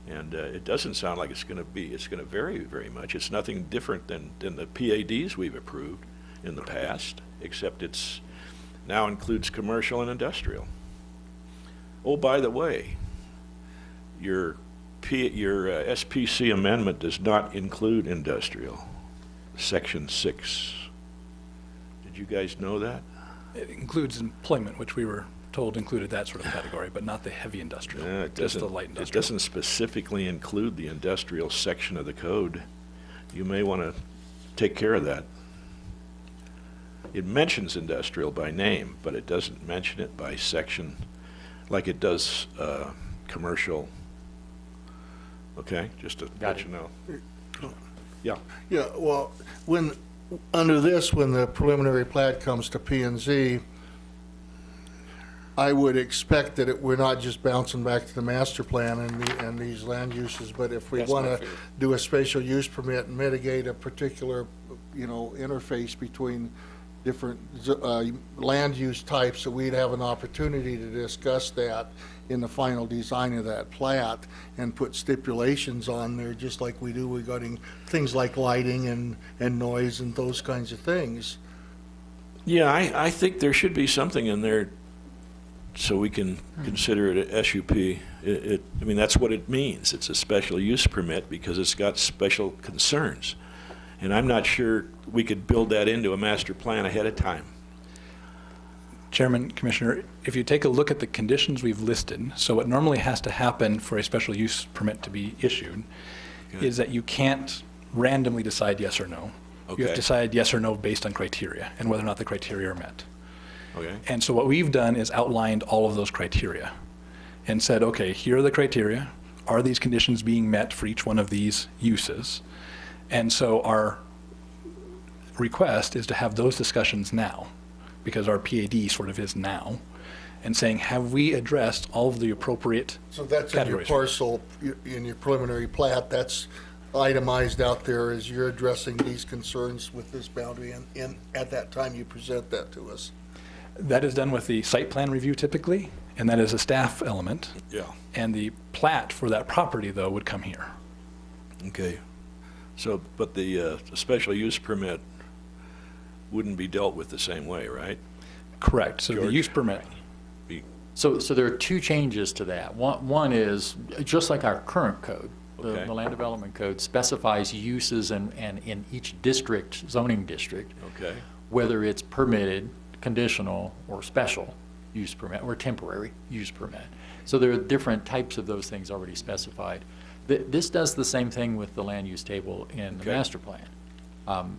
And it doesn't sound like it's going to vary very much. It's nothing different than the PADs we've approved in the past, except it's now includes commercial and industrial. Oh, by the way, your SPC amendment does not include industrial, Section 6. Did you guys know that? It includes employment, which we were told included that sort of category, but not the heavy industrial, just the light It industrial. doesn't specifically include the industrial section of the code. You may want to take care of that. It mentions industrial by name, but it doesn't mention it by section like it does commercial. Okay, just to let you know. Yeah. Yeah, well, under this, when the preliminary plat comes to P and Z, I would expect that we're not just bouncing back to the master plan and these land uses, but if we That's my want to fear. do a spatial use permit and mitigate a particular, interface between different land use types, so we'd have an opportunity to discuss that in the final design of that plat and put stipulations on there, just like we do regarding things like lighting and noise and those kinds of things. Yeah, I think there should be something in there so we can consider it a SUP. I mean, that's what it means. It's a special use permit because it's got special concerns. And I'm not sure we could build that into a master plan ahead of time. Chairman, Commissioner, if you take a look at the conditions we've listed, so what normally has to happen for a special use permit to be issued is that you can't randomly decide yes or no. You have to decide yes or no based on criteria and whether or not the criteria are met. Okay. And so what we've done is outlined all of those criteria and said, okay, here are the criteria. Are these conditions being met for each one of these uses? And so our request is to have those discussions now, because our PAD sort of is now, and saying, have we addressed all of the appropriate So that's in your categories? parcel, in your preliminary plat, that's itemized out there as you're addressing these concerns with this boundary, and at that time you present that to us. That is done with the site plan review typically, and that is a staff element. Yeah. And the plat for that property, though, would come here. Okay. So, but the special use permit wouldn't be dealt with the same way, right? Correct. So the George? use permit, So there are two changes to that. One is, just like our current code, Okay. the land development code specifies uses and in each district, zoning district, Okay. whether it's permitted, conditional, or special use permit, or temporary use permit. So there are different types of those things already specified. This does the same thing with the land use table in the Okay. master plan.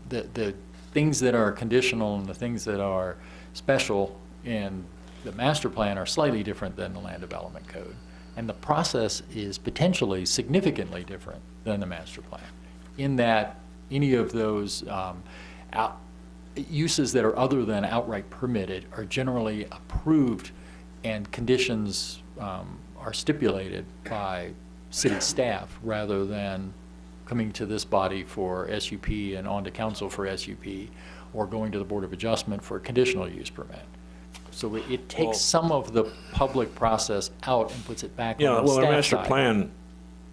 The things that are conditional and the things that are special in the master plan are slightly different than the land development code. And the process is potentially significantly different than the master plan, in that any of those uses that are other than outright permitted are generally approved, and conditions are stipulated by city staff rather than coming to this body for SUP and on to council for SUP, or going to the Board of Adjustment for a conditional use permit. So it takes Well, some of the public process out and puts it back Yeah, on the well, the staff master side. plan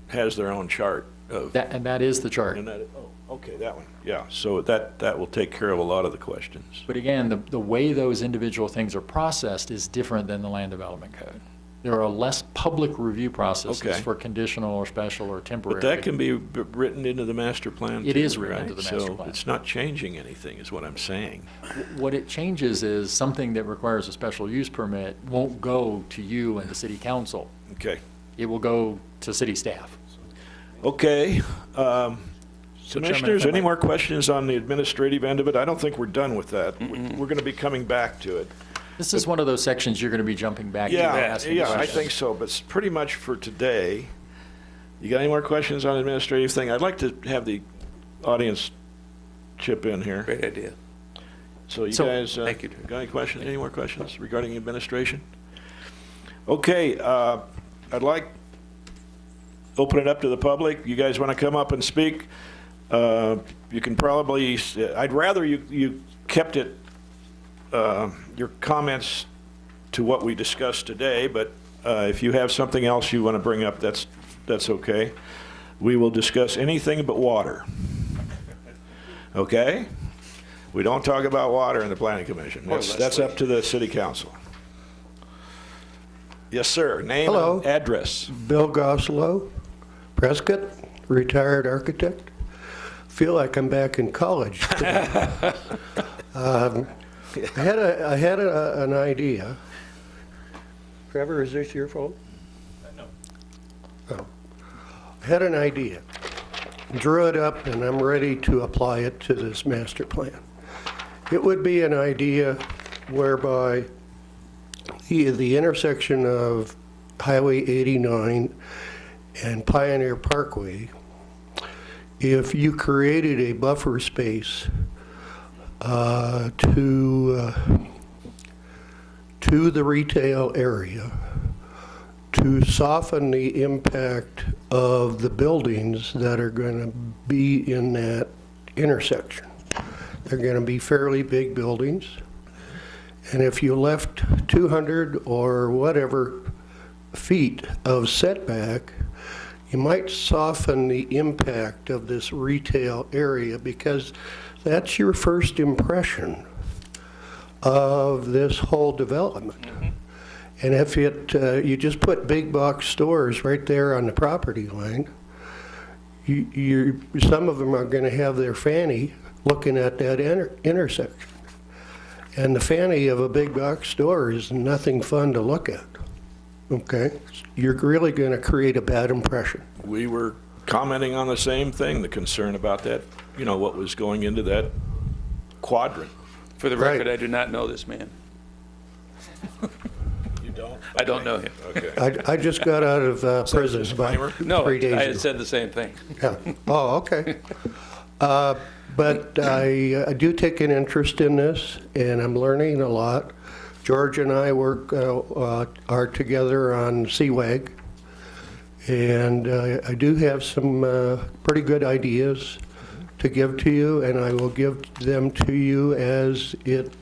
has their own chart of, And that is the chart. and that, oh, okay, that one, yeah. So that will take care of a lot of the questions. But again, the way those individual things are processed is different than the land development code. There are less public review processes Okay. for conditional or special or temporary. But that can be written into the master plan It too, is written right? into the master plan. So it's not changing anything, is what I'm saying. What it changes is something that requires a special use permit won't go to you and the city council. Okay. It will go to city staff. Okay. Chairman, Commissioners, if I any might- more questions on the administrative end of it? I don't think we're done with that. We're going to be coming back to it. This is one of those sections you're going to be jumping back to. and asking Yeah, I questions. think so, but it's pretty much for today. You got any more questions on administrative thing? I'd like to have the audience chip in here. Great idea. So you So- guys, Thank you. got any questions, any more questions regarding administration? Okay, I'd like, open it up to the public. You guys want to come up and speak? You can probably, I'd rather you kept it, your comments to what we discussed today, but if you have something else you want to bring up, that's okay. We will discuss anything but water. Okay? We don't talk about water in the planning commission. That's up to the city council. Yes, sir. Name Hello. and address. Bill Goslow, Prescott, retired architect. Feel like I'm back in college today. I had an idea. Trevor, is this your phone? No. Oh. I had an idea. Drew it up, and I'm ready to apply it to this master plan. It would be an idea whereby the intersection of Highway 89 and Pioneer Parkway, if you created a buffer space to the retail area to soften the impact of the buildings that are going to be in that intersection. They're going to be fairly big buildings. And if you left 200 or whatever feet of setback, you might soften the impact of this retail area, because that's your first impression of this whole development. And if you just put big box stores right there on the property line, some of them are going to have their fanny looking at that intersection. And the fanny of a big box store is nothing fun to look at. Okay? You're really going to create a bad impression. We were commenting on the same thing, the concern about that, you know, what was going into that quadrant. For the record, I do not know this man. You don't? I don't know him. Okay. I just got out of prison about No, 3 days I ago. had said the same thing. Yeah. Oh, okay. But I do take an interest in this, and I'm learning a lot. George and I are together on CWAG, and I do have some pretty good ideas to give to you, and I will give them to you as it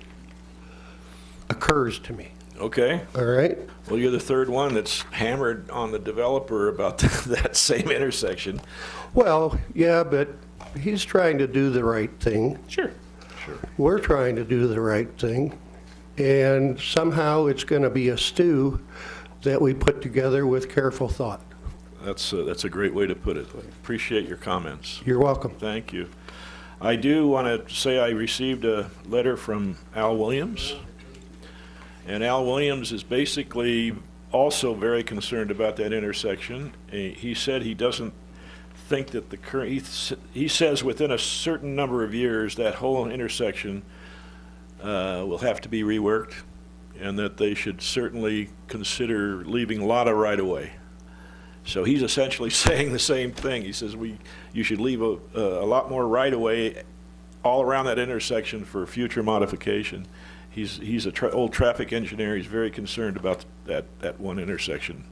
occurs to me. Okay. All right? Well, you're the third one that's hammered on the developer about that same intersection. Well, yeah, but he's trying to do the right thing. Sure. We're trying to do the right thing, and somehow it's going to be a stew that we put together with careful thought. That's a great way to put it. Appreciate your comments. You're welcome. Thank you. I do want to say I received a letter from Al Williams. And Al Williams is basically also very concerned about that intersection. He said he doesn't think that the current, he says within a certain number of years that whole intersection will have to be reworked, and that they should certainly consider leaving a lot of right-of-way. So he's essentially saying the same thing. He says you should leave a lot more right-of-way all around that intersection for future modification. He's an old traffic engineer. He's very concerned about that one intersection.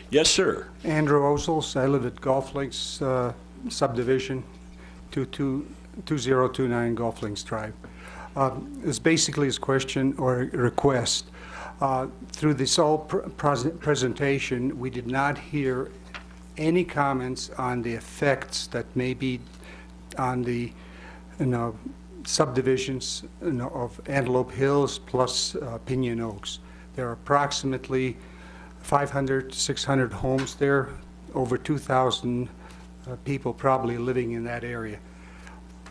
Yes, sir. Andrew Ozels. I live at Golf Links subdivision, 2029 Golf Links Drive. It's basically his question or request. Through this whole presentation, we did not hear any comments on the effects that may be on the subdivisions of Antelope Hills plus Pinion Oaks. There are approximately 500 to 600 homes there, over 2,000 people probably living in that area.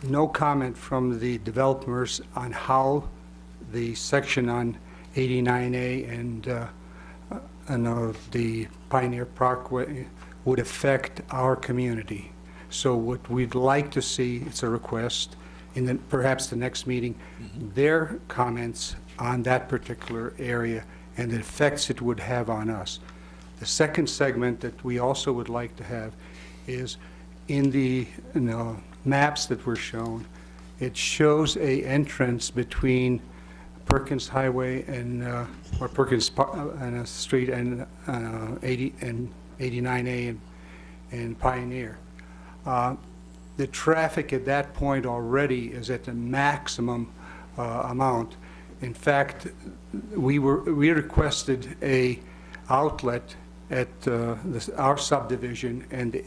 No comment from the developers on how the section on 89A and the Pioneer Parkway would affect our community. So what we'd like to see, it's a request, in perhaps the next meeting, their comments on that particular area and the effects it would have on us. The second segment that we also would like to have is in the maps that were shown, it shows a entrance between Perkins Highway and or Perkins Street and 89A and Pioneer. The traffic at that point already is at the maximum amount. In fact, we requested a outlet at our subdivision, and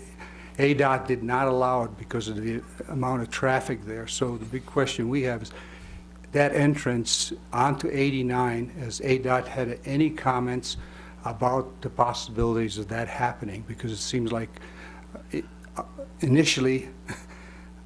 ADOT did not allow it because of the amount of traffic there. So the big question we have is that entrance onto 89, has ADOT had any comments about the possibilities of that happening? Because it seems like initially,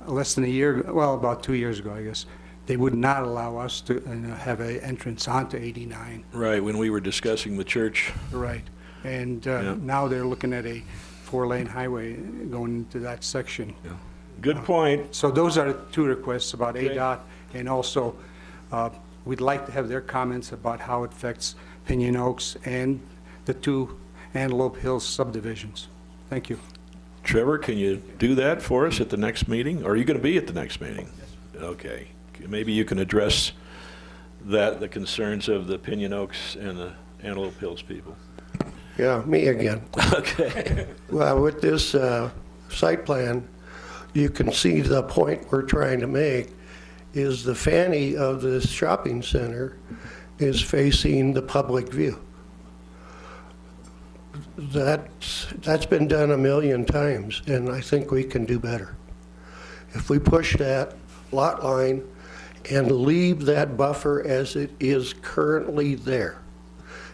less than a year, well, about 2 years ago, I guess, they would not allow us to have an entrance onto 89. Right, when we were discussing the church. Right. And Yeah. now they're looking at a 4-lane highway going into that section. Yeah. Good point. So those are the two requests about Okay. ADOT, and also we'd like to have their comments about how it affects Pinion Oaks and the 2 Antelope Hills subdivisions. Thank you. Trevor, can you do that for us at the next meeting? Or are you going to be at the next meeting? Okay. Maybe you can address the concerns of the Pinion Oaks and the Antelope Hills people. Yeah, me again. Okay. Well, with this site plan, you can see the point we're trying to make is the Fanny of the shopping center is facing the public view. That's been done a million times, and I think we can do better. If we push that lot line and leave that buffer as it is currently there,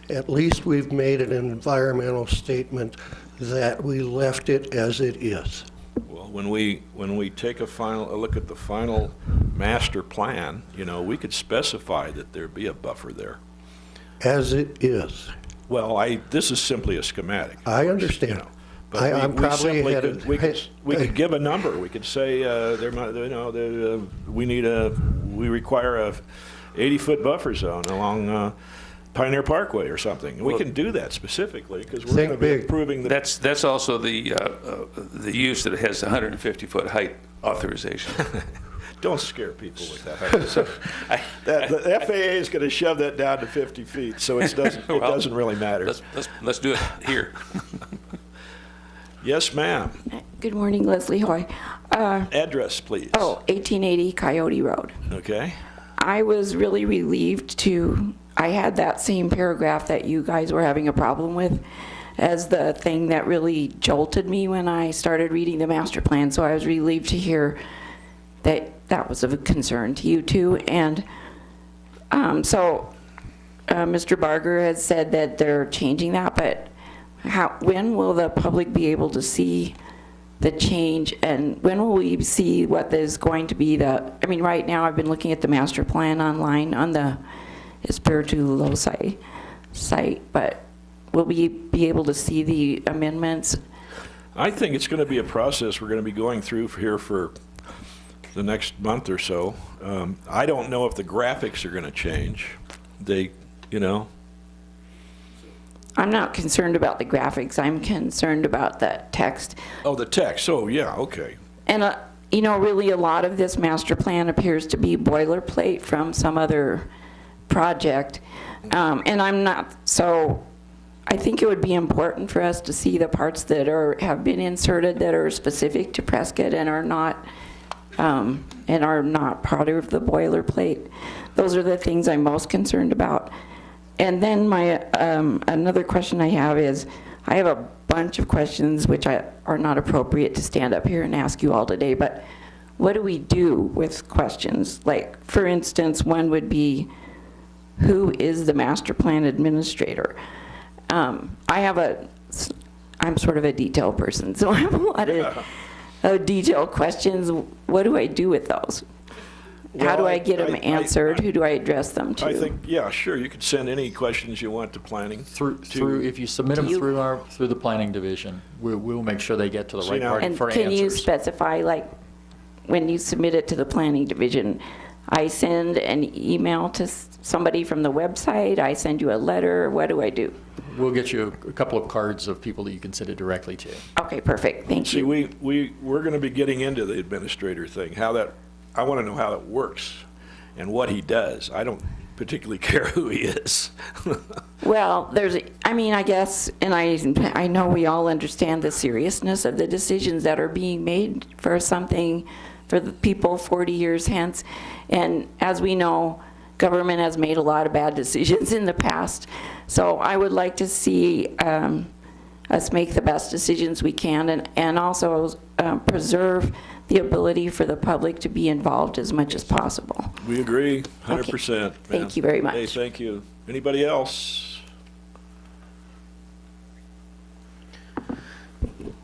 at least we've made an environmental statement that we left it as it is. Well, when we take a look at the final master plan, you know, we could specify that there be a buffer there. As it is. Well, this is simply a schematic. I understand. You know, but I'm probably simply ahead of... we could give a number. We could say we require a 80-foot buffer zone along Pioneer Parkway or something. We can do that specifically because we're going to be approving the. That's also the use that it has 150-foot height authorization. Don't scare people with that. The FAA is going to shove that down to 50 feet, so it doesn't really matter. Let's do it here. Yes, ma'am. Good morning, Leslie Hoy. Address, please. 1880 Coyote Road. Okay. I was really relieved I had that same paragraph that you guys were having a problem with as the thing that really jolted me when I started reading the master plan, so I was relieved to hear that was of concern to you too. And Mr. Barger has said that they're changing that, but when will the public be able to see the change, and when will we see what is going to be right now I've been looking at the master plan online on the Espiritu Loci site, but will we be able to see the amendments? I think it's going to be a process we're going to be going through here for the next month or so. I don't know if the graphics are going to change. I'm not concerned about the graphics. I'm concerned about the text. Oh, the text. Oh, yeah, okay. And, really a lot of this master plan appears to be boilerplate from some other project. And I think it would be important for us to see the parts that have been inserted that are specific to Prescott and are not part of the boilerplate. Those are the things I'm most concerned about. And then another question I have is, I have a bunch of questions which are not appropriate to stand up here and ask you all today, but what do we do with questions? Like, for instance, one would be, who is the master plan administrator? I'm sort of a detail person, so I have a lot of detailed questions. What do I do with those? How do I get them answered? Who do I address them to? I think, yeah, sure. You could send any questions you want to planning. If you submit them through the planning division, we'll make sure they get to the right party for answers. And can you specify, like, when you submit it to the planning division, I send an email to somebody from the website, I send you a letter, what do I do? We'll get you a couple of cards of people that you can send it directly to. Okay, perfect. Thank you. See, we're going to be getting into the administrator thing, I want to know how it works and what he does. I don't particularly care who he is. Well, I guess, and I know we all understand the seriousness of the decisions that are being made for the people 40 years hence. And as we know, government has made a lot of bad decisions in the past. So I would like to see us make the best decisions we can and also preserve the ability for the public to be involved as much as possible. We agree, 100%. Okay. Thank you very much. Hey, thank you. Anybody else?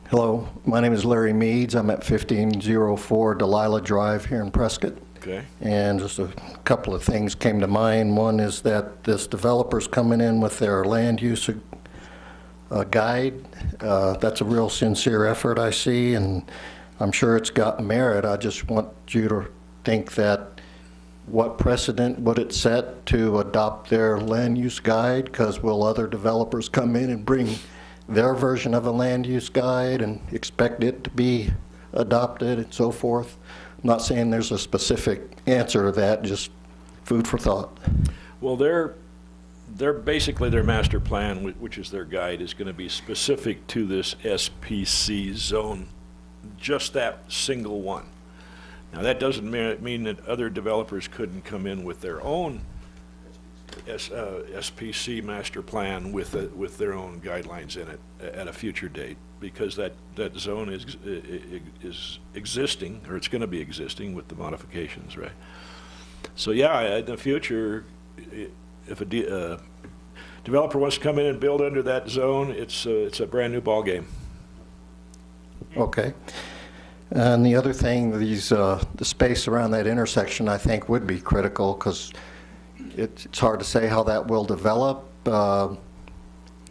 Hello, my name is Larry Meads. I'm at 1504 Delilah Drive here in Prescott. Okay. And just a couple of things came to mind. One is that this developer's coming in with their land use guide. That's a real sincere effort, I see, and I'm sure it's got merit. I just want you to think that what precedent would it set to adopt their land use guide? Because will other developers come in and bring their version of a land use guide and expect it to be adopted and so forth? I'm not saying there's a specific answer to that, just food for thought. Well, they're basically their master plan, which is their guide, is going to be specific to this SPC zone, just that single one. Now, that doesn't mean that other developers couldn't come in with their own SPC master plan with their own guidelines in it at a future date, because that zone is existing, or it's going to be existing with the modifications, right? So yeah, in the future, if a developer wants to come in and build under that zone, it's a brand new ball game. Okay. And the other thing, the space around that intersection, I think, would be critical, because it's hard to say how that will develop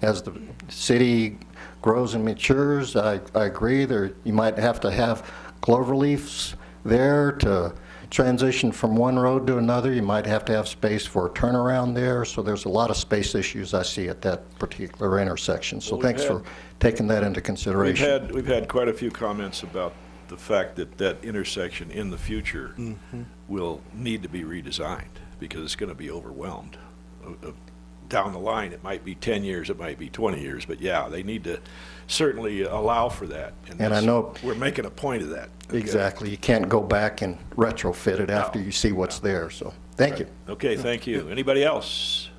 as the city grows and matures. I agree. You might have to have cloverleafs there to transition from one road to another. You might have to have space for a turnaround there. So there's a lot of space issues I see at that particular intersection. So thanks for taking that into consideration. We've had quite a few comments about the fact that that intersection in the future will need to be redesigned, because it's going to be overwhelmed. Down the line, it might be 10 years, it might be 20 years, but yeah, they need to certainly allow for that. And I know we're making a point of that. Okay. Exactly. You can't go back and retrofit it after you see what's there. So thank you. Okay, thank you. Anybody else?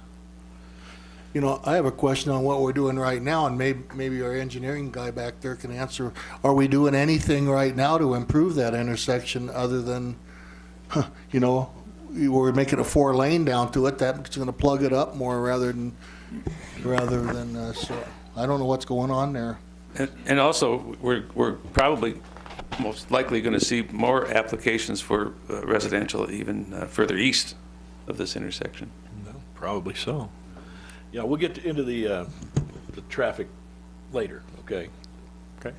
You know, I have a question on what we're doing right now, and maybe our engineering guy back there can answer. Are we doing anything right now to improve that intersection other than, you know, we're making a 4-lane down to it? That's going to plug it up more rather than so I don't know what's going on there. And also, we're probably most likely going to see more applications for residential even further east of this intersection. No, probably so. Yeah, we'll get into the traffic later, okay? Okay.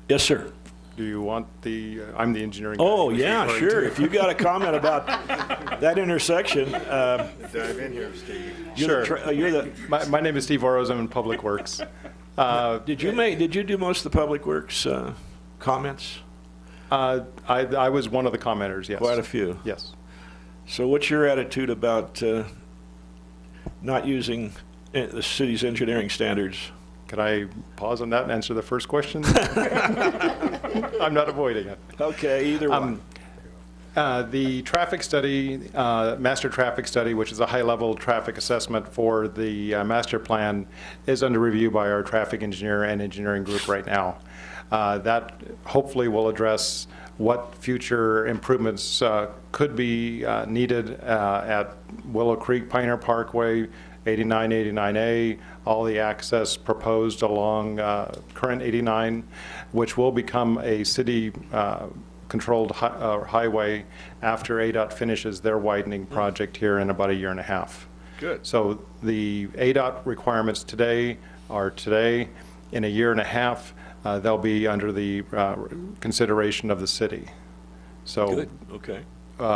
Yes, sir. Do you want I'm the engineering guy. Oh, yeah, sure. If you got a comment about that intersection. Dive in here, Steve. Sure. My name is Steve Oroz. I'm in Public Works. Did you do most of the Public Works comments? I was one of the commenters, yes. Quite a few. Yes. So what's your attitude about not using the city's engineering standards? Can I pause on that and answer the first question? I'm not avoiding it. Okay, either one. The traffic study, master traffic study, which is a high-level traffic assessment for the master plan, is under review by our traffic engineer and engineering group right now. That hopefully will address what future improvements could be needed at Willow Creek, Pioneer Parkway, 89, 89A, all the access proposed along current 89, which will become a city controlled highway after ADOT finishes their widening project here in about a year and a half. Good. So the ADOT requirements today are today. In a year and a half, they'll be under the consideration of the city. So good. Okay.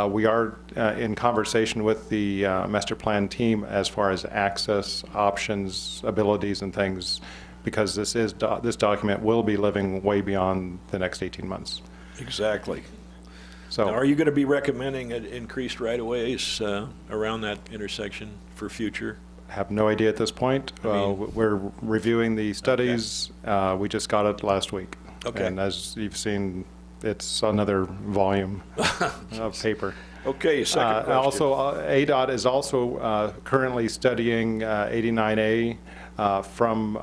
We are in conversation with the master plan team as far as access, options, abilities, and things, because this document will be living way beyond the next 18 months. Exactly. So, now, are you going to be recommending increased right-of-ways around that intersection for future? Have no idea at this point. We're reviewing the studies. Okay. We just got it last week. Okay. And as you've seen, it's another volume of paper. Okay, second question. Also, ADOT is also currently studying 89A from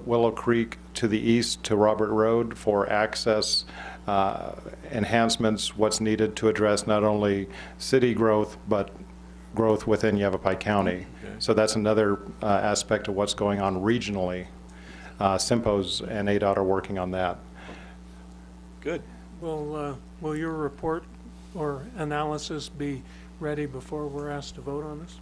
Willow Creek to the east to Robert Road for access enhancements, what's needed to address not only city growth, but growth within Yavapai County. Okay. So that's another aspect of what's going on regionally. SIMPOS and ADOT are working on that. Good. Will your report or analysis be ready before we're asked to vote on this?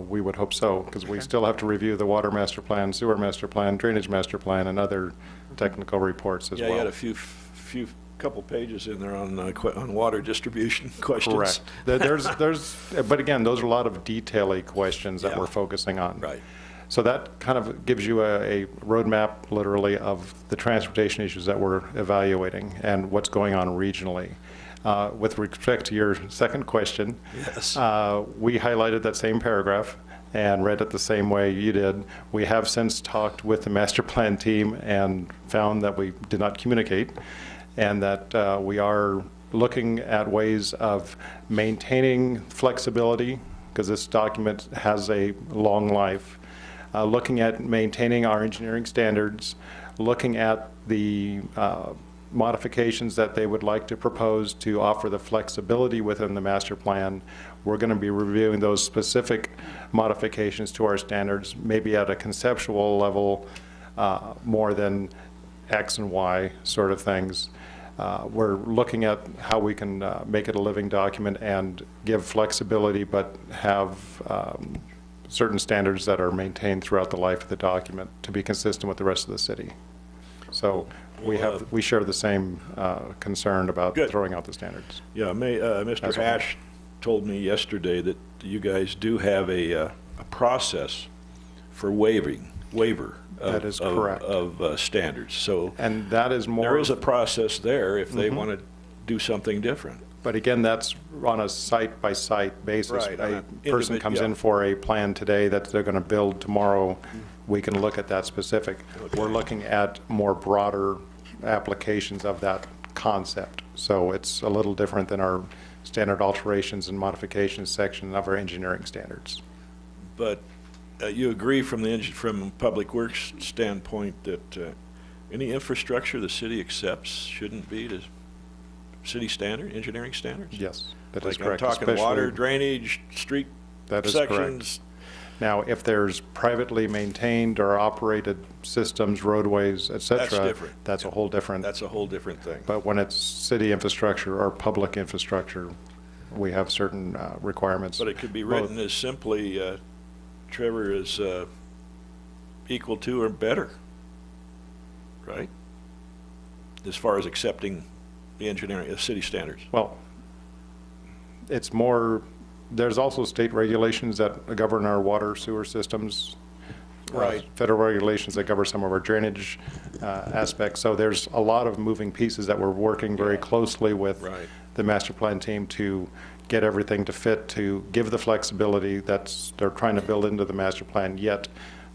We would hope so, because we still have to review the water master plan, sewer master plan, drainage master plan, and other technical reports as well. Yeah, you had a couple pages in there on water distribution questions. Correct. But again, those are a lot of detail-y questions that we're focusing on. Right. So that kind of gives you a roadmap, literally, of the transportation issues that we're evaluating and what's going on regionally. With respect to your second question, yes. We highlighted that same paragraph and read it the same way you did. We have since talked with the master plan team and found that we did not communicate, and that we are looking at ways of maintaining flexibility, because this document has a long life, looking at maintaining our engineering standards, looking at the modifications that they would like to propose to offer the flexibility within the master plan. We're going to be reviewing those specific modifications to our standards, maybe at a conceptual level, more than X and Y sort of things. We're looking at how we can make it a living document and give flexibility, but have certain standards that are maintained throughout the life of the document to be consistent with the rest of the city. So we share the same concern about throwing out the standards. Yeah, Mr. Hatch told me yesterday that you guys do have a process for waiver That is correct. of standards. So and that is more. There is a process there if they want to do something different. But again, that's on a site-by-site basis. Right, A person comes in for a plan today that they're going to build tomorrow. We can look at that specific. We're looking at more broader applications of that concept. So it's a little different than our standard alterations and modifications section of our engineering standards. But you agree from Public Works standpoint that any infrastructure the city accepts shouldn't be to city standard, engineering standards? Yes, that is like correct. I'm talking water, drainage, street that is sections. Correct. Now, if there's privately maintained or operated systems, roadways, et cetera, that's different. That's a whole different. That's a whole different thing. But when it's city infrastructure or public infrastructure, we have certain requirements. But it could be written as simply, Trevor is equal to or better, right? As far as accepting the engineering, city standards. Well, it's more, there's also state regulations that govern our water sewer systems. Right. Federal regulations that cover some of our drainage aspects. So there's a lot of moving pieces that we're working very closely with the master plan team to get everything to fit, to give the flexibility that they're trying to build into the master plan, yet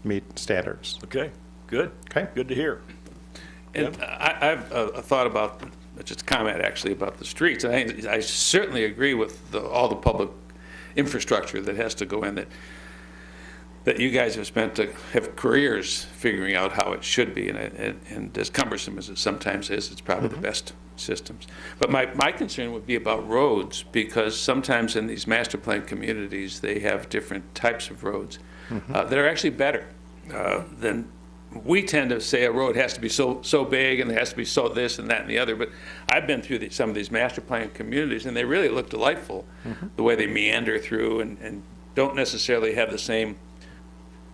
meet standards. Okay, good. Okay. Good to hear. And I have a thought about, just a comment actually about the streets. I certainly agree with all the public infrastructure that has to go in, that you guys have careers figuring out how it should be, and as cumbersome as it sometimes is, it's probably the best systems. But my concern would be about roads, because sometimes in these master plan communities, they have different types of roads that are actually better than we tend to say a road has to be so big and there has to be so this and that and the other. But I've been through some of these master plan communities, and they really look delightful, the way they meander through and don't necessarily have the same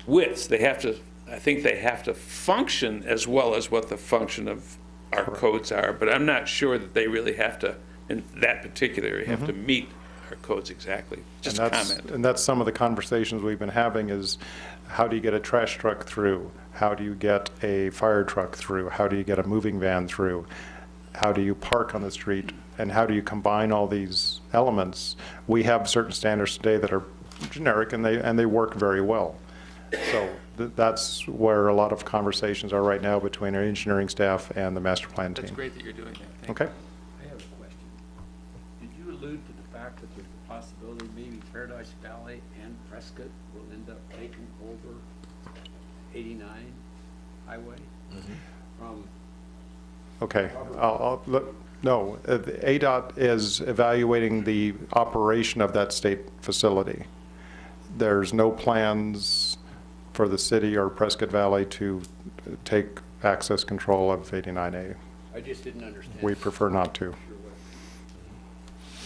widths. They have to, I think they have to function as well as what the function of our codes are, but I'm not sure that they really have to, in that particular area, have to meet our codes exactly. Just a comment. And that's some of the conversations we've been having is, how do you get a trash truck through? How do you get a fire truck through? How do you get a moving van through? How do you park on the street? And how do you combine all these elements? We have certain standards today that are generic, and they work very well. So that's where a lot of conversations are right now between our engineering staff and the master plan team. That's great that you're doing that. Okay. I have a question. Did you allude to the fact that there's a possibility maybe Paradise Valley and Prescott will end up taking over 89 highway from? Okay. No, ADOT is evaluating the operation of that state facility. There's no plans for the city or Prescott Valley to take access control of 89A. I just didn't understand. We prefer not to.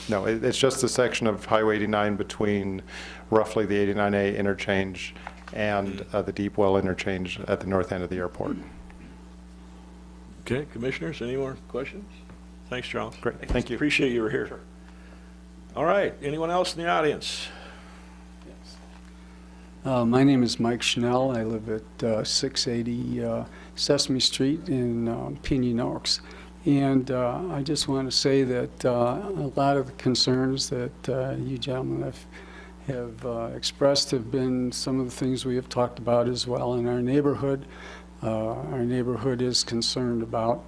No, it's just the section of Highway 89 between roughly the 89A interchange and the Deep Well interchange at the north end of the airport. Okay, commissioners, any more questions? Thanks, Charles. Great, thank you. Appreciate you were here. Sure. All right, anyone else in the audience? My name is Mike Schnell. I live at 680 Sesame Street in Pinyon Oaks. And I just want to say that a lot of the concerns that you gentlemen have expressed have been some of the things we have talked about as well in our neighborhood. Our neighborhood is concerned about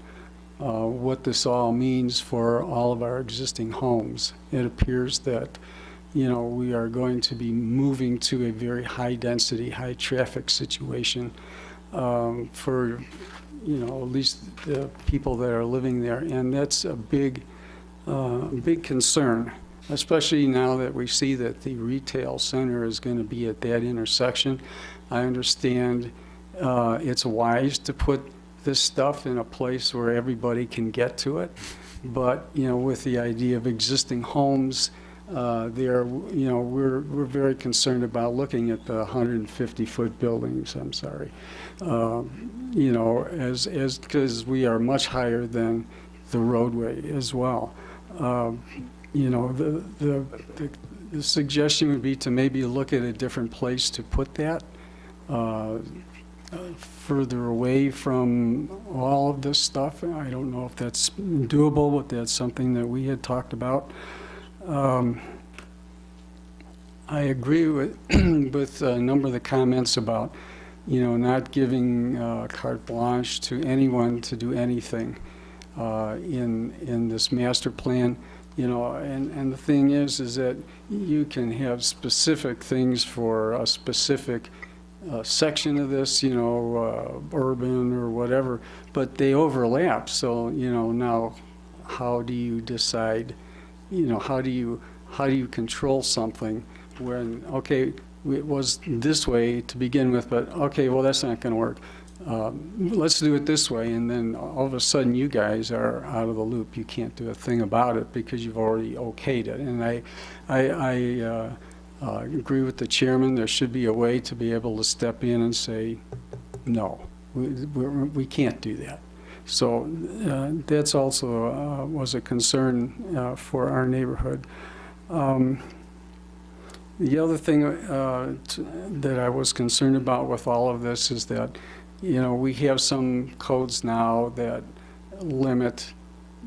what this all means for all of our existing homes. It appears that, we are going to be moving to a very high-density, high-traffic situation for, at least the people that are living there. And that's a big concern, especially now that we see that the retail center is going to be at that intersection. I understand it's wise to put this stuff in a place where everybody can get to it, but with the idea of existing homes, we're very concerned about looking at the 150-foot buildings. I'm sorry, because we are much higher than the roadway as well. The suggestion would be to maybe look at a different place to put that, further away from all of this stuff. I don't know if that's doable, but that's something that we had talked about. I agree with with a number of the comments about, not giving carte blanche to anyone to do anything in this master plan. And the thing is that you can have specific things for a specific section of this, urban or whatever, but they overlap. So, now how do you decide, how do you control something when, okay, it was this way to begin with, but okay, well, that's not going to work. Let's do it this way, and then all of a sudden you guys are out of the loop. You can't do a thing about it because you've already okayed it. And I agree with the chairman. There should be a way to be able to step in and say, no, we can't do that. So that's also was a concern for our neighborhood. The other thing that I was concerned about with all of this is that, we have some codes now that limit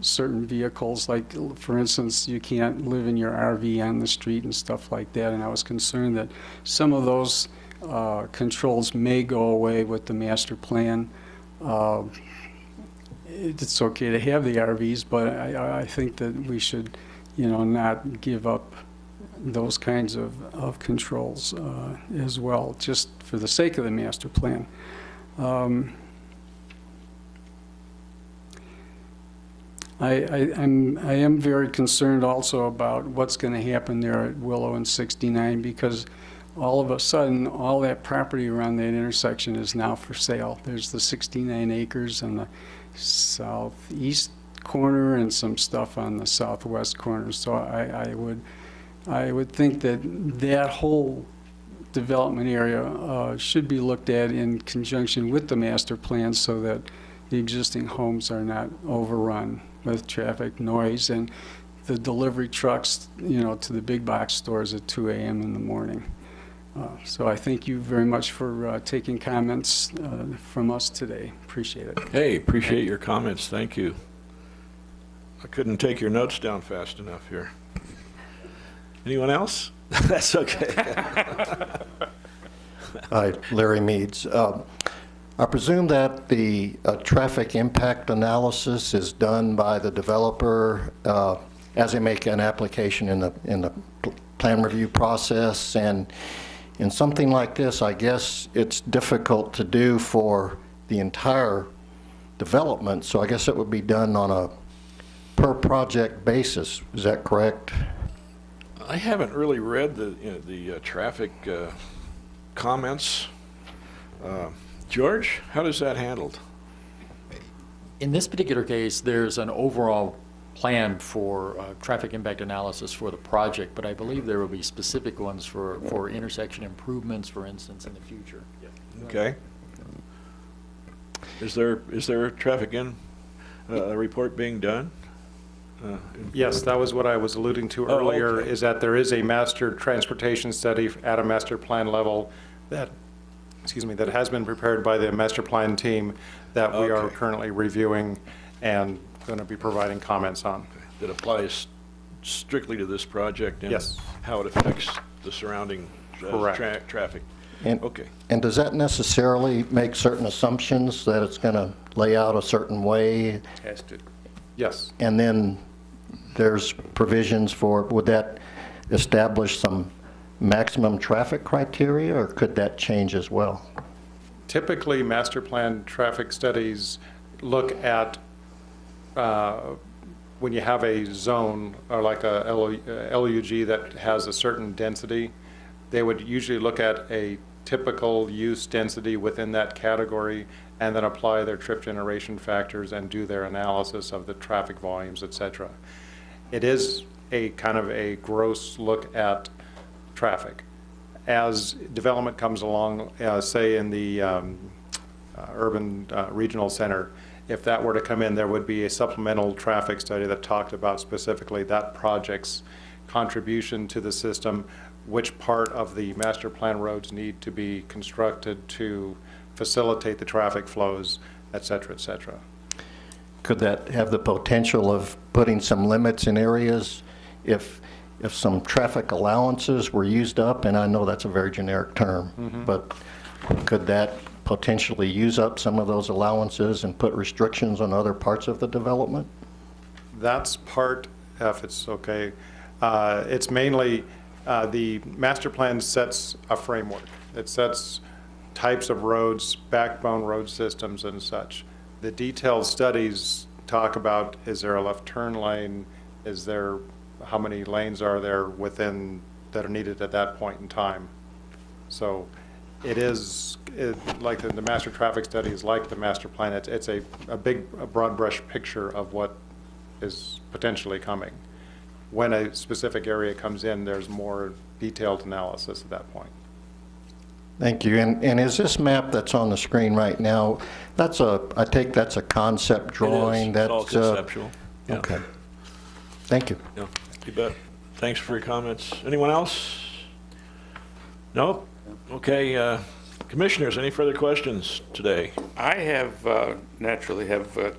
certain vehicles, like, for instance, you can't live in your RV on the street and stuff like that, and I was concerned that some of those controls may go away with the master plan. It's okay to have the RVs, but I think that we should, not give up those kinds of controls as well, just for the sake of the master plan. I am very concerned also about what's going to happen there at Willow and 69, because all of a sudden all that property around that intersection is now for sale. There's the 69 acres on the southeast corner and some stuff on the southwest corner. So I would think that that whole development area should be looked at in conjunction with the master plan, so that the existing homes are not overrun with traffic, noise, and the delivery trucks, to the big box stores at 2 a.m. in the morning. So I thank you very much for taking comments from us today. Appreciate it. Hey, appreciate your comments. Thank you. I couldn't take your notes down fast enough here. Anyone else? That's okay. Hi, Larry Meads. I presume that the traffic impact analysis is done by the developer as they make an application in the plan review process, and in something like this, I guess it's difficult to do for the entire development, so I guess it would be done on a per project basis. Is that correct? I haven't really read the traffic comments. George, how is that handled? In this particular case, there's an overall plan for traffic impact analysis for the project, but I believe there will be specific ones for intersection improvements, for instance, in the future. Okay. Is there a traffic report being done? Yes, that was what I was alluding to earlier, okay. Is that there is a master transportation study at a master plan level that has been prepared by the master plan team that we are currently reviewing and going to be providing comments on. That applies strictly to this project and yes. how it affects the surrounding traffic. Okay. And does that necessarily make certain assumptions that it's going to lay out a certain way? Has to. Yes. And then there's provisions for, would that establish some maximum traffic criteria, or could that change as well? Typically, master plan traffic studies look at when you have a zone, or like a LUG that has a certain density, they would usually look at a typical use density within that category and then apply their trip generation factors and do their analysis of the traffic volumes, et cetera. It is a kind of a gross look at traffic. As development comes along, say in the urban regional center, if that were to come in, there would be a supplemental traffic study that talked about specifically that project's contribution to the system, which part of the master plan roads need to be constructed to facilitate the traffic flows, et cetera, et cetera. Could that have the potential of putting some limits in areas if some traffic allowances were used up? And I know that's a very generic term, but could that potentially use up some of those allowances and put restrictions on other parts of the development? That's part, if it's okay. It's mainly the master plan sets a framework. It sets types of roads, backbone road systems and such. The detailed studies talk about, is there a left turn lane? Is there, how many lanes are there within, that are needed at that point in time? So it is, like the master traffic study is like the master plan. It's a big, broad brush picture of what is potentially coming. When a specific area comes in, there's more detailed analysis at that point. Thank you. And is this map that's on the screen right now, I take that's a concept drawing? It is. It's all conceptual. Yeah. Okay. Thank you. Yeah, you bet. Thanks for your comments. Anyone else? No? Okay. Commissioners, any further questions today? I have, naturally have a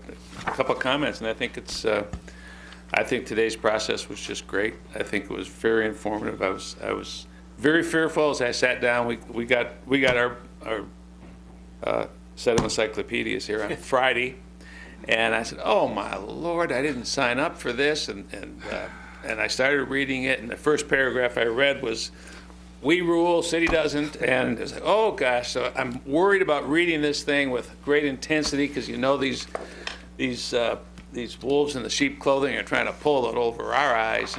couple of comments, and I think it's, I think today's process was just great. I think it was very informative. I was very fearful as I sat down. We got our set of encyclopedias here on Friday, and I said, "Oh my Lord, I didn't sign up for this." And I started reading it, and the first paragraph I read was, "We rule, city doesn't," and it's like, oh gosh. So I'm worried about reading this thing with great intensity, because you know these wolves in the sheep clothing are trying to pull it over our eyes.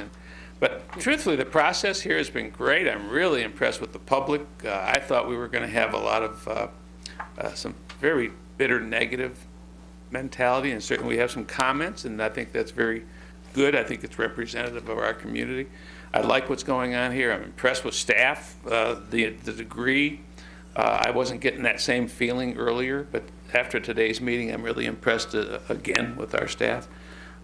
But truthfully, the process here has been great. I'm really impressed with the public. I thought we were going to have a lot of some very bitter negative mentality, and certainly we have some comments, and I think that's very good. I think it's representative of our community. I like what's going on here. I'm impressed with staff, the degree. I wasn't getting that same feeling earlier, but after today's meeting, I'm really impressed again with our staff.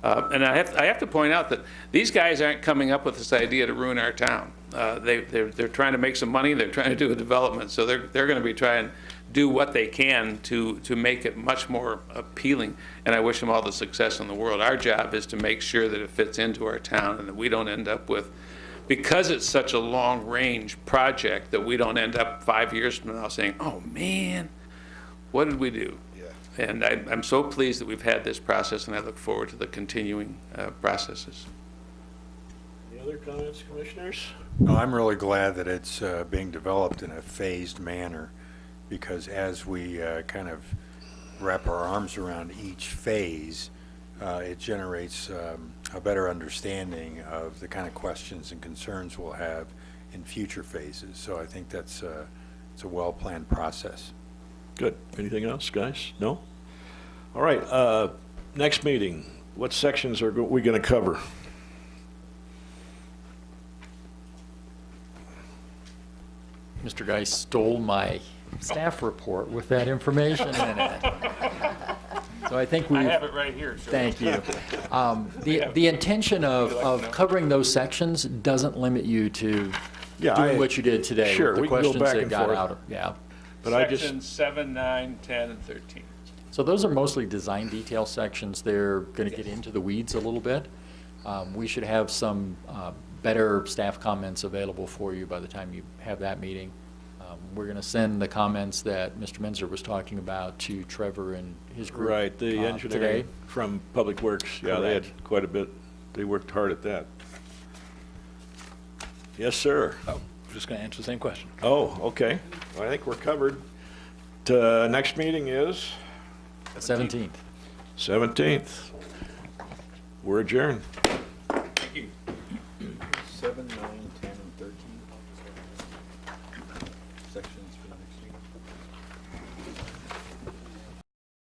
And I have to point out that these guys aren't coming up with this idea to ruin our town. They're trying to make some money. They're trying to do a development, so they're going to be trying to do what they can to make it much more appealing. And I wish them all the success in the world. Our job is to make sure that it fits into our town, and that we don't end up with, because it's such a long-range project, that we don't end up 5 years from now saying, "Oh man, what did we do?" And I'm so pleased that we've had this process, and I look forward to the continuing processes. Any other comments, commissioners? No, I'm really glad that it's being developed in a phased manner, because as we kind of wrap our arms around each phase, it generates a better understanding of the kind of questions and concerns we'll have in future phases. So I think it's a well-planned process. Good. Anything else, guys? No? All right. Next meeting, what sections are we going to cover? Mr. Geis stole my staff report with that information in it. So I think I have it right here. Sure. Thank you. The intention of covering those sections doesn't limit you to doing what you did today. Sure, with the we can go questions back that and got forth. out of, yeah. But Sections 7, 9, 10, and 13. So those are mostly design detail sections. They're going to get into the weeds a little bit. We should have some better staff comments available for you by the time you have that meeting. We're going to send the comments that Mr. Menzer was talking about to Trevor and his group. Right, the today. engineering from Public Works, yeah, they had Correct. quite a bit, they worked hard at that. Yes, sir. Oh, I'm just going to answer the same question. Oh, okay. Well, I think we're covered. Next meeting is? 17th. 17th. We're adjourned. 7, 9, 10, and 13. Section